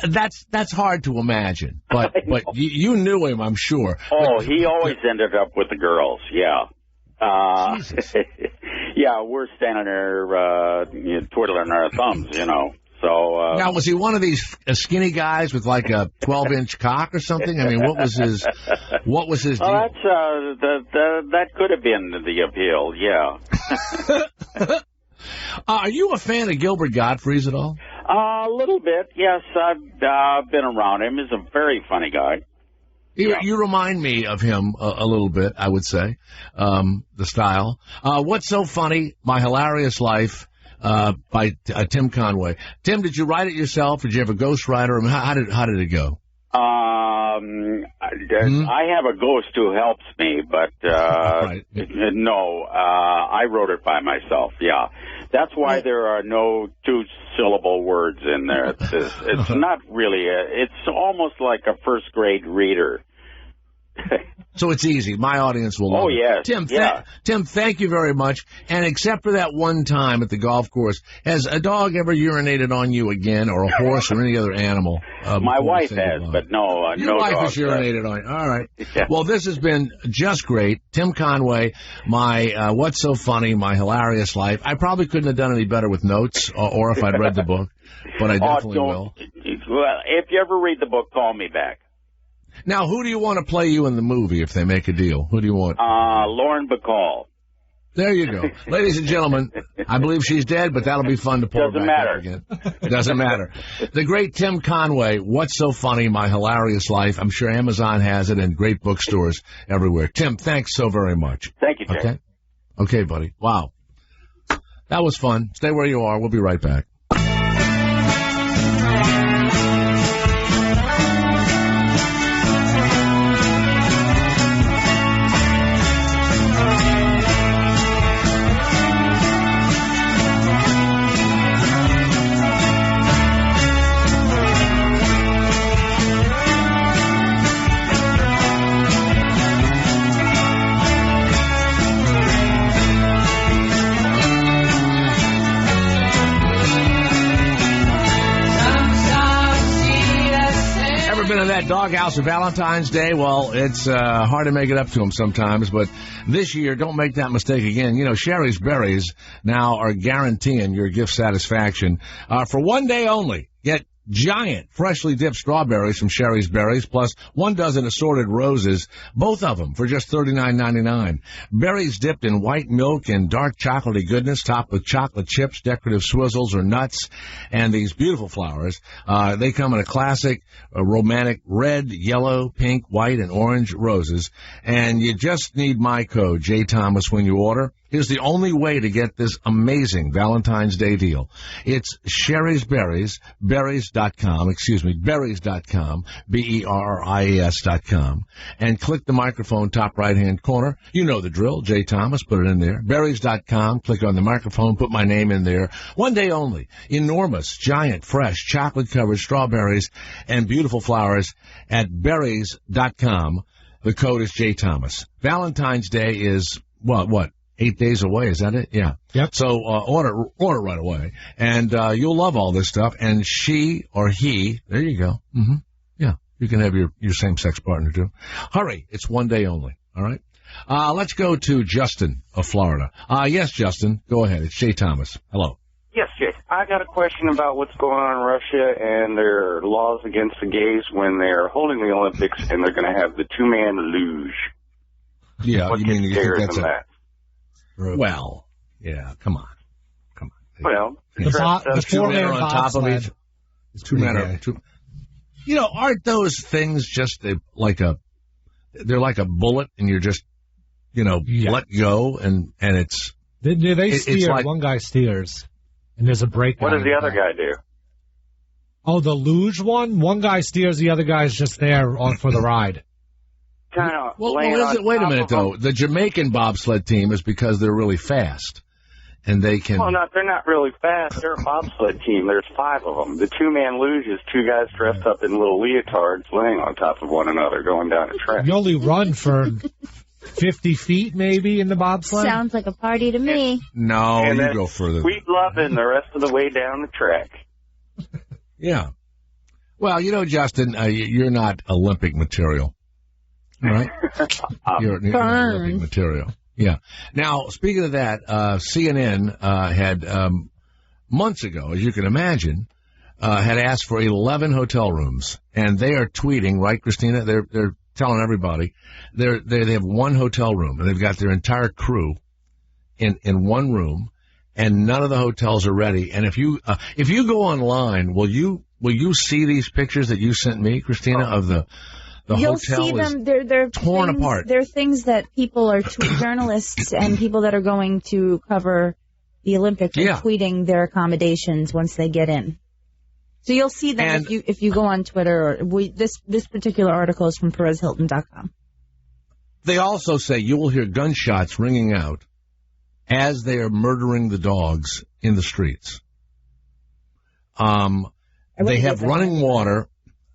A: that's hard to imagine. But you knew him, I'm sure.
I: Oh, he always ended up with the girls, yeah. Yeah, we're standing there twiddling our thumbs, So
A: now, was he one of these skinny guys with like a 12-inch cock or something? I mean, what was his deal?
I: That could have been the appeal, yeah.
A: Are you a fan of Gilbert Gottfried's at all?
I: A little bit, yes. I've been around him. He's a very funny guy.
A: You remind me of him a little bit, I would say, the style. What's So Funny? My Hilarious Life by Tim Conway. Tim, did you write it yourself? Did you have a ghostwriter? I mean, how did it go?
I: I have a ghost who helps me, but no, I wrote it by myself, yeah. That's why there are no two-syllable words in there. It's not really it's almost like a first-grade reader.
A: So it's easy. My audience will love it.
I: Yes.
A: Tim, thank you very much. And except for that one time at the golf course, has a dog ever urinated on you again, or a horse or any other animal?
I: My wife has, but no,
A: Your wife
I: dog
A: has urinated on you. All right.
I: Yeah.
A: Well, this has been just great. Tim Conway, my What's So Funny, My Hilarious Life. I probably couldn't have done any better with notes or if I'd read the book, but I definitely will.
I: Well, if you ever read the book, call me back.
A: Now, who do you want to play you in the movie if they make a deal? Who do you want?
I: Lauren Bacall.
A: There you go. Ladies and gentlemen, I believe she's dead, but that'll be fun to pull her back up again. Doesn't matter. The great Tim Conway, What's So Funny, My Hilarious Life. I'm sure Amazon has it and great bookstores everywhere. Tim, thanks so very much.
I: Thank you, Jay.
A: Okay, buddy. Wow. That was fun. Stay where you are. We'll be right back. That doghouse of Valentine's Day, well, it's hard to make it up to them sometimes, but this year, don't make that mistake again. Sherry's Berries now are guaranteeing your gift satisfaction for one day only. Get giant freshly dipped strawberries from Sherry's Berries, plus 1 dozen assorted roses, both of them for just $39.99. Berries dipped in white milk and dark chocolatey goodness, topped with chocolate chips, decorative swizzles or nuts, and these beautiful flowers. They come in a classic, romantic red, yellow, pink, white, and orange roses. And you just need my code, J. Thomas, when you order. Here's the only way to get this amazing Valentine's Day deal. It's Sherry's Berries, berries.com, berries.com, and click the microphone top right-hand corner. You know the drill, J. Thomas, put it in there. Berries.com, click on the microphone, put my name in there. One day only. Enormous, giant, fresh, chocolate-covered strawberries and beautiful flowers at berries.com. The code is J. Thomas. Valentine's Day is, what? 8 days away, is that it? Yeah.
C: Yep.
A: So order right away, and you'll love all this stuff. And she or he, there you go. Mm-hmm. Yeah, you can have your same-sex partner too. Hurry, it's one day only. All right. Let's go to Justin of Florida. Yes, Justin, go ahead. It's Jay Thomas. Hello.
M: Yes, Jay. I got a question about what's going on in Russia and their laws against the gays when they're holding the Olympics and they're going to have the two-man luge.
A: Yeah,
M: what
A: you mean you think that's
M: that?
A: Well, yeah, come on.
M: Well,
C: the
A: two men are on top of each.
C: Two men are.
A: You know, aren't those things just they're like a bullet, and you're just, let go, and it's.
C: They steer.
A: It's like,
C: one guy steers, and there's a breakdown.
M: What does the other guy do?
C: Oh, the luge one? One guy steers, the other guy's just there for the ride.
A: Wait a minute, though. The Jamaican bobsled team is because they're really fast, and they can...
M: Well, they're not really fast. They're a bobsled team. There's 5 of them. The two-man luge is 2 guys dressed up in little leotards laying on top of one another going down a track.
C: You only run for 50 feet, maybe, in the bobsled?
B: Sounds like a party to me.
A: No,
M: and
A: you go further.
M: Sweet loving the rest of the way down the track.
A: Yeah. Well, Justin, you're not Olympic material. Right? You're Olympic material. Yeah. Now, speaking of that, CNN had, months ago, as you can imagine, had asked for 11 hotel rooms. And they are tweeting, right, Christina? They're telling everybody they have one hotel room, and they've got their entire crew in one room, and none of the hotels are ready. And if you go online, will you see these pictures that you sent me, Christina, of the
B: You'll
A: hotel
B: see them. They're
A: torn
B: things,
A: apart.
B: They're things that people are journalists and people that are going to cover the Olympics are tweeting their accommodations once they get in. So you'll see them if you go on Twitter. This particular article is from PerezHilton.com.
A: They also say you will hear gunshots ringing out as they are murdering the dogs in the streets. They have running water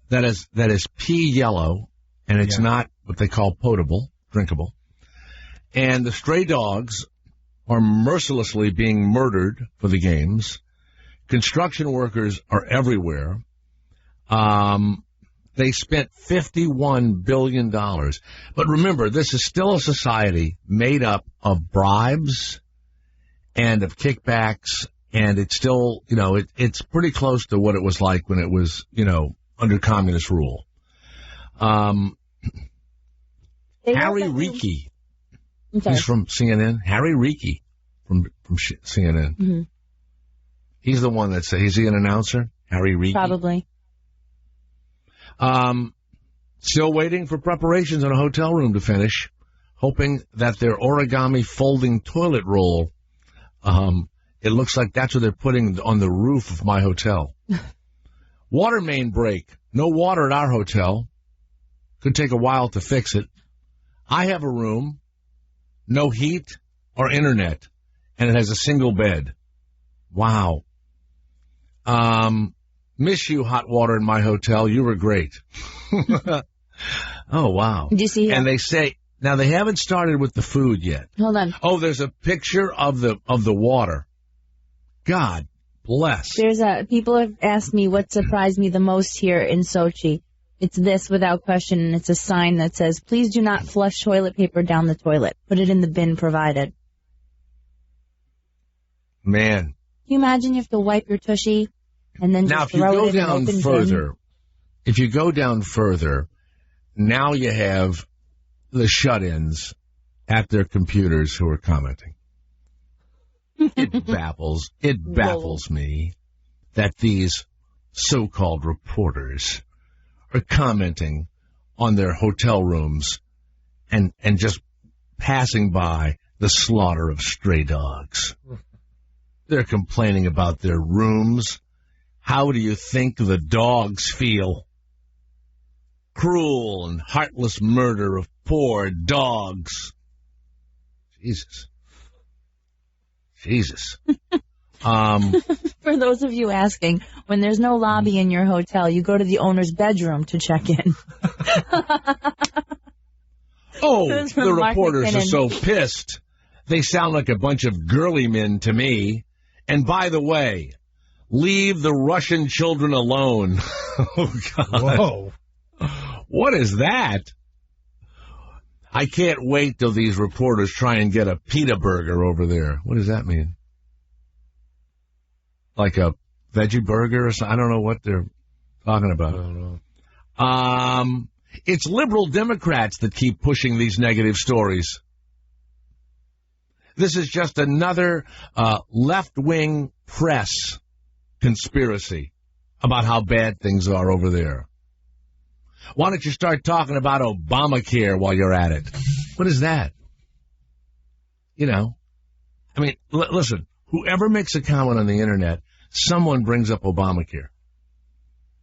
A: that is pea yellow, and it's not what they call potable, drinkable. And the stray dogs are mercilessly being murdered for the games. Construction workers are everywhere. They spent $51 billion. But remember, this is still a society made up of bribes and of kickbacks, and it's still, it's pretty close to what it was like when it was, under communist rule. Harry Reiki. He's from CNN. Harry Reiki from CNN.
B: Mm-hmm.
A: He's the one that's, is he an announcer? Harry Reiki?
B: Probably.
A: Still waiting for preparations on a hotel room to finish, hoping that their origami folding toilet roll, it looks like that's what they're putting on the roof of my hotel. Water main break. No water at our hotel. Could take a while to fix it. I have a room, no heat or internet, and it has a single bed. Wow. Miss you, hot water in my hotel. You were great. Oh, wow.
B: Did you see
A: And they say, now they haven't started with the food yet.
B: Hold on.
A: Oh, there's a picture of the water. God bless.
B: People have asked me what surprised me the most here in Sochi. It's this without question, and it's a sign that says, please do not flush toilet paper down the toilet. Put it in the bin provided.
A: Man.
B: Can you imagine you have to wipe your tushy and then just throw it in an open bin?
A: If you go down further, now you have the shut-ins at their computers who are commenting. It baffles me that these so-called reporters are commenting on their hotel rooms and just passing by the slaughter of stray dogs. They're complaining about their rooms. How do you think the dogs feel? Cruel and heartless murder of poor dogs. Jesus.
B: For those of you asking, when there's no lobby in your hotel, you go to the owner's bedroom to check in.
A: The reporters are so pissed. They sound like a bunch of girly men to me. And by the way, leave the Russian children alone. Oh, God.
C: Whoa.
A: What is that? I can't wait till these reporters try and get a pita burger over there. What does that mean? Like a veggie burger or something? I don't know what they're talking about.
C: I don't know.
A: It's liberal Democrats that keep pushing these negative stories. This is just another left-wing press conspiracy about how bad things are over there. Why don't you start talking about Obamacare while you're at it? What is that? You know, I mean, listen, whoever makes a comment on the internet, someone brings up Obamacare.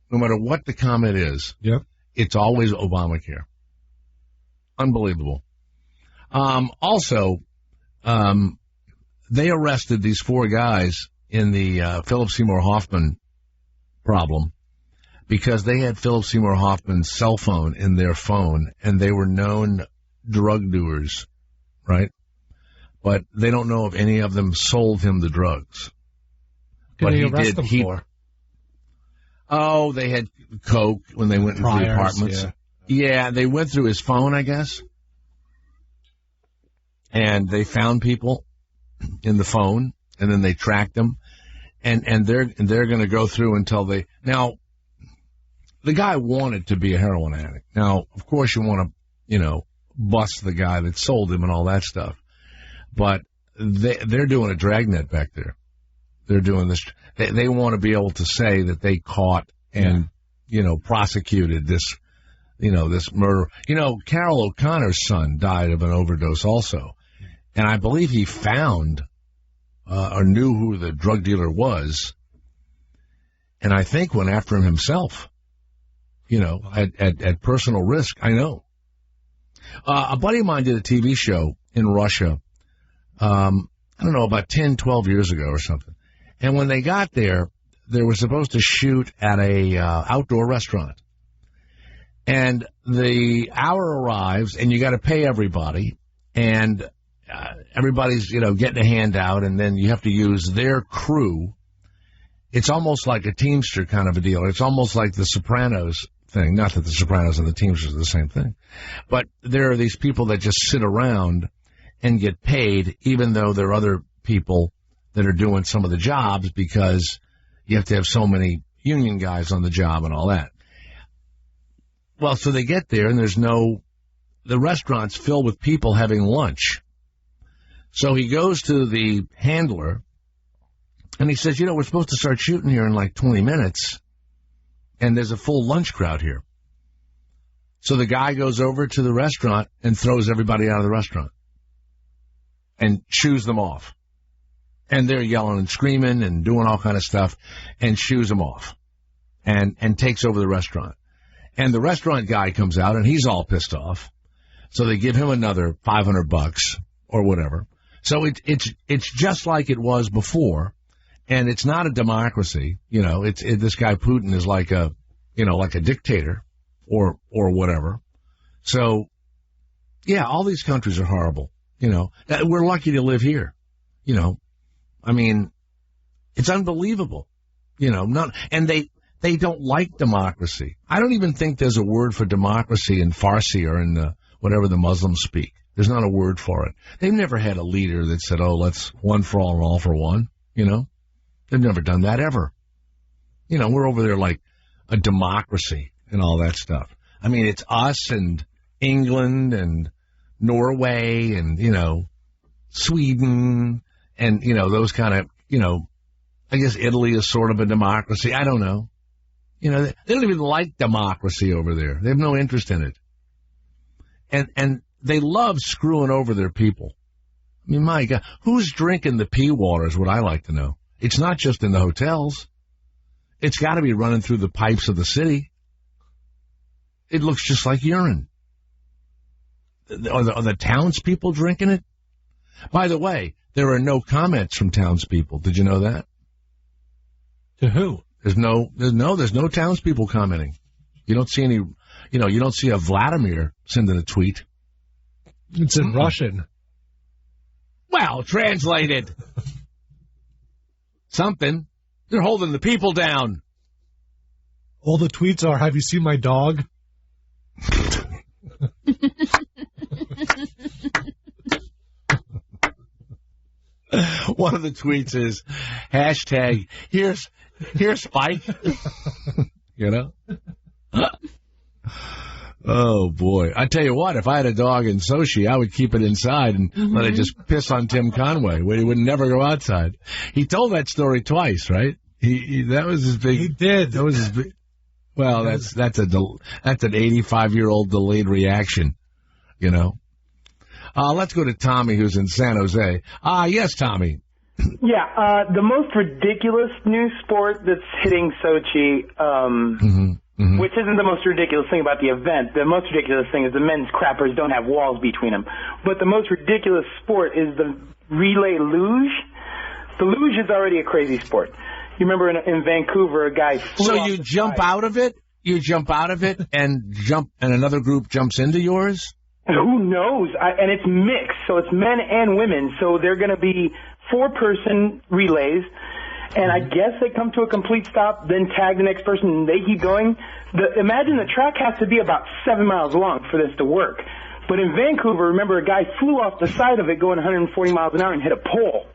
A: No matter what the comment is, it's always Obamacare. Unbelievable. Also, they arrested these 4 guys in the Philip Seymour Hoffman problem because they had Philip Seymour Hoffman's cell phone in their phone, and they were known drug doers, right? But they don't know if any of them sold him the drugs.
C: What did they arrest them for?
A: Oh, they had coke when they went into the apartments. Yeah, they went through his phone, I guess. And they found people in the phone, and then they tracked them. And they're going to go through until they... Now, the guy wanted to be a heroin addict. Now, of course, you want to, bust the guy that sold him and all that stuff. But they're doing a dragnet back there. They're doing this. They want to be able to say that they caught and, prosecuted this, this murder. Carol O'Connor's son died of an overdose also. And I believe he found or knew who the drug dealer was. And I think went after him himself, at personal risk. I know. A buddy of mine did a TV show in Russia, I don't know, about 10, 12 years ago or something. And when they got there, they were supposed to shoot at a outdoor restaurant. And the hour arrives, and you got to pay everybody, and everybody's, getting a handout, and then you have to use their crew. It's almost like a Teamster kind of a deal. It's almost like the Sopranos thing. Not that the Sopranos and the Teamsters are the same thing. But there are these people that just sit around and get paid, even though there are other people that are doing some of the jobs because you have to have so many union guys on the job and all that. Well, so they get there, and the restaurant's filled with people having lunch. So he goes to the handler, and he says, we're supposed to start shooting here in like 20 minutes, and there's a full lunch crowd here. So the guy goes over to the restaurant and throws everybody out of the restaurant and shoos them off. And they're yelling and screaming and doing all kind of stuff and shoos them off and takes over the restaurant. And the restaurant guy comes out, and he's all pissed off. So they give him another $500 or whatever. So it's just like it was before, and it's not a democracy. This guy Putin is like a dictator or whatever. So, yeah, all these countries are horrible. We're lucky to live here. I mean, it's unbelievable. And they don't like democracy. I don't even think there's a word for democracy in Farsi or in whatever the Muslims speak. There's not a word for it. They've never had a leader that said, let's one for all and all for one. They've never done that ever. We're over there like a democracy and all that stuff. I mean, it's us and England and Norway and, Sweden and, those kind of, I guess Italy is sort of a democracy. I don't know. They don't even like democracy over there. They have no interest in it. And they love screwing over their people. I mean, my God, who's drinking the pee water is what I like to know. It's not just in the hotels. It's got to be running through the pipes of the city. It looks just like urine. Are the townspeople drinking it? By the way, there are no comments from townspeople. Did you know that?
C: To who?
A: There's no townspeople commenting. You don't see any, you don't see a Vladimir sending a tweet.
C: It's in Russian.
A: Well, translated. Something. They're holding the people down.
C: All the tweets are, have you seen my dog?
A: One of the tweets is hashtag here's Spike. Oh, boy. I tell you what, if I had a dog in Sochi, I would keep it inside and let it just piss on Tim Conway, where he would never go outside. He told that story twice, right? That was his big...
C: He did.
A: That was his big... Well, that's an 85-year-old delayed reaction, you know. Let's go to Tommy, who's in San Jose. Yes, Tommy.
N: Yeah, the most ridiculous new sport that's hitting Sochi, which isn't the most ridiculous thing about the event. The most ridiculous thing is the men's crappers don't have walls between them. But the most ridiculous sport is the relay luge. The luge is already a crazy sport. You remember in Vancouver, a guy flew
A: So
N: off
A: you
N: the
A: jump
N: side.
A: out of it? You jump out of it and another group jumps into yours?
N: Who knows? And it's mixed, so it's men and women. So they're going to be 4-person relays, and I guess they come to a complete stop, then tag the next person, and they keep going. Imagine the track has to be about 7 miles long for this to work. But in Vancouver, remember, a guy flew off the side of it going 140 miles an hour and hit a pole.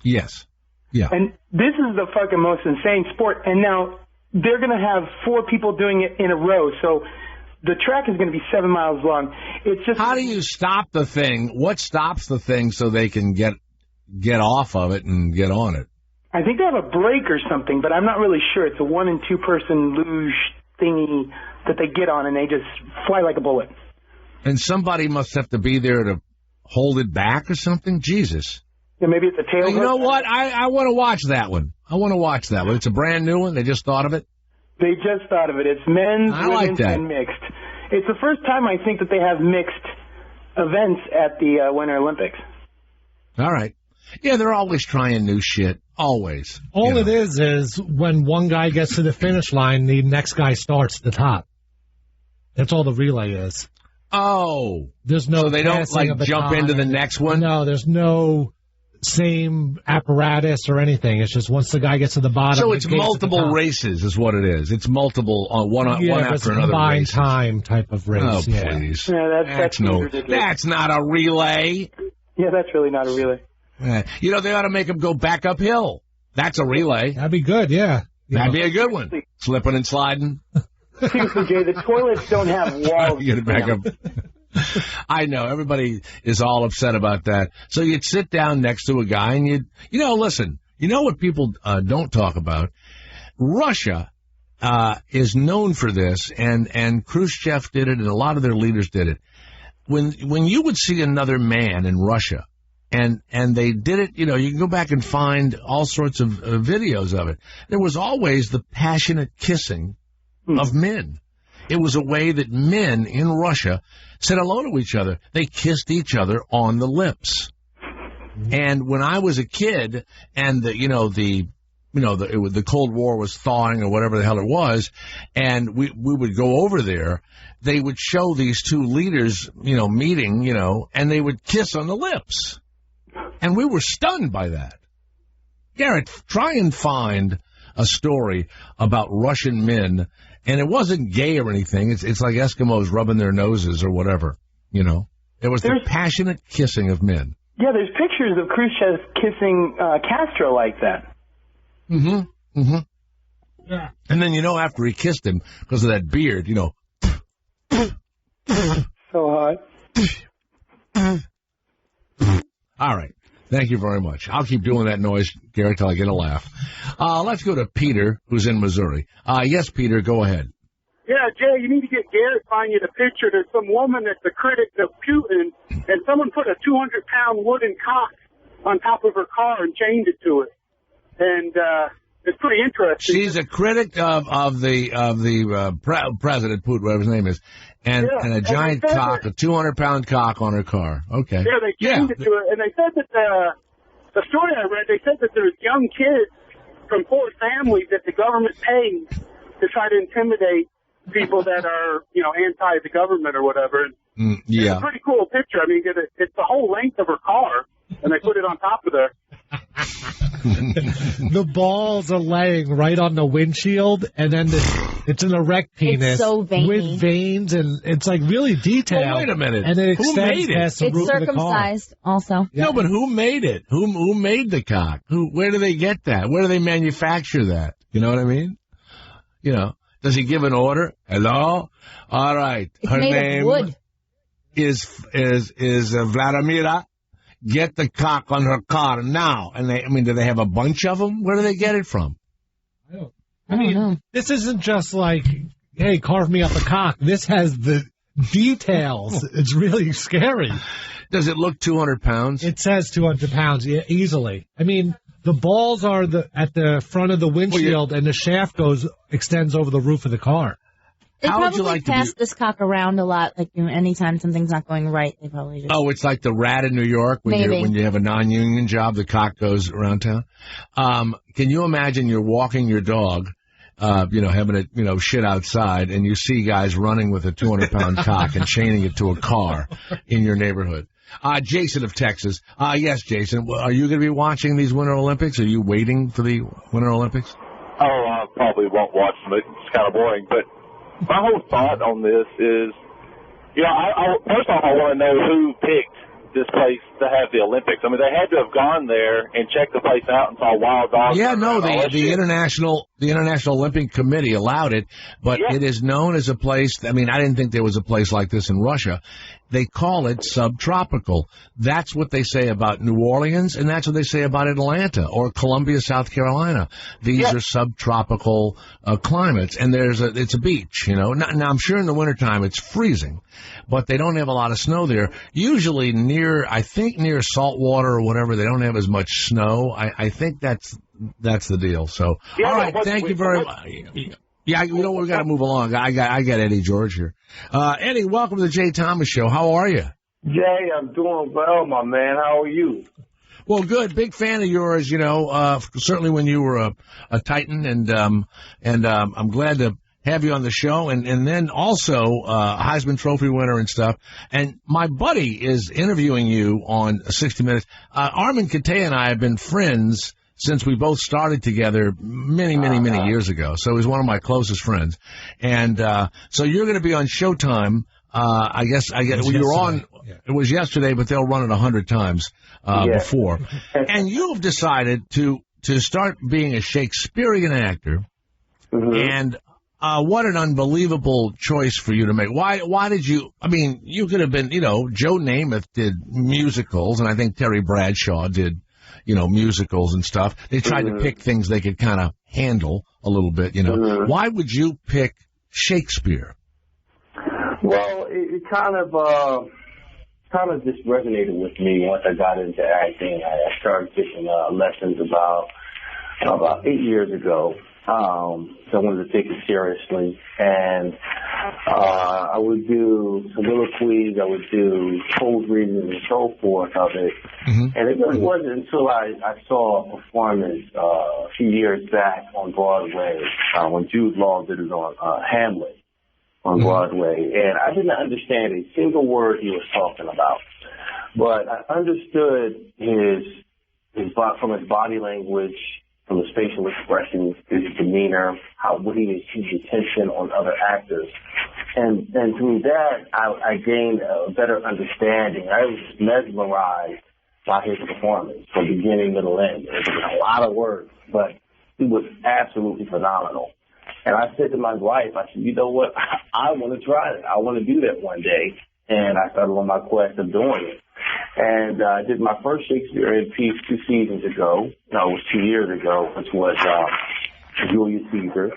A: Yes. Yeah.
N: And this is the fucking most insane sport. And now they're going to have 4 people doing it in a row. So the track is going to be 7 miles long. It's just...
A: How do you stop the thing? What stops the thing so they can get off of it and get on it?
N: I think they have a brake or something, but I'm not really sure. It's a 1- and 2-person luge thingy that they get on, and they just fly like a bullet.
A: And somebody must have to be there to hold it back or something? Jesus.
N: Yeah, maybe it's a tail.
A: You know what? I want to watch that one. It's a brand new one. They just thought of it?
N: They just thought of it. It's men's, women's, and mixed. It's the first time I think that they have mixed events at the Winter Olympics.
A: All right. Yeah, they're always trying new shit. Always.
C: All it is when one guy gets to the finish line, the next guy starts at the top. That's all the relay is.
A: Oh.
C: There's no.
A: So they don't jump into the next one?
C: No, there's no same apparatus or anything. It's just once the guy gets to the bottom.
A: So it's multiple races is what it is. It's multiple one after another
C: combined
A: races.
C: Time type of race.
A: Oh, please.
N: Yeah, that's ridiculous.
A: That's not a relay.
N: Yeah, that's really not a relay.
A: You know, they ought to make them go back uphill. That's a relay.
C: That'd be good, yeah.
A: That'd be a good one. Slipping and sliding.
N: Seriously, Jay, the toilets don't have walls.
A: Get it back up. I know. Everybody is all upset about that. So you'd sit down next to a guy and listen, you know what people don't talk about? Russia is known for this, and Khrushchev did it, and a lot of their leaders did it. When you would see another man in Russia, and they did it, you can go back and find all sorts of videos of it. There was always the passionate kissing of men. It was a way that men in Russia said hello to each other. They kissed each other on the lips. And when I was a kid, and the Cold War was thawing or whatever the hell it was, and we would go over there, they would show these two leaders, meeting, and they would kiss on the lips. And we were stunned by that. Garrett, try and find a story about Russian men, and it wasn't gay or anything. It's like Eskimos rubbing their noses or whatever, It was the passionate kissing of men.
N: Yeah, there's pictures of Khrushchev kissing Castro like that.
A: Mm-hmm. Mm-hmm. Yeah. And then, after he kissed him, because of that beard,
N: So hot.
A: All right. Thank you very much. I'll keep doing that noise, Gary, till I get a laugh. Let's go to Peter, who's in Missouri. Yes, Peter, go ahead.
J: Yeah, Jay, you need to get Garrett find you the picture. There's some woman that's a critic of Putin, and someone put a 200-pound wooden cock on top of her car and chained it to it. And it's pretty interesting.
A: She's a critic of the President Putin, whatever his name is, and a giant cock, a 200-pound cock on her car. Okay.
J: Yeah, they chained it to it, and they said that the story I read, they said that there's young kids from poor families that the government pays to try to intimidate people that are, anti the government or whatever.
A: Yeah.
J: It's a pretty cool picture. I mean, it's the whole length of her car, and they put it on top of there.
C: The balls are laying right on the windshield, and then it's an erect penis.
B: It's so veiny.
C: With veins, and it's like really detailed.
A: Well, wait a minute.
C: And it
A: who made it?
B: It's circumcised also.
A: Yeah. No, but who made it? Who made the cock? Where do they get that? Where do they manufacture that? You know what I mean? Does he give an order? Hello? All right.
B: It's
A: her
B: made
A: name
B: of wood.
A: is Vladimira. Get the cock on her car now. And do they have a bunch of them? Where do they get it from?
C: I mean, this isn't just like, hey, carve me up a cock. This has the details. It's really scary.
A: Does it look 200 pounds?
C: It says 200 pounds, yeah, easily. I mean, the balls are at the front of the windshield, and the shaft extends over the roof of the car.
B: They probably pass this cock around a lot. Like, anytime something's not going right, they probably just...
A: Oh, it's like the rat in New York when you have a non-union job, the cock goes around town. Can you imagine you're walking your dog, having it, shit outside, and you see guys running with a 200-pound cock and chaining it to a car in your neighborhood? Jason of Texas. Yes, Jason. Are you going to be watching these Winter Olympics? Are you waiting for the Winter Olympics?
O: Oh, I probably won't watch them. It's kind of boring, but my whole thought on this is, first off, I want to know who picked this place to have the Olympics. I mean, they had to have gone there and checked the place out and saw wild dogs.
A: Yeah, no, the International Olympic Committee allowed it, but it is known as a place. I mean, I didn't think there was a place like this in Russia. They call it subtropical. That's what they say about New Orleans, and that's what they say about Atlanta or Columbia, South Carolina. These are subtropical climates, and it's a beach, Now, I'm sure in the wintertime it's freezing, but they don't have a lot of snow there. Usually near salt water or whatever, they don't have as much snow. I think that's the deal. So, all right, thank you very much. Yeah, we got to move along. I got Eddie George here. Eddie, welcome to the Jay Thomas Show. How are you?
P: Jay, I'm doing well, my man. How are you?
A: Well, good. Big fan of yours. Certainly when you were a Titan, and I'm glad to have you on the show. And then also Heisman Trophy winner and stuff. And my buddy is interviewing you on 60 Minutes. Armin Katay and I have been friends since we both started together many years ago. So he's one of my closest friends. And so you're going to be on Showtime. I guess you were on. Yeah. It was yesterday, but they'll run it 100 times before. And you've decided to start being a Shakespearean actor. Mm-hmm. And what an unbelievable choice for you to make. Why did you? I mean, you could have been. Joe Namath did musicals, and I think Terry Bradshaw did. Musicals and stuff. They tried to pick things they could kind of handle a little bit, Why would you pick Shakespeare?
P: Well, it kind of just resonated with me once I got into acting. I started taking lessons about 8 years ago. So I wanted to take it seriously, and I would do soliloquies, I would do cold readings and so forth of it. Mm-hmm. And it really wasn't until I saw a performance a few years back on Broadway when Jude Law did it on Hamlet on Broadway, and I didn't understand a single word he was talking about, but I understood from his body language, from his facial expressions, his demeanor, what he his attention on other actors. And through that, I gained a better understanding. I was mesmerized by his performance from beginning, middle, end. It was a lot of words, but it was absolutely phenomenal. And I said to my wife, I said, you know what? I want to try it. I want to do that one day. And I started on my quest of doing it. And I did my first Shakespearean piece 2 seasons ago. No, it was 2 years ago, which was Julius Caesar.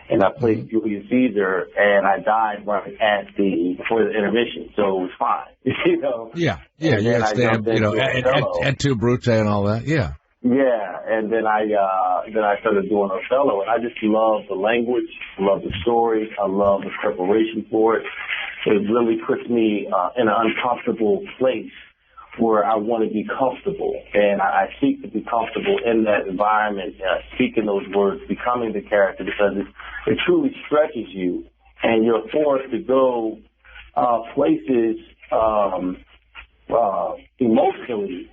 P: And I played Julius Caesar, and I died right before the intermission, so it was fine.
A: Yeah, and Tu Brute and all that. Yeah.
P: Yeah, and then I started doing Othello, and I just love the language, love the story, I love the preparation for it. It really puts me in an uncomfortable place where I want to be comfortable, and I seek to be comfortable in that environment, speaking those words, becoming the character, because it truly stretches you, and you're forced to go places emotionally.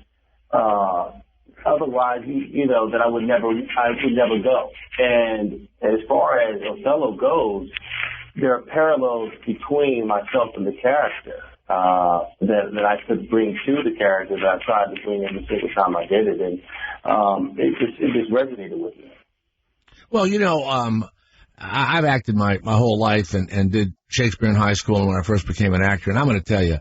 P: Otherwise, that I would never go. And as far as Othello goes, there are parallels between myself and the character that I could bring to the character that I tried to bring every single time I did it, and it just resonated with me.
A: Well, I've acted my whole life and did Shakespeare in high school and when I first became an actor. And I'm going to tell you,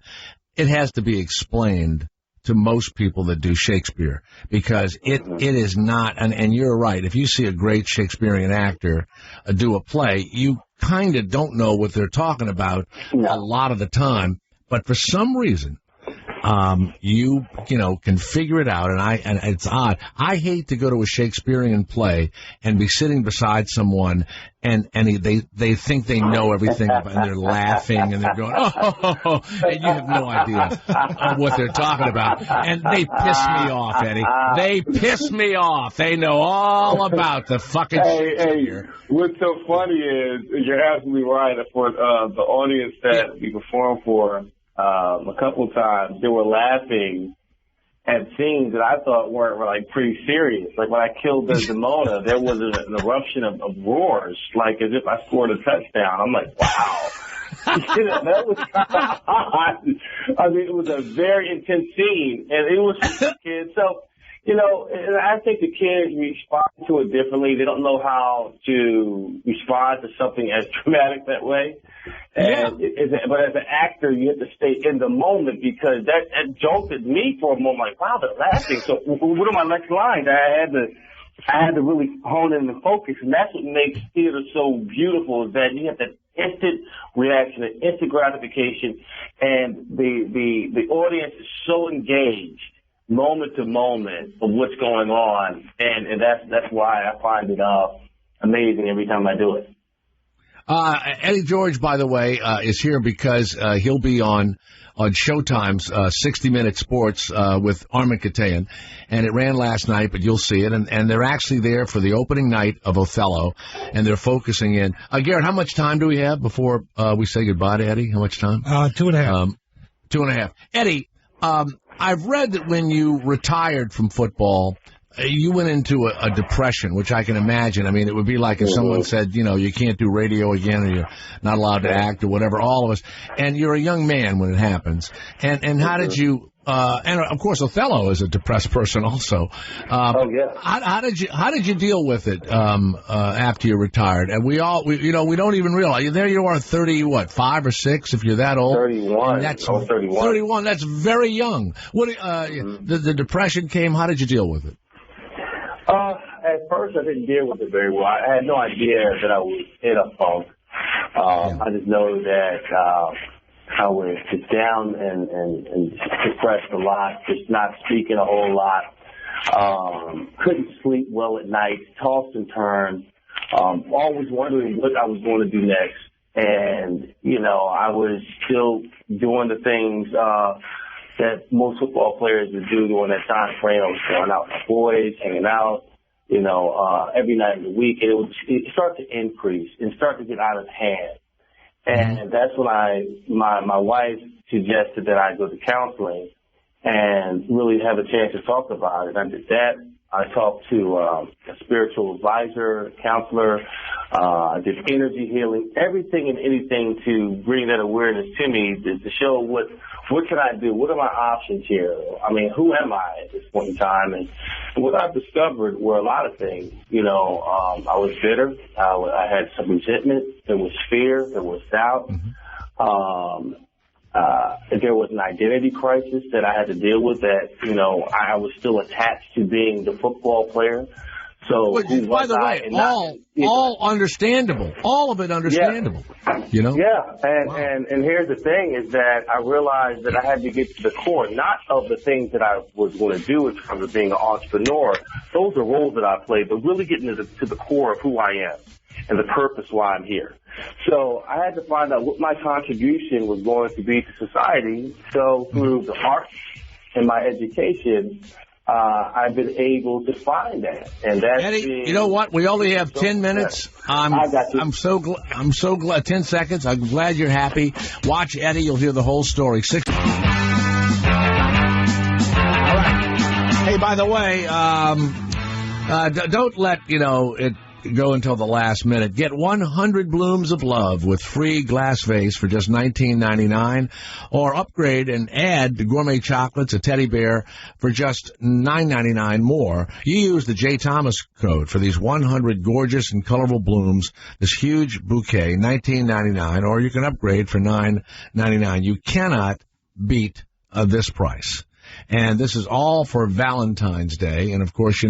A: it has to be explained to most people that do Shakespeare because it is not, and you're right, if you see a great Shakespearean actor do a play, you kind of don't know what they're talking about a lot of the time, but for some reason, you can figure it out, and it's odd. I hate to go to a Shakespearean play and be sitting beside someone and they think they know everything and they're laughing and they're going, oh, and you have no idea what they're talking about. And they piss me off, Eddie. They piss me off. They know all about the fucking Shakespeare.
Q: Hey, what's so funny is, you're absolutely right, for the audience that we perform for, a couple of times, they were laughing at scenes that I thought weren't like pretty serious. Like when I killed Desdemona, there was an eruption of roars, like as if I scored a touchdown. I'm like, wow. That was I mean, it was a very intense scene, and it was for the kids. So, and I think the kids respond to it differently. They don't know how to respond to something as traumatic that way. And but as an actor, you have to stay in the moment because that jolted me for a moment. Like, wow, they're laughing. So what are my next lines? I had to really hone in and focus, and that's what makes theater so beautiful. Is that you have that instant reaction, an instant gratification, and the audience is so engaged moment to moment of what's going on, and that's why I find it amazing every time I do it.
A: Eddie George, by the way, is here because he'll be on Showtime's 60-Minute Sports with Armin Katayan, and it ran last night, but you'll see it, and they're actually there for the opening night of Othello, and they're focusing in. Garrett, how much time do we have before we say goodbye to Eddie? How much time?
C: 2.5.
A: 2.5. Eddie, I've read that when you retired from football, you went into a depression, which I can imagine. I mean, it would be like if someone said, you can't do radio again or you're not allowed to act or whatever, all of us. And you're a young man when it happens. And how did you, and of course, Othello is a depressed person also. How did you deal with it, after you retired? And we don't even realize, there you are, 5 or 6 if you're that old.
Q: 31.
A: That's
Q: 31.
A: 31. That's very young. The depression came. How did you deal with it?
P: At first, I didn't deal with it very well. I had no idea that I was in a funk. I just know that I was just down and depressed a lot, just not speaking a whole lot. Couldn't sleep well at night, tossed and turned, always wondering what I was going to do next. And, I was still doing the things that most football players would do during that time frame. I was going out with boys, hanging out, every night of the week. And it started to increase and start to get out of hand. And that's when my wife suggested that I go to counseling and really have a chance to talk about it. I did that. I talked to a spiritual advisor, counselor. I did energy healing, everything and anything to bring that awareness to me to show what can I do? What are my options here? I mean, who am I at this point in time? And what I've discovered were a lot of things. I was bitter. I had some resentment. There was fear. There was doubt. There was an identity crisis that I had to deal with that, I was still attached to being the football player. So,
A: by the way, all understandable. All of it understandable.
P: Yeah. And here's the thing is that I realized that I had to get to the core, not of the things that I was going to do in terms of being an entrepreneur. Those are roles that I played, but really getting to the core of who I am and the purpose why I'm here. So I had to find out what my contribution was going to be to society. So through the arts and my education, I've been able to find that. And that's
A: Eddie, you know what? We only have 10 minutes. I'm so glad. 10 seconds. I'm glad you're happy. Watch Eddie. You'll hear the whole story. All right. Hey, by the way, don't let, go until the last minute. Get 100 blooms of love with free glass vase for just $19.99, or upgrade and add the gourmet chocolates, a teddy bear for just $9.99 more. You use the J. Thomas code for these 100 gorgeous and colorful blooms, this huge bouquet, $19.99, or you can upgrade for $9.99. You cannot beat this price. And this is all for Valentine's Day. And, of course,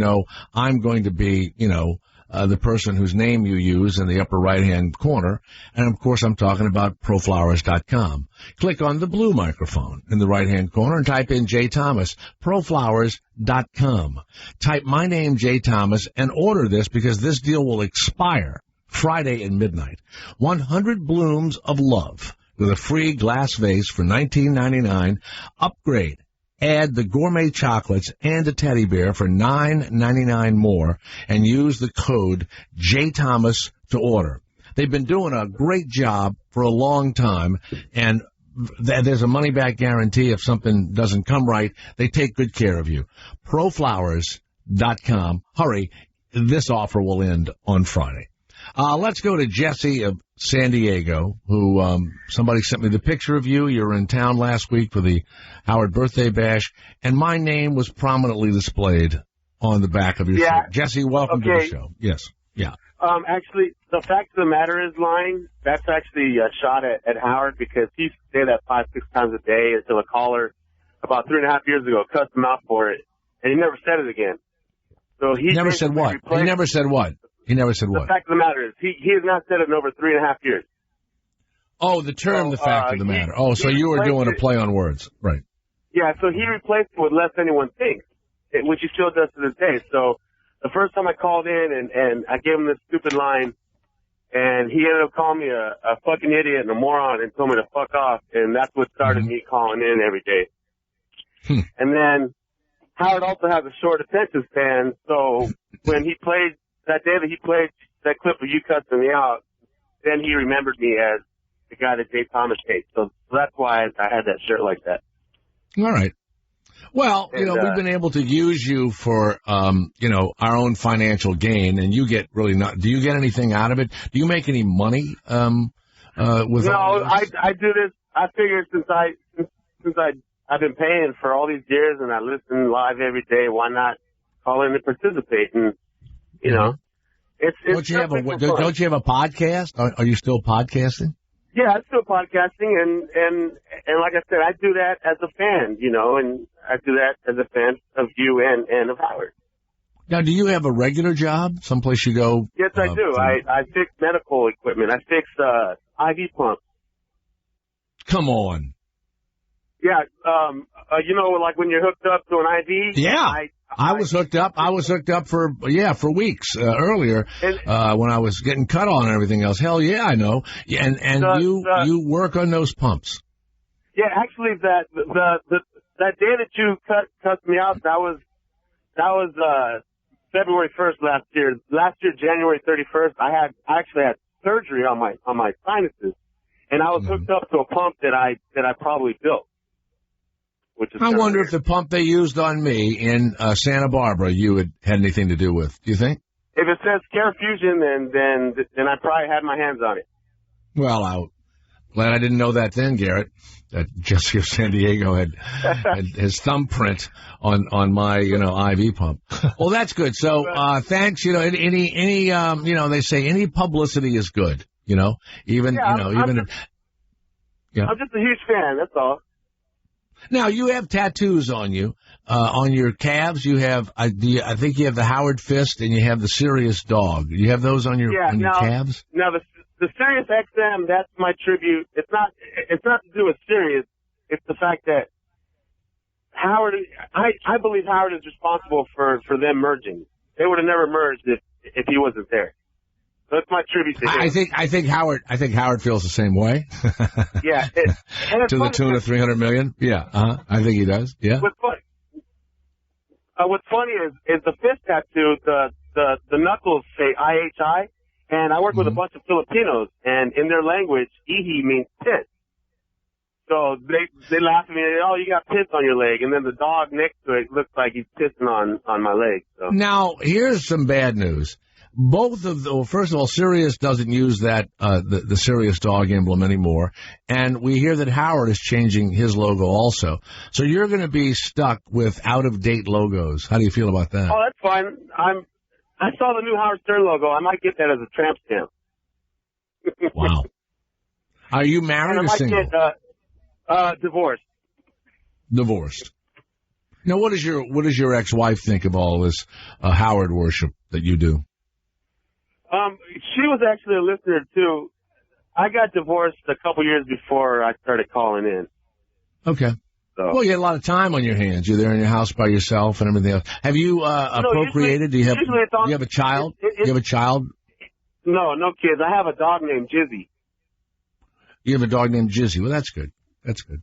A: I'm going to be, the person whose name you use in the upper right-hand corner. And, of course, I'm talking about proflowers.com. Click on the blue microphone in the right-hand corner and type in J. Thomas, proflowers.com. Type my name, J. Thomas, and order this because this deal will expire Friday at midnight. 100 blooms of love with a free glass vase for $19.99. Upgrade. Add the gourmet chocolates and a teddy bear for $9.99 more, and use the code JThomas to order. They've been doing a great job for a long time, and there's a money-back guarantee if something doesn't come right. They take good care of you. Proflowers.com. Hurry, this offer will end on Friday. Let's go to Jesse of San Diego, who somebody sent me the picture of you. You were in town last week for the Howard birthday bash, and my name was prominently displayed on the back of your shirt. Jesse, welcome to the show. Yes. Yeah.
L: Actually, the fact of the matter is, lying, that's actually a shot at Howard, because he used to say that 5-6 times a day until a caller about 3.5 years ago cussed him out for it, and he never said it again. So he
A: never said what? He never said what? He never said what?
L: The fact of the matter is, he has not said it in over 3.5 years.
A: Oh, the term, the fact of the matter. Oh, so you were doing a play on words. Right.
L: Yeah, so he replaced it with less anyone thinks, which he still does to this day. So the first time I called in and I gave him this stupid line, and he ended up calling me a fucking idiot and a moron and told me to fuck off, and that's what started me calling in every day. And then Howard also has a short attention span, so when he played, that day that he played that clip of you cussing me out, then he remembered me as the guy that J. Thomas hates. So that's why I had that shirt like that.
A: All right. Well, we've been able to use you for, our own financial gain, and you get really not. Do you get anything out of it? Do you make any money? With
L: no, I do this. I figure since I've been paying for all these years and I listen live every day, why not call in and participate? And
A: don't you have a podcast? Are you still podcasting?
L: Yeah, I'm still podcasting, and like I said, I do that as a fan, and I do that as a fan of you and of Howard.
A: Now, do you have a regular job? Someplace you go?
L: Yes, I do. I fix medical equipment. I fix IV pumps.
A: Come on.
L: Yeah, like when you're hooked up to an IV.
A: Yeah. I was hooked up. I was hooked up for weeks earlier when I was getting cut on and everything else. Hell yeah, I know. And you work on those pumps.
L: Yeah, actually, that day that you cut me out, that was February 1st last year. Last year, January 31st, I actually had surgery on my sinuses, and I was hooked up to a pump that I probably built.
A: I wonder if the pump they used on me in Santa Barbara you had anything to do with. Do you think?
L: If it says Care Fusion, then I probably had my hands on it.
A: Well, I'm glad I didn't know that then, Garrett. That Jesse of San Diego had his thumbprint on my IV pump. Well, that's good. So thanks. Any they say any publicity is good. I'm
L: just a huge fan. That's all.
A: Now, you have tattoos on you. On your calves, you have, I think you have the Howard Fist and you have the Sirius Dog. You have those on your calves?
L: Now, the Sirius XM, that's my tribute. It's not to do with Sirius. It's the fact that Howard, I believe Howard is responsible for them merging. They would have never merged if he wasn't there. So that's my tribute to him.
A: I think Howard feels the same way.
L: Yeah.
A: To the tune of $300 million. Yeah. I think he does. Yeah.
L: What's funny is the fist tattoo. The knuckles say IHI, and I work with a bunch of Filipinos, and in their language, ihi means piss. So they laugh at me. Oh, you got piss on your leg, and then the dog next to it looks like he's pissing on my leg. So.
A: Now here's some bad news. both of the, well, first of all, Sirius doesn't use that, the Sirius dog emblem anymore. And we hear that Howard is changing his logo also. So you're going to be stuck with out-of-date logos. How do you feel about that?
L: Oh, that's fine. I saw the new Howard Stern logo. I might get that as a tramp stamp.
A: Wow. Are you married or single?
L: Divorced.
A: Divorced. Now, what does your ex-wife think of all this Howard worship that you do?
L: She was actually a listener too. I got divorced a couple years before I started calling in.
A: Okay. So. Well, you had a lot of time on your hands. You're there in your house by yourself and everything else. Have you procreated? Do you have a child? Do you have a child?
L: No kids. I have a dog named Jizzy.
A: You have a dog named Jizzy. Well, that's good. That's good.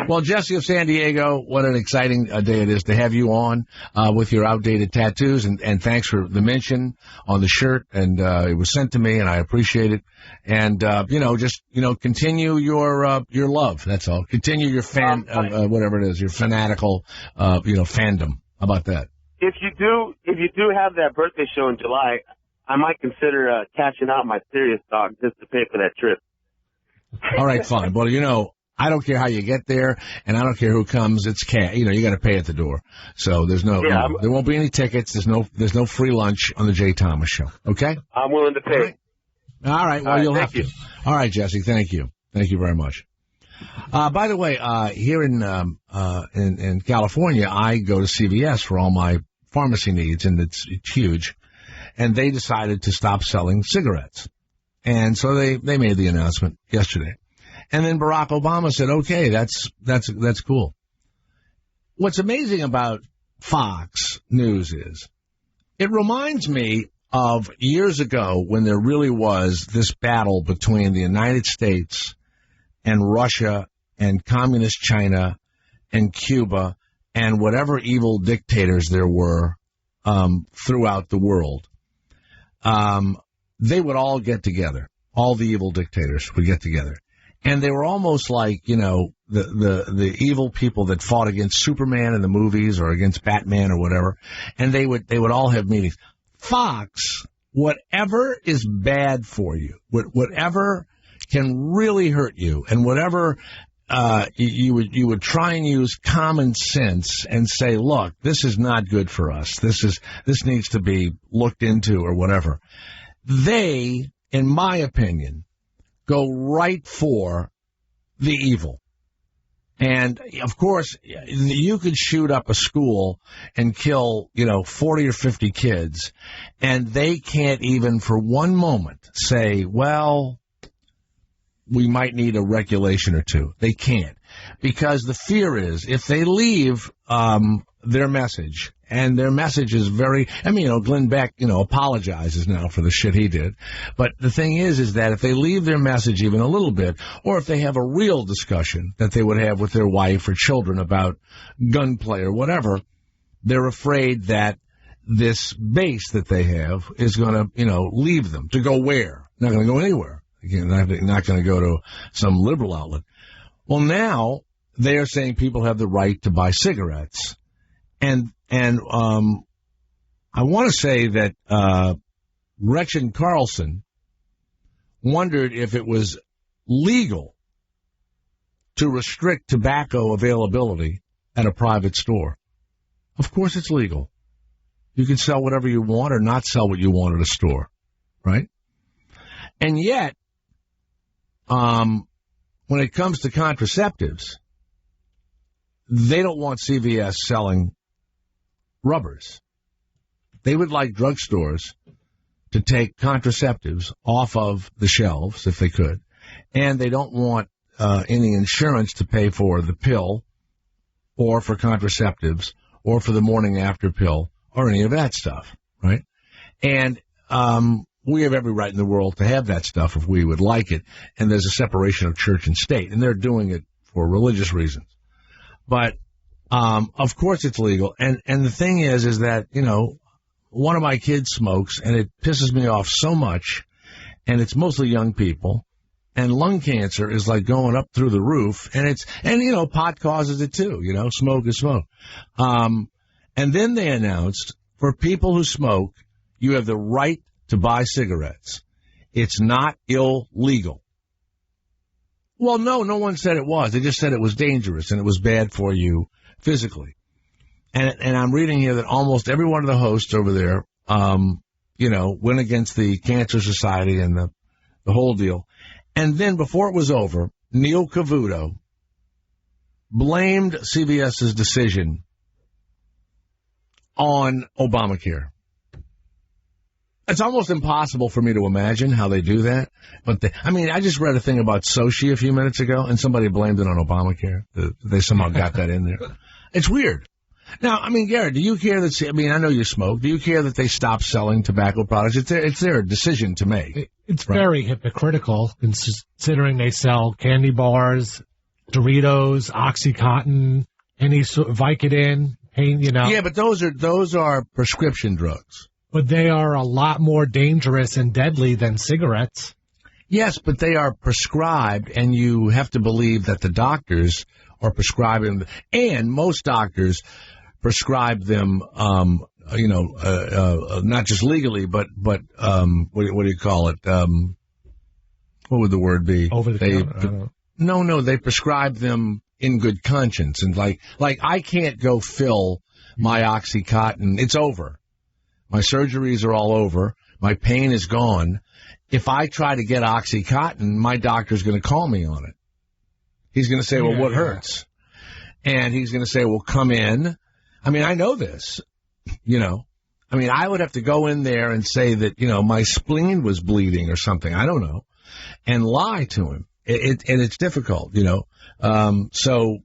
A: Well, Jesse of San Diego, what an exciting day it is to have you on with your outdated tattoos, and thanks for the mention on the shirt, and it was sent to me, and I appreciate it. And just continue your love. That's all. Continue your whatever it is, your fanatical fandom. How about that?
L: If you do have that birthday show in July, I might consider cashing out my Sirius dog just to pay for that trip.
A: All right, fine. Well, I don't care how you get there, and I don't care who comes. It's cash. You got to pay at the door. So there's there won't be any tickets. There's no free lunch on the Jay Thomas Show. Okay?
L: I'm willing to pay.
A: All right. Well, you'll have to. All right, Jesse. Thank you. Thank you very much. By the way, here in California, I go to CVS for all my pharmacy needs, and it's huge. And they decided to stop selling cigarettes, and so they made the announcement yesterday. And then Barack Obama said, okay, that's cool. What's amazing about Fox News is it reminds me of years ago when there really was this battle between the United States and Russia and communist China and Cuba and whatever evil dictators there were throughout the world. They would all get together. All the evil dictators would get together. And they were almost like, the evil people that fought against Superman in the movies or against Batman or whatever. And they would all have meetings. Fox, whatever is bad for you, whatever can really hurt you, and whatever you would try and use common sense and say, look, this is not good for us. This needs to be looked into or whatever. They, in my opinion, go right for the evil. And, of course, you could shoot up a school and kill, 40 or 50 kids, and they can't even for one moment say, well, we might need a regulation or two. They can't. Because the fear is if they leave their message, and their message is very, Glenn Beck, apologizes now for the shit he did. But the thing is that if they leave their message even a little bit, or if they have a real discussion that they would have with their wife or children about gunplay or whatever, they're afraid that this base that they have is going to, leave them to go where? Not going to go anywhere. Again, not going to go to some liberal outlet. Well, now they are saying people have the right to buy cigarettes. And I want to say that Gretchen Carlson wondered if it was legal to restrict tobacco availability at a private store. Of course it's legal. You can sell whatever you want or not sell what you want at a store, right? And yet, when it comes to contraceptives, they don't want CVS selling rubbers. They would like drugstores to take contraceptives off of the shelves if they could, and they don't want any insurance to pay for the pill or for contraceptives or for the morning after pill or any of that stuff, right? And we have every right in the world to have that stuff if we would like it, and there's a separation of church and state, and they're doing it for religious reasons. But of course it's legal, and the thing is that, one of my kids smokes, and it pisses me off so much, and it's mostly young people, and lung cancer is like going up through the roof, and pot causes it too, smoke is smoke. And then they announced, for people who smoke, you have the right to buy cigarettes. It's not illegal. Well, no one said it was. They just said it was dangerous and it was bad for you physically. And I'm reading here that almost every one of the hosts over there, went against the Cancer Society and the whole deal. And then before it was over, Neil Cavuto blamed CBS's decision on Obamacare. It's almost impossible for me to imagine how they do that. But I just read a thing about Sochi a few minutes ago, and somebody blamed it on Obamacare. They somehow got that in there. It's weird. Now, Garrett, do you care that, I know you smoke. Do you care that they stop selling tobacco products? It's their decision to make.
C: It's very hypocritical, considering they sell candy bars, Doritos, OxyContin, any sort of Vicodin, pain,
A: Yeah, but those are prescription drugs.
C: But they are a lot more dangerous and deadly than cigarettes.
A: Yes, but they are prescribed, and you have to believe that the doctors are prescribing them. And most doctors prescribe them, not just legally, but what do you call it? What would the word be?
C: Over the counter.
A: No, they prescribe them in good conscience. And like I can't go fill my OxyContin. It's over. My surgeries are all over. My pain is gone. If I try to get OxyContin, my doctor's going to call me on it. He's going to say, well, what hurts? And he's going to say, well, come in. I know this, I would have to go in there and say that, my spleen was bleeding or something. I don't know. And lie to him. And it's difficult, So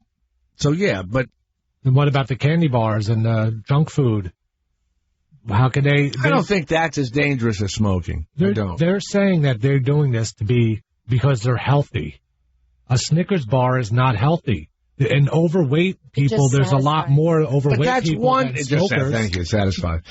A: yeah, but.
C: And what about the candy bars and junk food? How could they?
A: I don't think that's as dangerous as smoking. I don't.
C: They're saying that they're doing this because they're healthy. A Snickers bar is not healthy. And overweight people, there's a lot more overweight people than smokers.
A: Thank you, satisfied.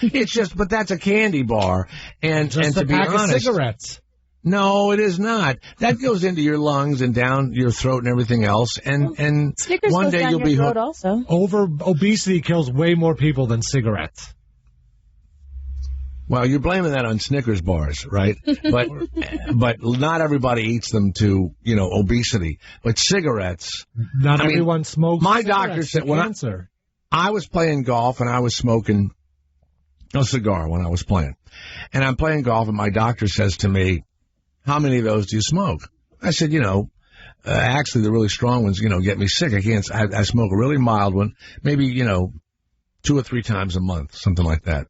A: But that's a candy bar. And to be honest,
C: cigarettes.
A: No, it is not. That goes into your lungs and down your throat and everything else. And
B: Snickers
A: one
B: goes
A: day
B: down
A: you'll
B: your
A: be
B: throat also.
C: Obesity kills way more people than cigarettes.
A: Well, you're blaming that on Snickers bars, right? But not everybody eats them to, obesity. But cigarettes.
C: Not everyone smokes.
A: My doctor said when I was playing golf and I was smoking a cigar when I was playing. And I'm playing golf and my doctor says to me, how many of those do you smoke? I said, actually the really strong ones, get me sick. I smoke a really mild one, maybe, 2 or 3 times a month, something like that.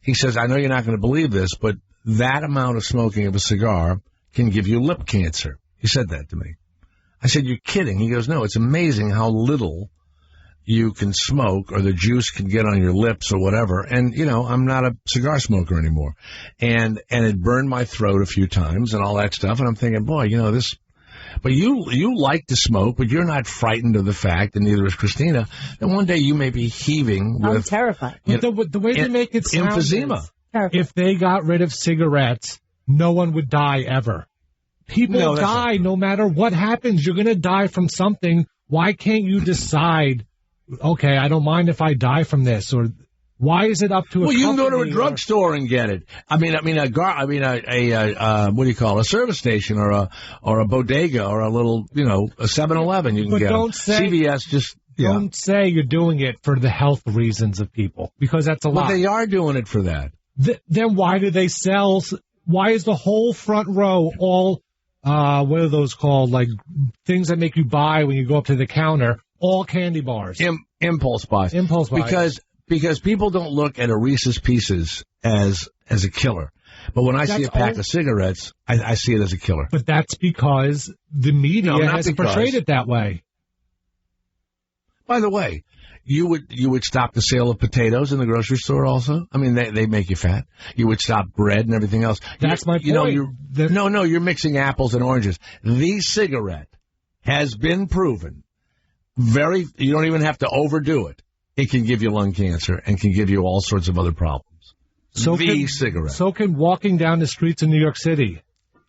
A: He says, I know you're not going to believe this, but that amount of smoking of a cigar can give you lip cancer. He said that to me. I said, you're kidding. He goes, no, it's amazing how little you can smoke or the juice can get on your lips or whatever. And, I'm not a cigar smoker anymore. And it burned my throat a few times and all that stuff. And I'm thinking, boy, this. But you like to smoke, but you're not frightened of the fact, and neither is Christina, that one day you may be heaving with...
B: I'm terrified.
C: The way they make it sound
A: emphysema.
C: If they got rid of cigarettes, no one would die ever. People die no matter what happens. You're going to die from something. Why can't you decide, okay, I don't mind if I die from this, or... Why is it up to a company?
A: Well, you can go to a drugstore and get it. what do you call it? A service station or a bodega or a little, a 7-Eleven. You can get
C: don't
A: it. CVS just. Yeah.
C: Don't say you're doing it for the health reasons of people, because that's a lot.
A: But they are doing it for that.
C: Then why do they sell? Why is the whole front row all, what are those called? Like things that make you buy when you go up to the counter, all candy bars.
A: Impulse buys.
C: Impulse buys.
A: Because people don't look at a Reese's Pieces as a killer. But when I see a pack of cigarettes, I see it as a killer.
C: But that's because the media has portrayed it that way.
A: By the way, you would stop the sale of potatoes in the grocery store also? They make you fat. You would stop bread and everything else.
C: That's my point.
A: You're mixing apples and oranges. The cigarette has been proven you don't even have to overdo it. It can give you lung cancer and can give you all sorts of other problems. Cigarette.
C: So can walking down the streets in New York City.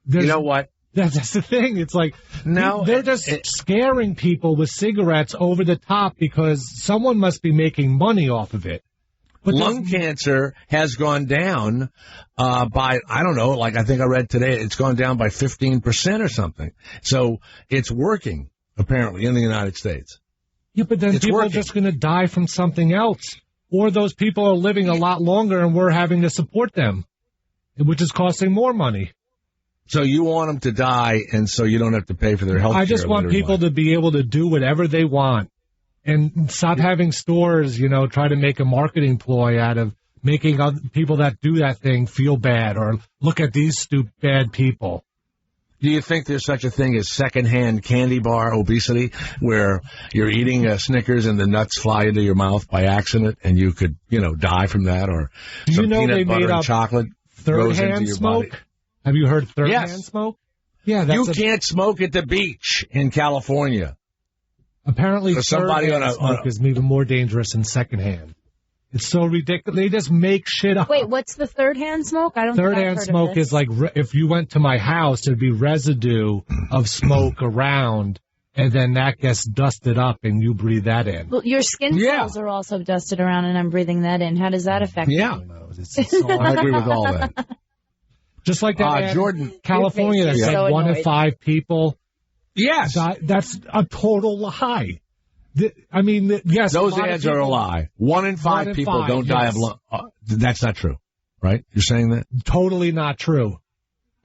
A: You know what?
C: That's the thing. It's like they're just scaring people with cigarettes over the top because someone must be making money off of it.
A: lung cancer has gone down by, I don't know, like I think I read today, it's gone down by 15% or something. So it's working, apparently, in the United States.
C: Yeah, but then people are just going to die from something else. Or those people are living a lot longer and we're having to support them, which is costing more money.
A: So you want them to die, and so you don't have to pay for their health care.
C: I just want people to be able to do whatever they want and stop having stores, try to make a marketing ploy out of making other people that do that thing feel bad or look at these stupid bad people.
A: Do you think there's such a thing as secondhand candy bar obesity, where you're eating a Snickers and the nuts fly into your mouth by accident, and you could, die from that, or some peanut butter and chocolate goes into your body?
C: Have you heard third-hand smoke? Yeah,
A: you can't smoke at the beach in California.
C: Apparently, third-hand smoke is even more dangerous than second-hand. It's so ridiculous. They just make shit up.
B: Wait, what's the third-hand smoke? I don't.
C: Third-hand smoke is like if you went to my house, there'd be residue of smoke around, and then that gets dusted up, and you breathe that in.
B: Well, your skin cells are also dusted around, and I'm breathing that in. How does that affect you?
A: I agree with all that.
C: Just like that, Jordan, California, that said 1 in 5 people.
A: Yes.
C: That's a total lie. Yes.
A: Those ads are a lie. 1 in 5 people don't die of lung. That's not true, right? You're saying that?
C: Totally not true.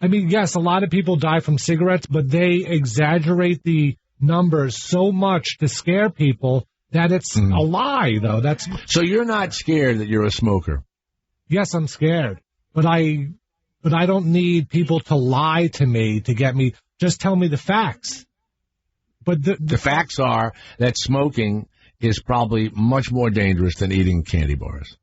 C: Yes, a lot of people die from cigarettes, but they exaggerate the numbers so much to scare people that it's a lie, though.
A: So you're not scared that you're a smoker?
C: Yes, I'm scared, but I don't need people to lie to me to get me. Just tell me the facts. But
A: the facts are that smoking is probably much more dangerous than eating candy bars.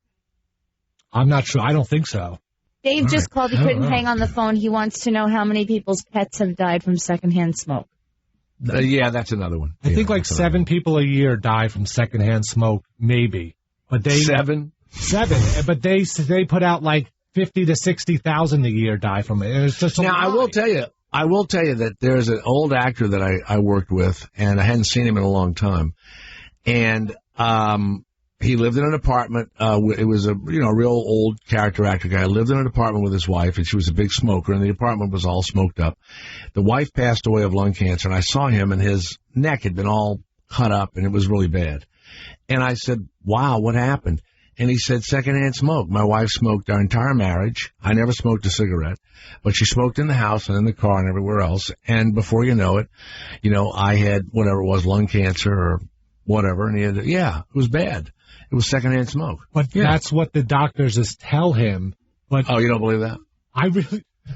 C: I'm not sure. I don't think so.
B: Dave just called. He couldn't hang on the phone. He wants to know how many people's pets have died from secondhand smoke.
A: Yeah, that's another one.
C: I think like 7 people a year die from secondhand smoke, maybe. But they
A: 7?
C: 7. But they put out like 50 to 60,000 a year die from it. And it's just
A: now, I will tell you that there's an old actor that I worked with, and I hadn't seen him in a long time. And he lived in an apartment. It was a real old character actor guy. Lived in an apartment with his wife, and she was a big smoker, and the apartment was all smoked up. The wife passed away of lung cancer, and I saw him, and his neck had been all cut up, and it was really bad. And I said, wow, what happened? And he said, secondhand smoke. My wife smoked our entire marriage. I never smoked a cigarette, but she smoked in the house and in the car and everywhere else. And before you know it, I had whatever it was, lung cancer or whatever. And he had, it was bad. It was secondhand smoke.
C: But that's what the doctors just tell him. But
A: oh, you don't believe that?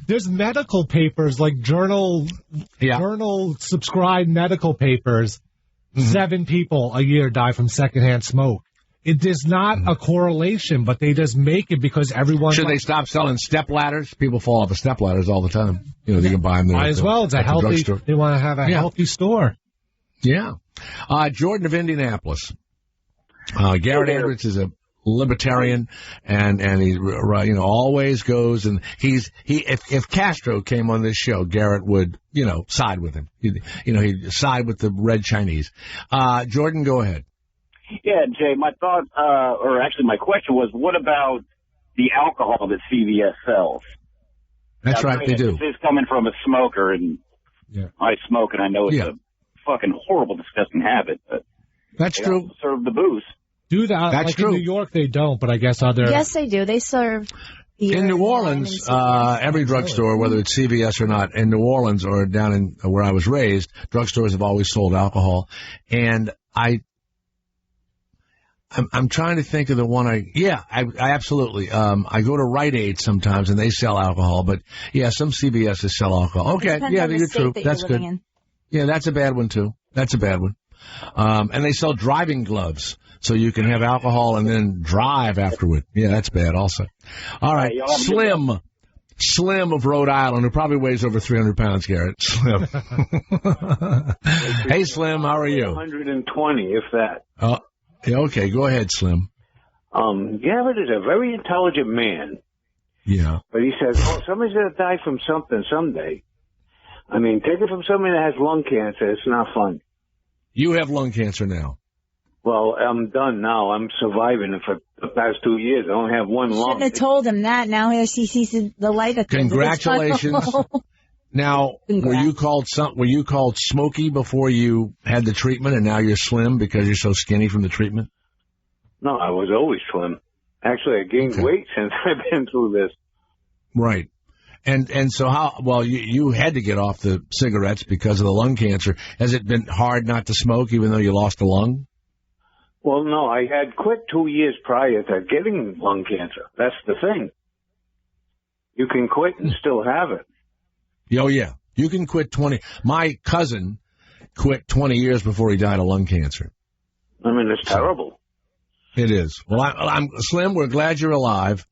C: There's medical papers, like journal subscribed medical papers. 7 people a year die from secondhand smoke. It is not a correlation, but they just make it because everyone...
A: Should they stop selling step ladders? People fall off of step ladders all the time. They can buy them there.
C: Might as well. It's a healthy... They want to have a healthy store.
A: Yeah. Jordan of Indianapolis. Garrett Andrews is a libertarian, and he always goes, and if Castro came on this show, Garrett would side with him. He'd side with the red Chinese. Jordan, go ahead.
R: Yeah, Jay, my thought, or actually my question was, what about the alcohol that CVS sells?
A: That's right, they do.
R: This is coming from a smoker, and I smoke, and I know it's a fucking horrible, disgusting habit, but
A: that's true.
R: Serve the booze.
C: Do that.
A: That's true.
C: In New York, they don't, but I guess other...
B: Yes, they do. They serve...
A: In New Orleans, every drugstore, whether it's CVS or not, in New Orleans or down in where I was raised, drugstores have always sold alcohol, and I'm trying to think of the one I absolutely. I go to Rite Aid sometimes and they sell alcohol, but some CVSs sell alcohol. Okay, you're true. That's good. Yeah, that's a bad one too. That's a bad one. And they sell driving gloves, so you can have alcohol and then drive afterward. Yeah, that's bad also. All right, Slim of Rhode Island, who probably weighs over 300 pounds, Garrett. Slim. Hey, Slim, how are you?
S: 120, if that.
A: Okay, go ahead, Slim.
S: Garrett is a very intelligent man.
A: Yeah.
S: But he says, somebody's going to die from something someday. Take it from somebody that has lung cancer. It's not fun.
A: You have lung cancer now.
S: Well, I'm done now. I'm surviving for the past 2 years. I don't have one lung.
B: Shouldn't have told him that. Now he sees the light at the end of the
A: Congratulations.
B: tunnel.
A: Now, were you called Smokey before you had the treatment, and now you're slim because you're so skinny from the treatment?
S: No, I was always slim. Actually, I gained weight since I've been through this.
A: Right. And so you had to get off the cigarettes because of the lung cancer. Has it been hard not to smoke even though you lost a lung?
S: Well, no, I had quit 2 years prior to getting lung cancer. That's the thing. You can quit and still have it.
A: Oh, yeah. You can quit 20. My cousin quit 20 years before he died of lung cancer.
S: I mean, it's terrible.
A: It is. Well, I'm Slim, we're glad you're alive,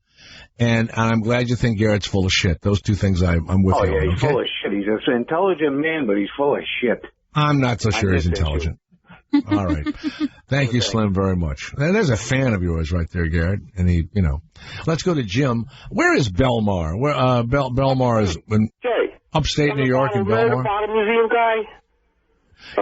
A: and I'm glad you think Garrett's full of shit. Those two things I'm with you on.
S: Oh, yeah, he's full of shit. He's an intelligent man, but he's full of shit.
A: I'm not so sure he's intelligent. All right. Thank you, Slim, very much. There's a fan of yours right there, Garrett. And let's go to Jim. Where is Belmar? Where Belmar is in upstate New York in Belmar?
T: Bottle Museum guy?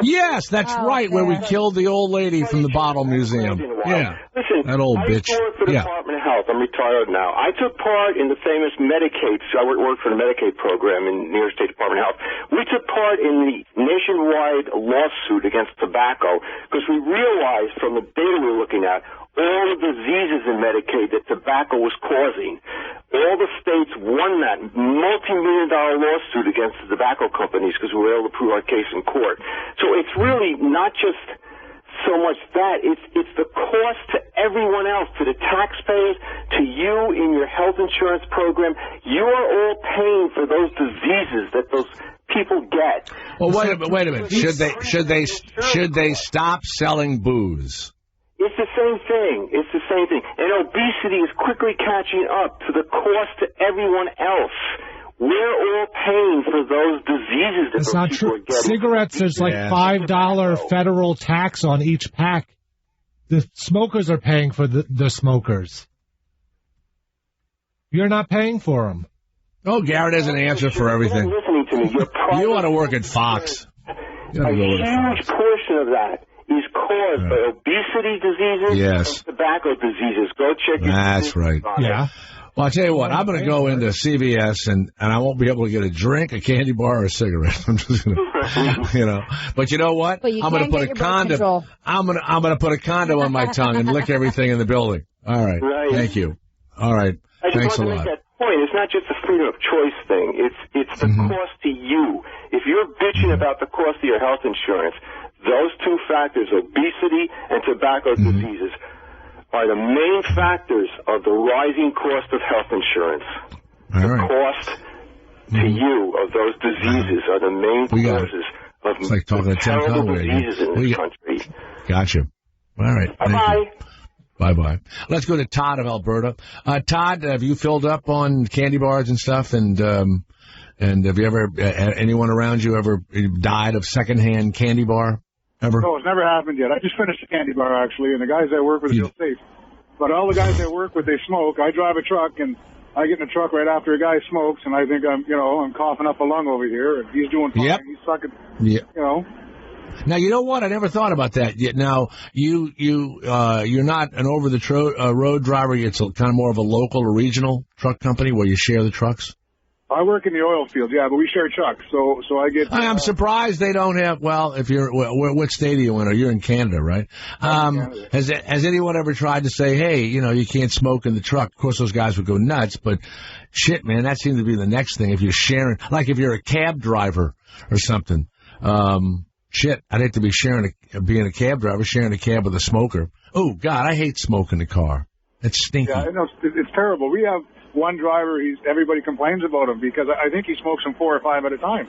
A: Yes, that's right, where we killed the old lady from the Bottle Museum. Yeah.
T: Listen,
A: that old bitch.
T: I work for the Department of Health. I'm retired now. I took part in the famous Medicaid. So I worked for the Medicaid program in New York State Department of Health. We took part in the nationwide lawsuit against tobacco because we realized from the data we were looking at all the diseases in Medicaid that tobacco was causing. All the states won that multi-million-dollar lawsuit against the tobacco companies because we were able to prove our case in court. So it's really not just so much that, it's the cost to everyone else, to the taxpayers, to you in your health insurance program. You are all paying for those diseases that those people get.
A: Well, wait a minute. Should they stop selling booze?
T: It's the same thing. It's the same thing. And obesity is quickly catching up to the cost to everyone else. We're all paying for those diseases that
C: That's
T: those
C: not
T: people
C: true.
T: are getting.
C: Cigarettes, there's like $5 federal tax on each pack. The smokers are paying for the smokers. You're not paying for them.
A: Oh, Garrett has an answer for everything.
T: You're not listening to me.
A: You want to work at Fox.
T: A huge portion of that is caused by obesity diseases and tobacco diseases. Go check your
A: That's right.
C: Yeah.
A: Well, I'll tell you what, I'm going to go into CVS and I won't be able to get a drink, a candy bar, or a cigarette. I'm just going to, But you know what?
B: But
A: I'm going to put a condom. I'm going to put a condom on my tongue and lick everything in the building. All right. Thank you. All right. Thanks a lot.
T: I just want to make that point. It's not just a freedom of choice thing. It's the cost to you. If you're bitching about the cost of your health insurance, those two factors, obesity and tobacco diseases, are the main factors of the rising cost of health insurance. The cost to you of those diseases are the main causes of
A: it's like talking to Tim
T: terrible
A: Conway
T: diseases in this country.
A: Gotcha. All right.
T: Bye-bye.
A: Bye-bye. Let's go to Todd of Alberta. Todd, have you filled up on candy bars and stuff? And have you ever, anyone around you ever died of secondhand candy bar? Ever?
U: No, it's never happened yet. I just finished a candy bar, actually, and the guys I work with feel safe. But all the guys I work with, they smoke. I drive a truck, and I get in the truck right after a guy smokes, and I think I'm coughing up a lung over here, and he's doing fine.
A: Yep.
U: He's sucking,
A: Now, you know what? I never thought about that. Now, you're not an over-the-road driver. It's kind of more of a local or regional truck company where you share the trucks?
U: I work in the oil field, but we share trucks, so I get...
A: I'm surprised they don't have... Well, if you're... what state are you in? Or you're in Canada, right? Has anyone ever tried to say, hey, you can't smoke in the truck? Of course, those guys would go nuts, but shit, man, that seems to be the next thing. If you're sharing... Like if you're a cab driver or something... Shit, I'd hate to be being a cab driver, sharing a cab with a smoker. Oh, God, I hate smoking in the car. It's stinky.
U: Yeah, I know, it's terrible. We have one driver, everybody complains about him because I think he smokes them 4 or 5 at a time.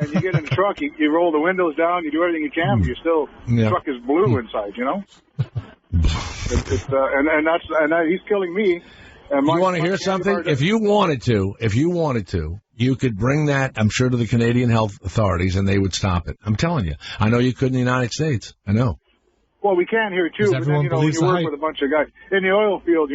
U: And you get in the truck, you roll the windows down, you do everything you can, but the truck is blue inside, he's killing me.
A: You want to hear something? If you wanted to, you could bring that, I'm sure, to the Canadian health authorities, and they would stop it. I'm telling you. I know you could in the United States. I know.
U: Well, we can here, too. But then, when you work with a bunch of guys in the oil field,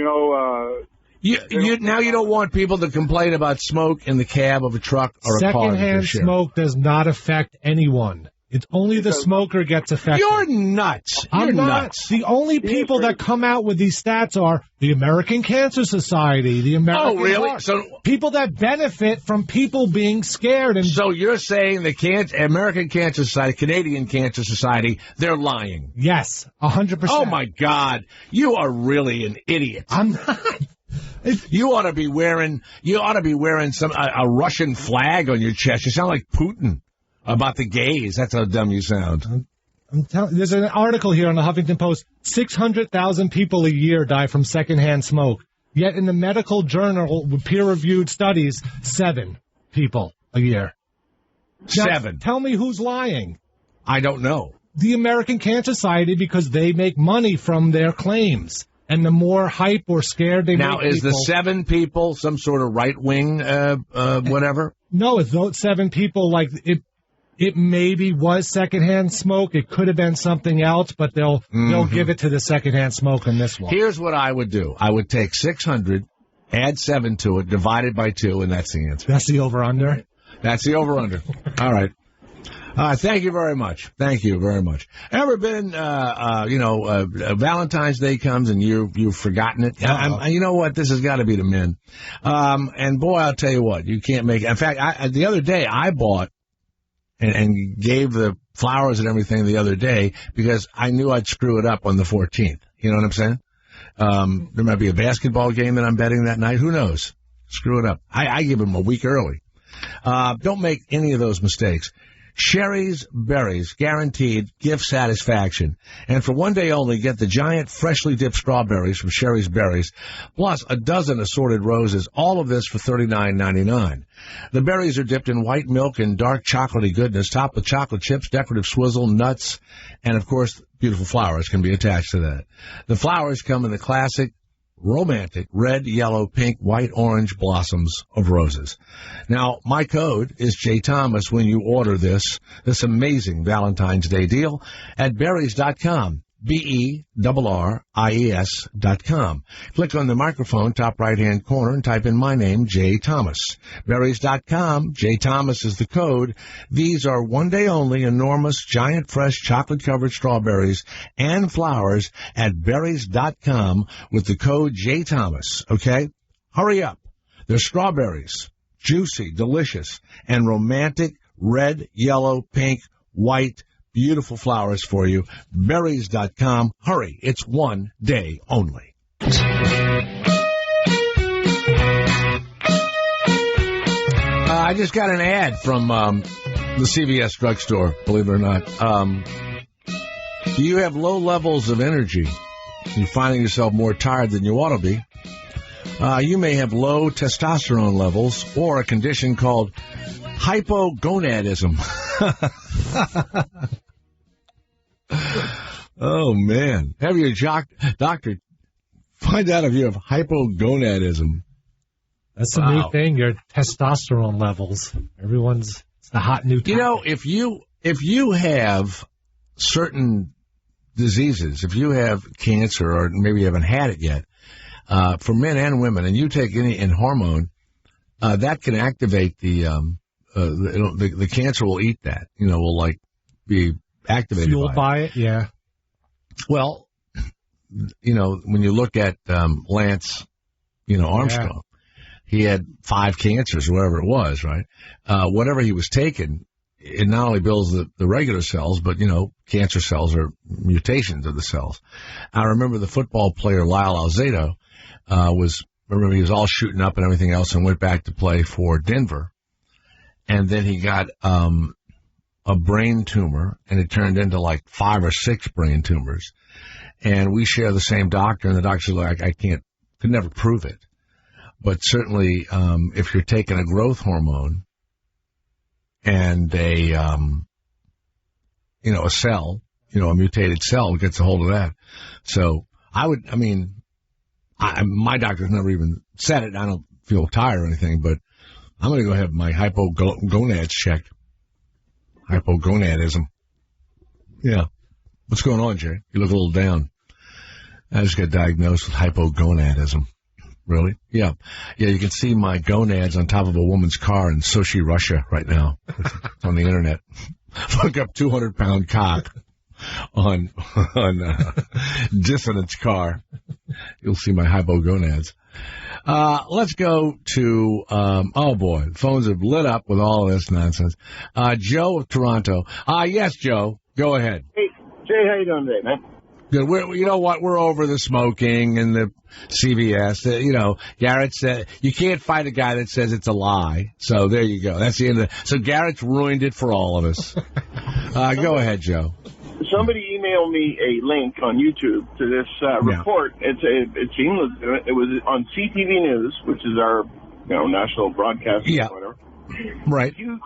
A: now you don't want people to complain about smoke in the cab of a truck or a car.
C: Secondhand smoke does not affect anyone. It's only the smoker gets affected.
A: You're nuts.
C: I'm nuts. The only people that come out with these stats are the American Cancer Society, the American Heart.
A: So
C: people that benefit from people being scared. And
A: so you're saying the American Cancer Society, Canadian Cancer Society, they're lying?
C: Yes, 100%.
A: Oh my God, you are really an idiot.
C: I'm not.
A: You ought to be wearing some a Russian flag on your chest. You sound like Putin. About the gays. That's how dumb you sound.
C: I'm telling. There's an article here on the Huffington Post. 600,000 people a year die from secondhand smoke. Yet in the medical journal with peer-reviewed studies, 7 people a year.
A: 7.
C: Now, tell me who's lying.
A: I don't know.
C: The American Cancer Society, because they make money from their claims. And the more hype or scared they make people...
A: Now, is the 7 people some sort of right-wing whatever?
C: No, it's those 7 people like... It maybe was secondhand smoke. It could have been something else, but they'll give it to the secondhand smoke in this one.
A: Here's what I would do. I would take 600, add 7 to it, divide it by 2, and that's the answer.
C: That's the over-under?
A: That's the over-under. All right. Thank you very much. Thank you very much. Ever been, Valentine's Day comes and you've forgotten it? You know what? This has got to be the men. And boy, I'll tell you what, you can't make it. In fact, the other day I bought and gave the flowers and everything the other day because I knew I'd screw it up on the 14th. You know what I'm saying? There might be a basketball game that I'm betting that night. Who knows? Screw it up. I give them a week early. Don't make any of those mistakes. Sherry's Berries, guaranteed gift satisfaction. And for one day only, get the giant freshly dipped strawberries from Sherry's Berries, plus a dozen assorted roses, all of this for $39.99. The berries are dipped in white milk and dark chocolatey goodness, topped with chocolate chips, decorative swizzle, nuts, and, of course, beautiful flowers can be attached to that. The flowers come in the classic romantic red, yellow, pink, white, orange blossoms of roses. Now, my code is J. Thomas when you order this amazing Valentine's Day deal at berries.com. BERRIES.com. Click on the microphone, top right-hand corner, and type in my name, J. Thomas. Berries.com. J. Thomas is the code. These are one day only enormous, giant, fresh, chocolate-covered strawberries and flowers at berries.com with the code J. Thomas. Okay? Hurry up. They're strawberries. Juicy, delicious, and romantic red, yellow, pink, white, beautiful flowers for you. Berries.com. Hurry. It's one day only. I just got an ad from the CVS drugstore, believe it or not. Do you have low levels of energy? You're finding yourself more tired than you ought to be. You may have low testosterone levels or a condition called hypogonadism. Oh, man. Have your doctor find out if you have hypogonadism.
C: That's the new thing, your testosterone levels. It's the hot new topic.
A: You know, if you have certain diseases, if you have cancer or maybe you haven't had it yet, for men and women, and you take any hormone, that can activate the cancer will eat that, will like be activated
C: fueled by it, yeah.
A: Well, when you look at Lance, Armstrong, he had 5 cancers or whatever it was, right? Whatever he was taking, it not only builds the regular cells, but, cancer cells are mutations of the cells. I remember the football player Lyle Alzado he was all shooting up and everything else and went back to play for Denver. And then he got a brain tumor, and it turned into like 5 or 6 brain tumors. And we share the same doctor, and the doctor's like, could never prove it. But certainly, if you're taking a growth hormone and a cell, a mutated cell gets a hold of that. So my doctor's never even said it. I don't feel tired or anything, but I'm going to go have my hypogonads checked. Hypogonadism. Yeah. What's going on, Jay? You look a little down. I just got diagnosed with hypogonadism. Really? Yeah. Yeah, you can see my gonads on top of a woman's car in Sochi, Russia right now. It's on the internet. look up 200-pound cock on Dissonance Car. You'll see my hypogonads. Let's go to, oh boy, phones have lit up with all of this nonsense. Joe of Toronto. Yes, Joe, go ahead.
F: Hey, Jay, how you doing today, man?
A: Good. You know what? We're over the smoking and the CVS. Garrett said you can't fight a guy that says it's a lie. So there you go. That's the end of it. So Garrett's ruined it for all of us. Go ahead, Joe.
F: Somebody emailed me a link on YouTube to this report. It seemed legitimate. It was on CTV News, which is our national broadcasting or whatever.
A: Right.
F: If you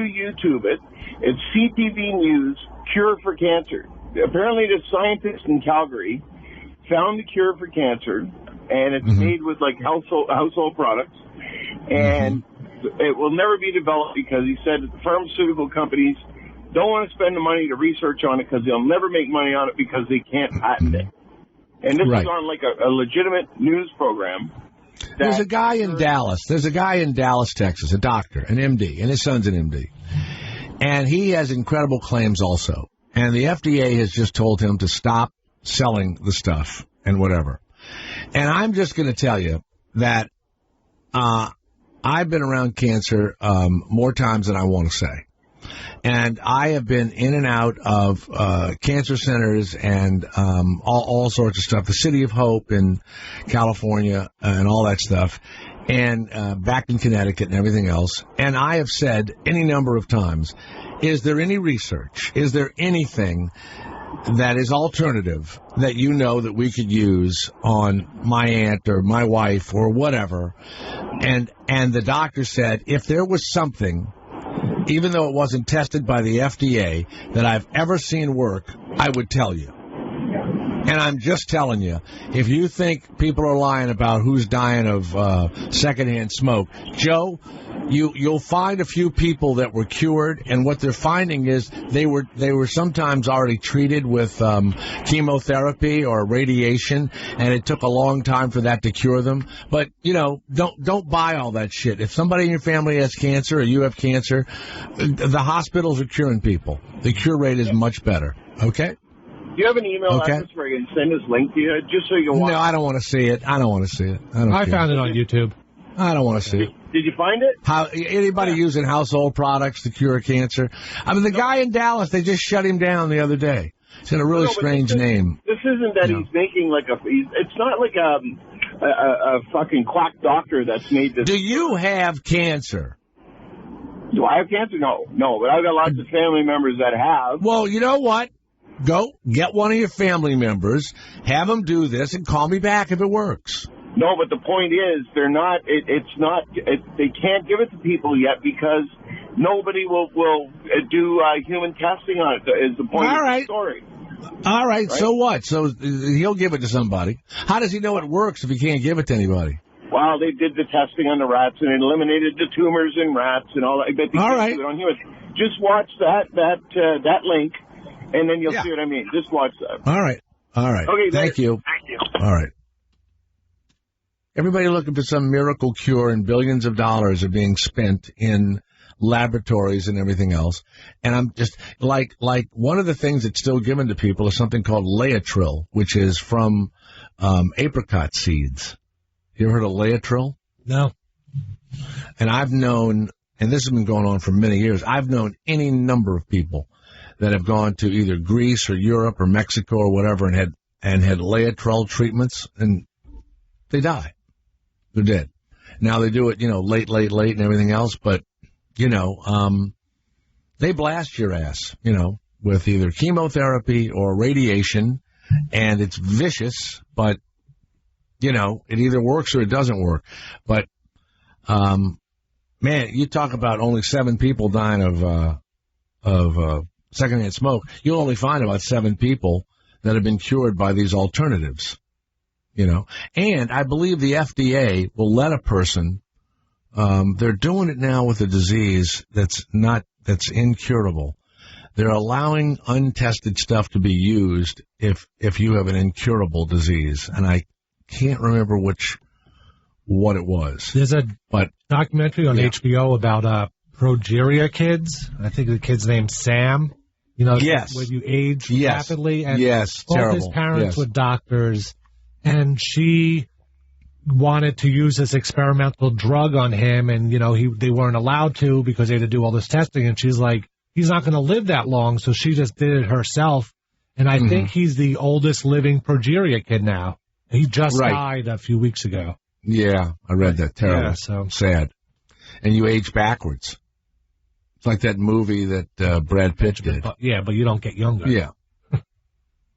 F: YouTube it, it's CTV News Cure for Cancer. Apparently, the scientists in Calgary found the cure for cancer, and it's made with like household products, and it will never be developed because he said that the pharmaceutical companies don't want to spend the money to research on it because they'll never make money on it because they can't patent it. And this is on like a legitimate news program.
A: There's a guy in Dallas. There's a guy in Dallas, Texas, a doctor, an MD, and his son's an MD. And he has incredible claims also. And the FDA has just told him to stop selling the stuff and whatever. And I'm just going to tell you that I've been around cancer more times than I want to say. And I have been in and out of cancer centers and all sorts of stuff. The City of Hope in California and all that stuff. And back in Connecticut and everything else. And I have said any number of times, is there any research? Is there anything that is alternative that you know that we could use on my aunt or my wife or whatever? And the doctor said, if there was something, even though it wasn't tested by the FDA, that I've ever seen work, I would tell you. And I'm just telling you, if you think people are lying about who's dying of secondhand smoke, Joe, you'll find a few people that were cured, and what they're finding is they were sometimes already treated with chemotherapy or radiation, and it took a long time for that to cure them. But don't buy all that shit. If somebody in your family has cancer or you have cancer, the hospitals are curing people. The cure rate is much better. Okay.
F: Do you have an email address where I can send this link to you, just so you can watch?
A: No, I don't want to see it. I
C: found it on YouTube.
A: I don't want to see it.
F: Did you find it?
A: Anybody using household products to cure cancer? I mean, the guy in Dallas, they just shut him down the other day. He's got a really strange name.
F: This isn't that he's making like it's not like a fucking quack doctor that's made this.
A: Do you have cancer?
F: Do I have cancer? No, but I've got lots of family members that have.
A: Well, you know what? Go get one of your family members, have them do this, and call me back if it works.
F: No, but the point is, they're not. They can't give it to people yet because nobody will do human testing on it. Is the point of the story?
A: All right. So what? So he'll give it to somebody. How does he know it works if he can't give it to anybody?
F: Well, they did the testing on the rats and eliminated the tumors in rats and all that. But they can't do it on humans. Just watch that link. And then you'll see what I mean. Just watch that.
A: All right.
F: Okay,
A: Thank you. All right. Everybody looking for some miracle cure, and billions of dollars are being spent in laboratories and everything else. And I'm just like one of the things that's still given to people is something called Laetril, which is from apricot seeds. You ever heard of Laetril?
C: No.
A: And I've known, and this has been going on for many years, I've known any number of people that have gone to either Greece or Europe or Mexico or whatever and had Laetril treatments, and they die. They're dead. Now they do it, late and everything else, but, they blast your ass, with either chemotherapy or radiation, and it's vicious, but, it either works or it doesn't work. But, man, you talk about only 7 people dying of secondhand smoke. You'll only find about 7 people that have been cured by these alternatives, And I believe the FDA will let a person, they're doing it now with a disease that's incurable. They're allowing untested stuff to be used if you have an incurable disease. And I can't remember what it was.
C: There's a documentary on HBO about progeria kids. I think the kid's named Sam. You know,
A: yes.
C: when you age rapidly. And both
A: terrible.
C: his parents were doctors, and she wanted to use this experimental drug on him, and, you know, they weren't allowed to because they had to do all this testing, and she's like, he's not going to live that long, so she just did it herself, and I think he's the oldest living progeria kid now. He just died a few weeks ago.
A: Yeah, I read that. Terrible.
C: Yeah, so
A: sad. And you age backwards. It's like that movie that Brad Pitt did.
C: But you don't get younger.
A: Yeah.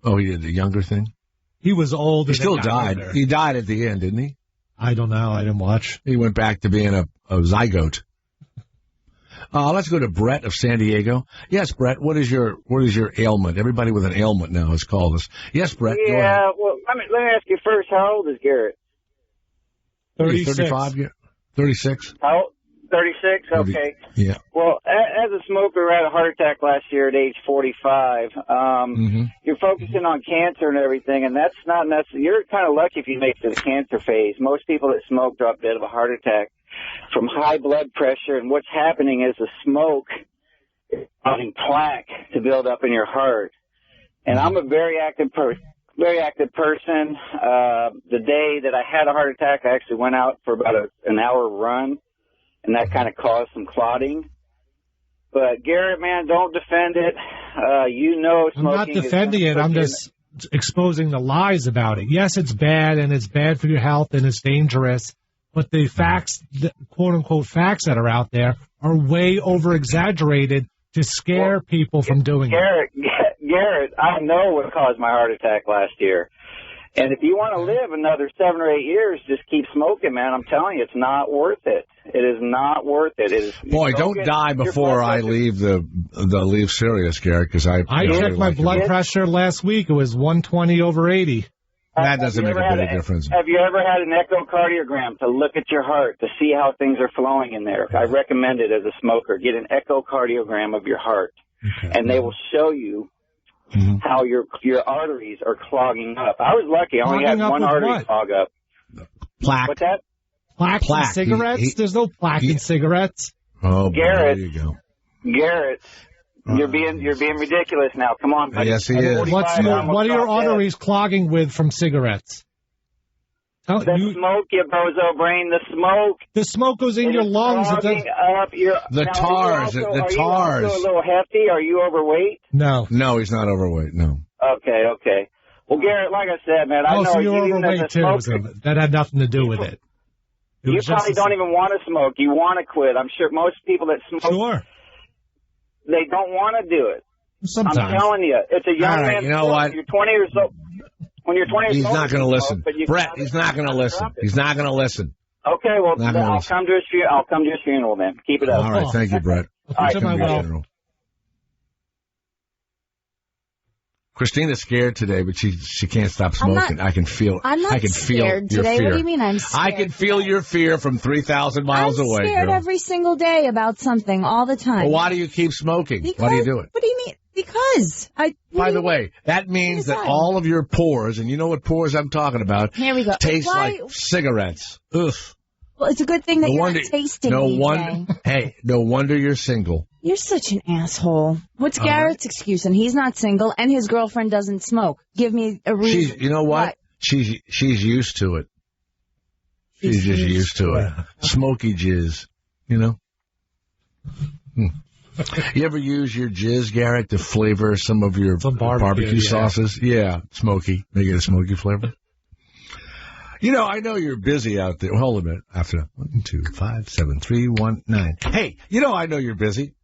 A: Oh, he did the younger thing?
C: He was old.
A: He still died. He died at the end, didn't he?
C: I don't know. I didn't watch.
A: He went back to being a zygote. Let's go to Brett of San Diego. Yes, Brett, what is your ailment? Everybody with an ailment now has called us. Yes, Brett.
E: Yeah, well, let me ask you first, how old is Garrett?
C: 36.
A: 35? 36?
E: How old? 36?
A: 30,
E: okay.
A: Yeah.
E: Well, as a smoker, I had a heart attack last year at age 45. You're focusing on cancer and everything, and that's not necessary. You're kind of lucky if you make it to the cancer phase. Most people that smoke drop dead of a heart attack from high blood pressure, and what's happening is the smoke is causing plaque to build up in your heart. And I'm a very active person. The day that I had a heart attack, I actually went out for about an hour run, and that kind of caused some clotting. But Garrett, man, don't defend it. Smoking.
C: I'm not defending it. I'm just exposing the lies about it. Yes, it's bad, and it's bad for your health, and it's dangerous. But the facts, the quote-unquote facts that are out there, are way over-exaggerated to scare people from doing it.
E: Garrett, I know what caused my heart attack last year. And if you want to live another 7 or 8 years, just keep smoking, man. I'm telling you, it's not worth it. It is not worth it.
A: Boy, don't die before I leave leave Sirius, Garrett, because I
C: checked my blood pressure last week. It was 120/80.
A: That doesn't make a bit of difference.
E: Have you ever had an echocardiogram to look at your heart to see how things are flowing in there? I recommend it as a smoker. Get an echocardiogram of your heart, and they will show you how your arteries are clogging up. I was lucky. I only had one artery clog up.
A: Plaque.
E: What's that?
C: Plaque in cigarettes? There's no plaque in cigarettes.
A: Oh,
E: Garrett,
A: there you go.
E: Garrett, you're being ridiculous now. Come on, buddy.
A: Yes, he is.
C: What are your arteries clogging with from cigarettes?
E: The smoke, you bozo brain. The smoke.
C: The smoke goes in your lungs.
E: Up your,
A: the tars.
E: Are you also a little hefty? Are you overweight?
A: No, he's not overweight. No.
E: Okay. Well, Garrett, like I said, man, I know
C: so you're
E: even
C: overweight
E: as a smoker,
C: too. So that had nothing to do with it.
E: You probably don't even want to smoke. You want to quit. I'm sure most people that smoke, they don't want to do it.
C: Sometimes.
E: I'm telling you, it's a young man.
A: You know what?
E: You're 20 years old. When you're 20 years old,
A: he's not going to listen. Brett,
E: he's
A: not going to listen. He's not going to listen.
E: Okay, well, I'll come to his funeral then. Keep it up.
A: All right, thank you, Brett.
E: All right.
A: Christina's scared today, but she can't stop smoking. I can feel.
B: I'm not scared today.
A: Your fear.
B: What do you mean I'm scared?
A: I can feel your fear from 3,000 miles away.
B: I'm scared
A: girl.
B: every single day about something all the time.
A: Well, why do you keep smoking? Why do you do it?
B: What do you mean? Because
A: By the way, that means that all of your pores, and you know what pores I'm talking about,
B: here we go.
A: Taste like cigarettes. Ugh.
B: Well, it's a good thing that you're not tasting
A: Hey, no wonder you're single.
B: You're such an asshole. What's Garrett's excuse? And he's not single, and his girlfriend doesn't smoke. Give me a reason.
A: You know what? She's used to it. She's just used to it. Smoky jizz, you know? You ever use your jizz, Garrett, to flavor some of your barbecue sauces? Yeah, smoky. Make it a smoky flavor. You know, I know you're busy out there. Hold a minute. After 1, 2, 5, 7, 3, 1, 9. Hey, you know I know you're busy.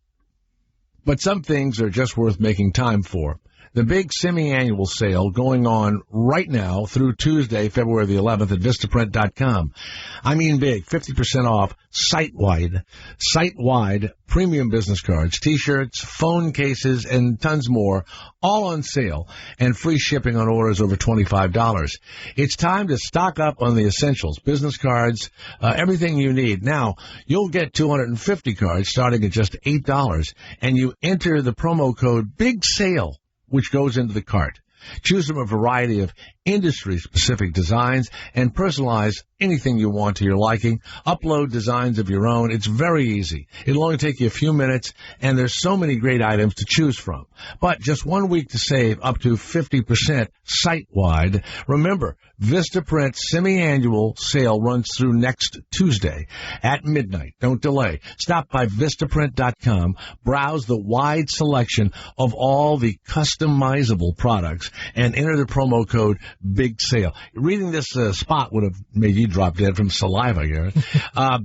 A: But some things are just worth making time for. The big semi-annual sale going on right now through Tuesday, February the 11th at Vistaprint.com. I mean big, 50% off, site-wide premium business cards, T-shirts, phone cases, and tons more, all on sale, and free shipping on orders over $25. It's time to stock up on the essentials, business cards, everything you need. Now, you'll get 250 cards starting at just $8, and you enter the promo code BIG SALE, which goes into the cart. Choose from a variety of industry-specific designs, and personalize anything you want to your liking. Upload designs of your own. It's very easy. It'll only take you a few minutes, and there's so many great items to choose from. But just 1 week to save up to 50% site-wide. Remember, Vistaprint semi-annual sale runs through next Tuesday at midnight. Don't delay. Stop by Vistaprint.com, browse the wide selection of all the customizable products, and enter the promo code Big Sale. Reading this spot would have made you drop dead from saliva, Garrett.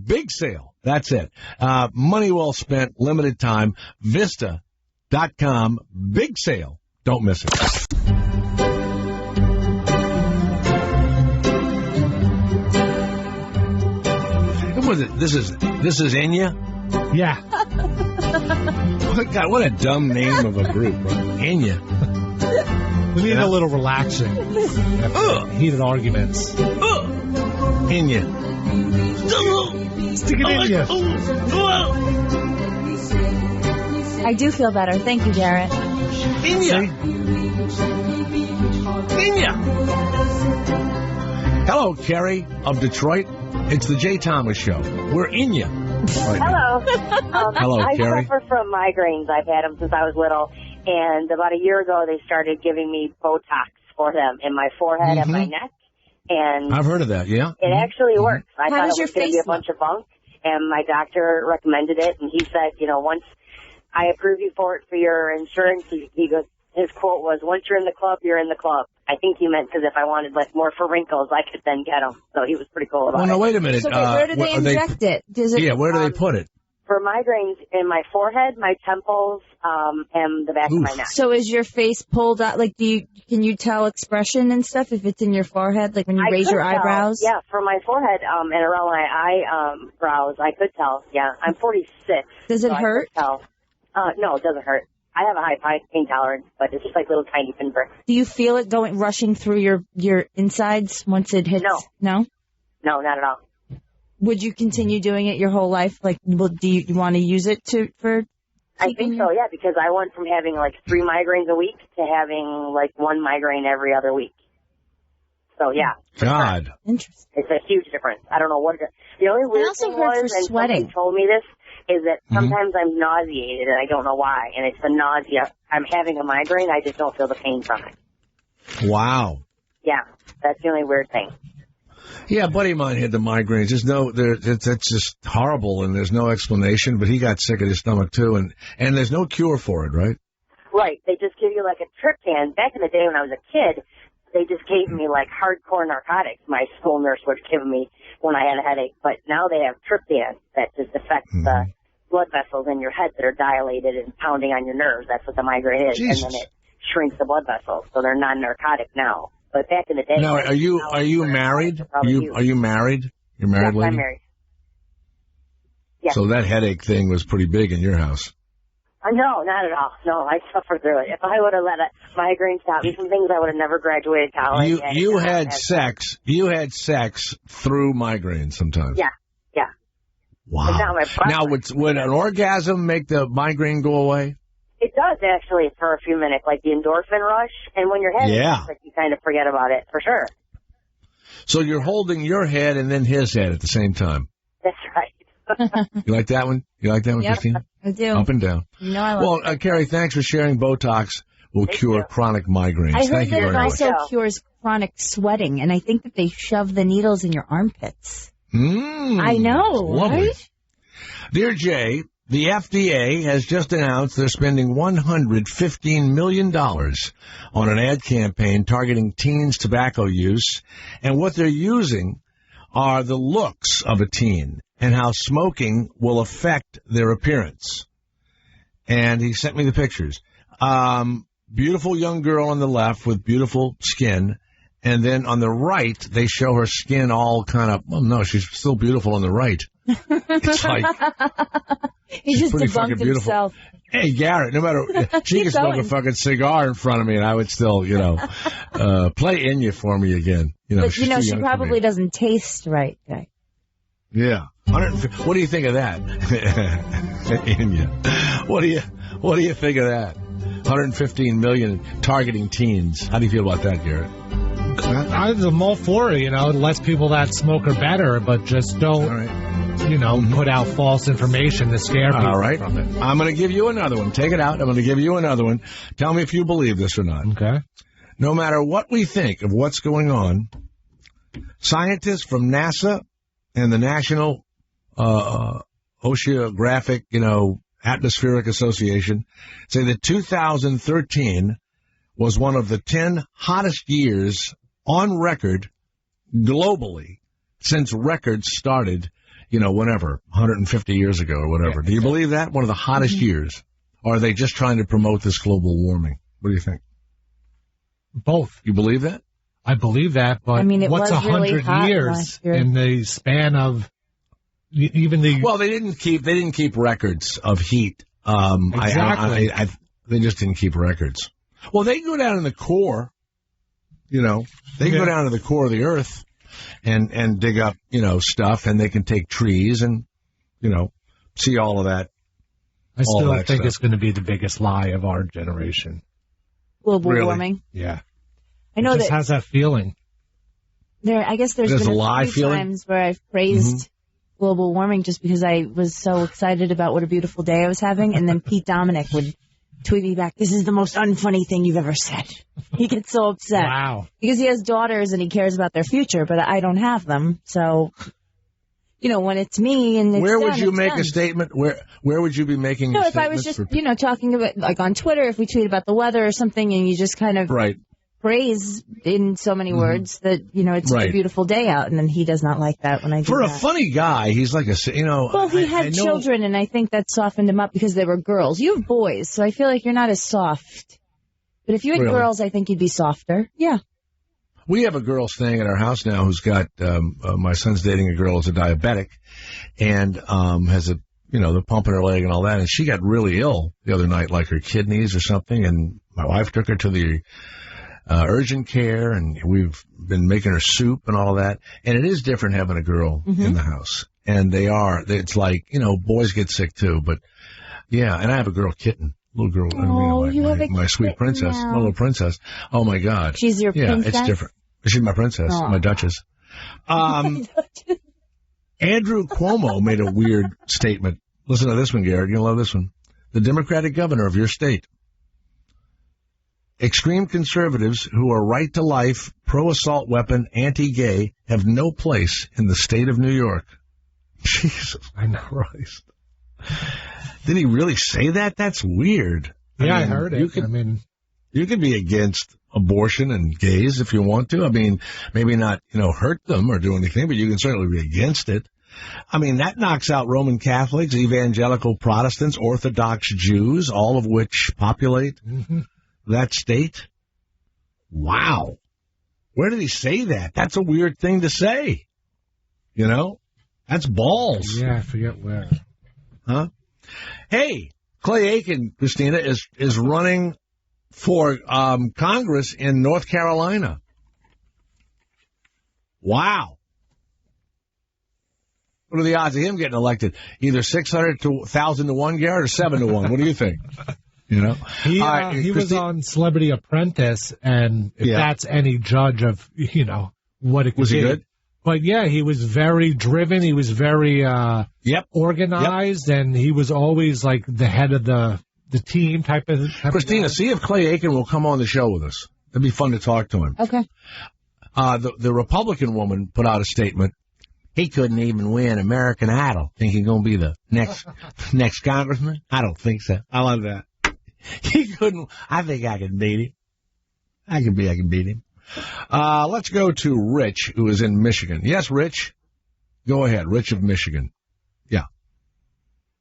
A: Big Sale. That's it. Money well spent, limited time. Vista.com, Big Sale. Don't miss it. This is Enya?
C: Yeah.
A: God, what a dumb name of a group, right? Enya.
C: We need a little relaxing. Heated arguments.
A: Enya.
C: Stick it in you.
B: I do feel better. Thank you, Garrett.
A: Enya. Enya. Hello, Carrie of Detroit. It's the Jay Thomas Show. We're in you. Right.
D: Hello.
A: Hello, Carrie.
D: I suffer from migraines. I've had them since I was little. And about a year ago, they started giving me Botox for them in my forehead and my neck. And
A: I've heard of that, yeah.
D: It actually works. I thought it was
B: your
D: going to be a bunch of bunk. And my doctor recommended it. And he said, you know, once I approve you for it for your insurance, he goes, his quote was, once you're in the club, you're in the club. I think he meant because if I wanted like more for wrinkles, I could then get them. So he was pretty cool about it.
A: Well, no, wait a minute.
B: So where do they inject it? Does it?
A: Yeah, where do they put it?
D: For migraines, in my forehead, my temples, and the back of my neck.
B: So is your face pulled out? Like, can you tell expression and stuff if it's in your forehead? Like when you raise your eyebrows?
D: Yeah, for my forehead and around my eyebrows, I could tell. Yeah, I'm 46.
B: Does it hurt?
D: I could tell. No, it doesn't hurt. I have a high pain tolerance, but it's just like little tiny pinpricks.
B: Do you feel it rushing through your insides once it hits? No?
D: No, not at all.
B: Would you continue doing it your whole life? Like, do you want to use it for?
D: I think so, yeah, because I went from having like 3 migraines a week to having like 1 migraine every other week. So, yeah.
A: God.
B: Interesting.
D: It's a huge difference. I don't know what the only weird thing was, and somebody told me this, is that sometimes I'm nauseated and I don't know why. And it's the nausea. I'm having a migraine. I just don't feel the pain from it.
A: Wow.
D: Yeah. That's the only weird thing.
A: Yeah, a buddy of mine had the migraines. That's just horrible, and there's no explanation. But he got sick of his stomach too, and there's no cure for it, right?
D: Right. They just give you like a triptan. Back in the day when I was a kid, they just gave me like hardcore narcotics. My school nurse would give me when I had a headache. But now they have triptan that just affects the blood vessels in your head that are dilated and pounding on your nerves. That's what the migraine is,
A: Jesus.
D: and then it shrinks the blood vessels, so they're non-narcotic now. But back in the day,
A: now are you married? Are you married? You're married,
D: yes,
A: lady?
D: I'm married. Yes.
A: So that headache thing was pretty big in your house.
D: No, not at all. No, I suffered through it. If I would have let a migraine stop me from things, I would have never graduated college.
A: You had sex. You had sex through migraines sometimes.
D: Yeah.
A: Wow. Now, would an orgasm make the migraine go away?
D: It does, actually, for a few minutes, like the endorphin rush. And when you're having sex, you kind of forget about it, for sure.
A: So you're holding your head and then his head at the same time.
D: That's right.
A: You like that one? You like that one,
B: yep,
A: Christine?
B: I do.
A: Up and down.
B: You know I love
A: it. Carrie, thanks for sharing. Botox will cure chronic migraines.
B: I heard
A: Thank you
B: that
A: very
B: it
A: much.
B: also cures chronic sweating, and I think that they shove the needles in your armpits. I know,
A: lovely.
B: Right?
A: Dear Jay, the FDA has just announced they're spending $115 million on an ad campaign targeting teens' tobacco use, and what they're using are the looks of a teen and how smoking will affect their appearance. And he sent me the pictures. Beautiful young girl on the left with beautiful skin, and then on the right, they show her skin all kind of, well, no, she's still beautiful on the right. It's like,
B: he just debunked himself.
A: Hey, Garrett, no matter, she could smoke a fucking cigar in front of me and I would still, play Enya for me again.
B: But, she probably doesn't taste right, guy.
A: Yeah. What do you think of that? Enya. What do you think of that? 115 million targeting teens. How do you feel about that, Garrett?
C: I'm all for it, less people that smoke are better, but just don't, put out false information to scare people.
A: All right.
C: From it.
A: I'm going to give you another one. Take it out. I'm going to give you another one. Tell me if you believe this or not.
C: Okay.
A: No matter what we think of what's going on, scientists from NASA and the National Oceanographic, Atmospheric Association say that 2013 was one of the 10 hottest years on record globally since records started, whenever, 150 years ago or whatever. Do you believe that? One of the hottest years? Or are they just trying to promote this global warming? What do you think?
C: Both.
A: You believe that?
C: I believe that, but what's 100 years in the span of even the...
A: Well, they didn't keep records of heat.
C: Exactly.
A: They just didn't keep records. Well, they go down in the core, they go down to the core of the earth and dig up, stuff, and they can take trees and, see all of that.
C: I still think it's going to be the biggest lie of our generation.
B: Global warming.
C: Yeah.
B: I know
C: it just has that feeling.
B: I guess there's been a few times where I've praised global warming just because I was so excited about what a beautiful day I was having, and then Pete Dominic would tweet me back, "This is the most unfunny thing you've ever said." He gets so upset.
C: Wow.
B: Because he has daughters and he cares about their future, but I don't have them. So, when it's me and it's
A: where would
B: done,
A: you make
B: done.
A: a statement? Where would you be making?
B: No, if I was just talking about like on Twitter, if we tweet about the weather or something, and you just kind of praise in so many words that it's a beautiful day out, and then he does not like that when I do
A: For
B: that.
A: a funny guy, he's like
B: Well, he had children, and I think that softened him up because they were girls. You have boys, so I feel like you're not as soft. But if you had girls, I think you'd be softer. Yeah.
A: We have a girl staying at our house now who's got, my son's dating a girl who's a diabetic and has the pump in her leg and all that. And she got really ill the other night, like her kidneys or something. And my wife took her to the urgent care, and we've been making her soup and all that. And it is different having a girl in the house. And it's like, boys get sick too. But, yeah, and I have a girl kitten. Little girl, my sweet princess, my little princess. Oh, my God.
B: She's your princess?
A: Yeah, it's different. She's my princess, my duchess. Andrew Cuomo made a weird statement. Listen to this one, Garrett. You'll love this one. The Democratic governor of your state. Extreme conservatives who are right to life, pro-assault weapon, anti-gay have no place in the state of New York. Jesus, I know, Christ. Did he really say that? That's weird.
C: Yeah, I heard it.
A: You could be against abortion and gays if you want to. I mean, maybe not, hurt them or do anything, but you can certainly be against it. I mean, that knocks out Roman Catholics, evangelical Protestants, Orthodox Jews, all of which populate that state. Wow. Where did he say that? That's a weird thing to say. That's balls.
C: Yeah, I forget where.
A: Huh? Hey, Clay Aiken, Christina, is running for Congress in North Carolina. Wow. What are the odds of him getting elected? Either 600 to 1,000 to 1, Garrett, or 7 to 1? What do you think?
C: He was on Celebrity Apprentice, and if that's any judge of, what it could be.
A: Was he good?
C: But, yeah, he was very driven. He was very organized, and he was always, like, the head of the team type of
A: Christina, see if Clay Aiken will come on the show with us. It'd be fun to talk to him.
B: Okay.
A: The Republican woman put out a statement. He couldn't even win American Idol. Think he's going to be the next congressman? I don't think so. I love that. He couldn't. I think I can beat him. I can beat him. Let's go to Rich, who is in Michigan. Yes, Rich. Go ahead. Rich of Michigan. Yeah.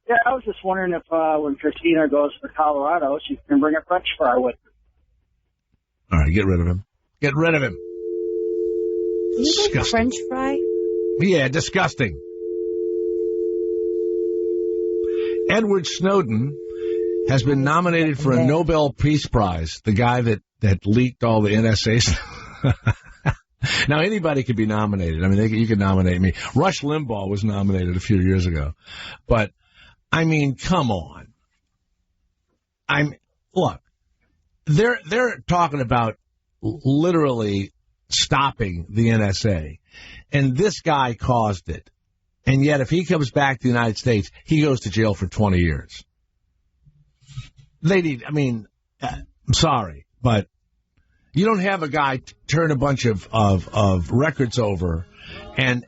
K: Yeah, I was just wondering if when Christina goes to Colorado, she can bring a French fry with her.
A: All right, get rid of him. Get rid of him.
B: Did you make French fry?
A: Yeah, disgusting. Edward Snowden has been nominated for a Nobel Peace Prize, the guy that leaked all the NSA stuff. Now, anybody could be nominated. I mean, you could nominate me. Rush Limbaugh was nominated a few years ago. But, I mean, come on. Look, they're talking about literally stopping the NSA. And this guy caused it. And yet, if he comes back to the United States, he goes to jail for 20 years. I'm sorry, but you don't have a guy turn a bunch of records over and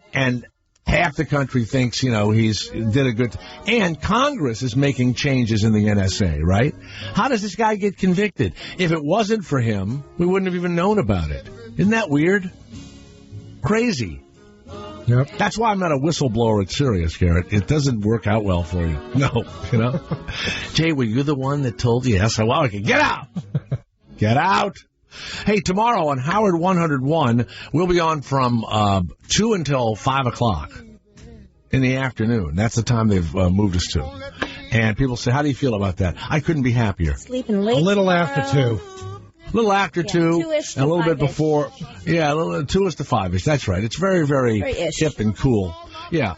A: half the country thinks, he's did a good... And Congress is making changes in the NSA, right? How does this guy get convicted? If it wasn't for him, we wouldn't have even known about it. Isn't that weird? Crazy.
C: Yep.
A: That's why I'm not a whistleblower at Sirius, Garrett. It doesn't work out well for you. No, Jay, were you the one that told you? Yes, I can. Get out! Get out! Hey, tomorrow on Howard 101, we'll be on from 2 until 5 o'clock in the afternoon. That's the time they've moved us to. And people say, how do you feel about that? I couldn't be happier.
B: Sleeping late.
C: A little after 2.
A: A little after 2,
B: two-ish
A: and a little bit
B: 5-ish.
A: before. Yeah, 2-ish to 5-ish. That's right. It's very, very hip and cool. Yeah.